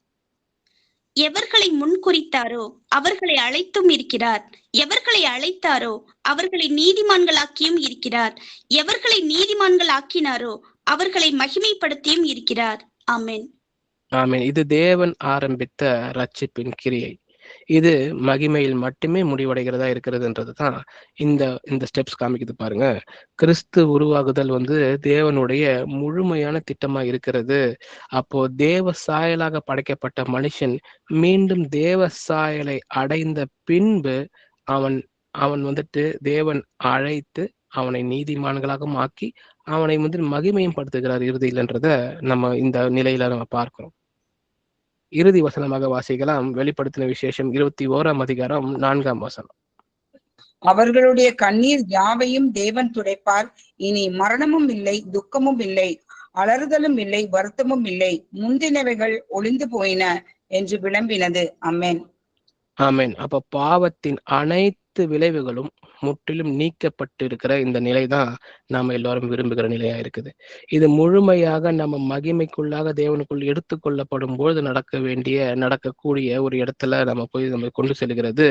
எவர்களை முன்குறித்தாரோ அவர்களை அழைத்தும் இருக்கிறார். எவர்களை அழைத்தாரோ அவர்களை நீதிமான்களாக்கியும் இருக்கிறார். எவர்களை நீதிமான்கள் ஆக்கினாரோ அவர்களை மகிமைப்படுத்தியும் இருக்கிறார். ஆமென். ஆமென். இது தேவன் ஆரம்பித்த ரட்சிப்பின் கிரியை. இது மகிமையில் மட்டுமே முடிவடைகிறதா இருக்கிறதுன்றதுதான் இந்த ஸ்டெப்ஸ் காமிக்குது. பாருங்க, கிறிஸ்து உருவாகுதல் தேவனுடைய முழுமையான திட்டமா இருக்கிறது. அப்போ தேவ சாயலாக படைக்கப்பட்ட மனுஷன் மீண்டும் தேவ சாயலை அடைந்த பின்பு அவன் தேவன் அழைத்து அவனை நீதிமான்களாக ஆக்கி அவனை மகிமையும் படுத்துகிறார் இறுதியில்ன்றத நம்ம இந்த நிலையில நம்ம பார்க்கிறோம். இறுதி வசனமாக வாசிக்கலாம். வெளிப்படுத்தின விசேஷம் 21ஆம் அதிகாரம் 4ஆம் வசனம். அவர்களுடைய கண்ணீர் யாவையும் தேவன் துடைப்பார். இனி மரணமும் இல்லை, துக்கமும் இல்லை, அலறுதலும் இல்லை, வருத்தமும் இல்லை. முந்தினவைகள் ஒளிந்து போயின என்று விளம்பினது. ஆமென். ஆமென். அப்ப பாவத்தின் அனைத்து விளைவுகளும் முற்றிலும் நீக்கப்பட்டு இருக்கிற இந்த நிலை தான் நாம எல்லாரும் விரும்புகிற நிலையா இருக்குது. இது முழுமையாக நம்ம மகிமைக்குள்ளாக தேவனுக்குள் எடுத்துக்கொள்ளப்படும் பொழுது நடக்கக்கூடிய ஒரு இடத்துல நம்ம போய் நம்ம கொண்டு செல்கிறது.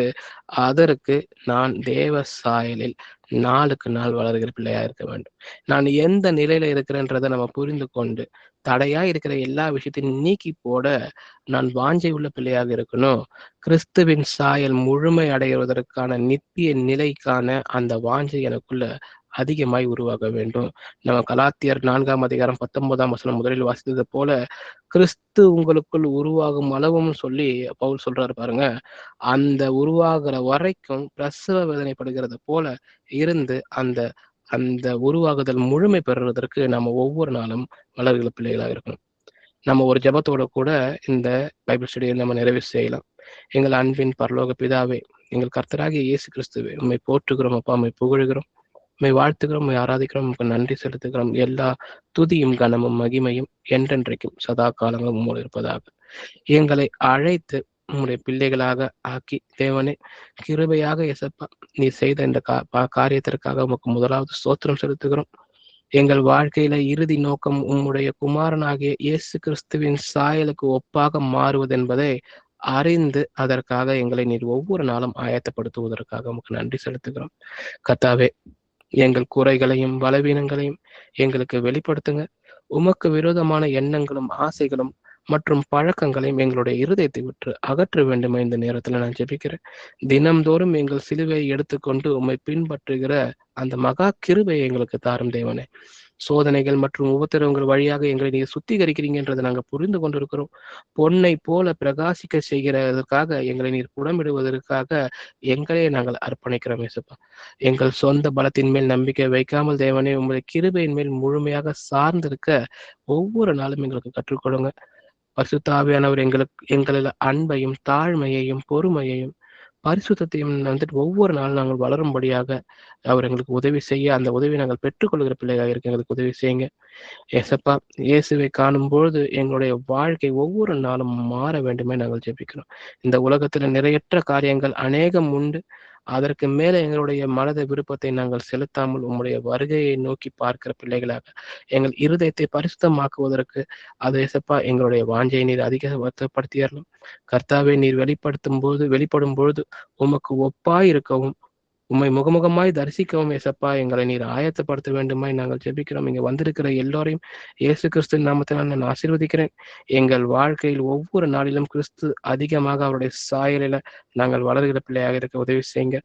அதற்கு நான் தேவ சாயலில் நாளுக்கு நாள் வளர்கிற பிள்ளையா இருக்க வேண்டும். நான் எந்த நிலையில இருக்கிறேன்றதை நம்ம புரிந்து கொண்டு தடையா இருக்கிற எல்லா விஷயத்தையும் நீக்கி போட நான் வாஞ்சை உள்ள பிள்ளையாக இருக்கணும். கிறிஸ்துவின் சாயல் முழுமை அடைவதற்கான நித்திய நிலைக்கான அந்த வாஞ்சை எனக்குள்ள அதிகமாய் உருவாக வேண்டும். நம்ம கலாத்தியர் 4:19 முதலில் வாசித்தது போல கிறிஸ்து உங்களுக்குள் உருவாகும் அளவும் சொல்லி பவுல் சொல்றாரு பாருங்க. அந்த உருவாகிற வரைக்கும் பிரசவ வேதனைப்படுகிறது போல இருந்து அந்த அந்த உருவாகுதல் முழுமை பெறுவதற்கு நம்ம ஒவ்வொரு நாளும் வளர்கிற பிள்ளைகளாக இருக்கணும். நம்ம ஒரு ஜெபத்தோட கூட இந்த பைபிள் ஸ்டடியை நம்ம நிறைவு செய்யலாம். எங்கள் அன்பின் பரலோக பிதாவே, எங்கள் கர்த்தராகிய இயேசு கிறிஸ்துவே, உம்மை போற்றுகிறோம் அப்பா, உம்மை புகழுகிறோம், உம்மை வாழ்த்துகிறோம், உம்மை ஆராதிக்கிறோம், உமக்கு நன்றி செலுத்துகிறோம். எல்லா துதியும் கனமும் மகிமையும் என்றென்றைக்கும் சதா காலங்களும் உம்மோடு இருப்பதாக. எங்களை அழைத்து உம்முடைய பிள்ளைகளாக ஆக்கி தேவனே கிருபையாக இயேசப்பா நீ செய்த இந்த காரியத்திற்காக உமக்கு முதலாவது ஸ்தோத்திரம் செலுத்துகிறோம். எங்கள் வாழ்க்கையில இறுதி நோக்கம் உம்முடைய குமாரனாகிய இயேசு கிறிஸ்துவின் சாயலுக்கு ஒப்பாக மாறுவது என்பதை அறிந்து அதற்காக எங்களை நீர் ஒவ்வொரு நாளும் ஆயத்தப்படுத்துவதற்காக உமக்கு நன்றி செலுத்துகிறோம். கர்த்தாவே, எங்கள் குறைகளையும் பலவீனங்களையும் எங்களுக்கு வெளிப்படுத்துங்க. உமக்கு விரோதமான எண்ணங்களும் ஆசைகளும் மற்றும் பழக்கங்களையும் எங்களுடைய இருதயத்தை விட்டு அகற்ற வேண்டுமா இந்த நேரத்துல நான் ஜெபிக்கிறேன். தினம்தோறும் எங்கள் சிலுவையை எடுத்துக்கொண்டு உம்மை பின்பற்றுகிற அந்த மகா கிருபையை எங்களுக்கு தாரும் தேவனே. சோதனைகள் மற்றும் உபத்திரவங்கள் வழியாக எங்களை நீங்க சுத்திகரிக்கிறீங்கன்றதை நாங்கள் புரிந்து கொண்டிருக்கிறோம். பொன்னை போல பிரகாசிக்க செய்கிறதற்காக எங்களை நீர் புடமிடுவதற்காக எங்களே நாங்கள் அர்ப்பணிக்கிறோம் இயேசுப்பா. எங்கள் சொந்த பலத்தின் மேல் நம்பிக்கை வைக்காமல் தேவனே உங்களுடைய கிருபையின் மேல் முழுமையாக சார்ந்திருக்க ஒவ்வொரு நாளும் எங்களுக்கு கற்றுக்கொடுங்க. பரிசுத்த ஆவியானவர் எங்களில் அன்பையும் தாழ்மையையும் பொறுமையையும் பரிசுத்தையும் வந்துட்டு ஒவ்வொரு நாளும் நாங்கள் வளரும்படியாக அவர் எங்களுக்கு உதவி செய்ய, அந்த உதவியை நாங்கள் பெற்றுக்கொள்கிற பிள்ளையாக இருக்க எங்களுக்கு உதவி செய்யுங்க. ஏசப்பா, இயேசுவை காணும் பொழுது எங்களுடைய வாழ்க்கை ஒவ்வொரு நாளும் மாற வேண்டுமே நாங்கள் ஜெபிக்கிறோம். இந்த உலகத்துல நிறையற்ற காரியங்கள் அநேகம் உண்டு. அதற்கு மேல எங்களுடைய மனத விருப்பத்தை நாங்கள் செலுத்தாமல் உம்முடைய வருகையை நோக்கி பார்க்கிற பிள்ளைகளாக எங்கள் இருதயத்தை பரிசுத்தமாக்குவதற்கு அது ஏசப்பா எங்களுடைய வாஞ்சையை நீர் அதிகப்படுத்தியறலாம். கர்த்தாவை நீர் வெளிப்படும் பொழுது உமக்கு ஒப்பாய் இருக்கவும் உம்மை முகமுகமாய் தரிசிக்கவும் ஏசப்பா எங்களை நீர் ஆயத்தப்படுத்த வேண்டுமாய் நாங்கள் ஜெபிக்கிறோம். இங்க வந்திருக்கிற எல்லோரையும் இயேசு கிறிஸ்து நாமத்தினால் நான் ஆசீர்வதிக்கிறேன். எங்கள் வாழ்க்கையில் ஒவ்வொரு நாளிலும் கிறிஸ்து அதிகமாக அவருடைய சாயலில நாங்கள் வளர்கிற பிள்ளையாக இருக்க உதவி செய்யுங்க.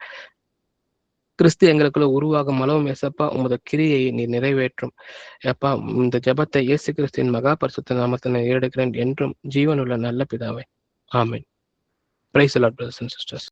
கிறிஸ்து எங்களுக்குள்ள உருவாகும் அளவும் ஏசப்பா உமது கிரியை நீர் நிறைவேற்றும். எப்பா, இந்த ஜெபத்தை இயேசு கிறிஸ்துவின் மகா பரிசுத்த நாமத்தை நான் ஏறெடுக்கிறேன் என்றும் ஜீவனுள்ள நல்ல பிதாவே. Amen. Praise the Lord, brothers and sisters.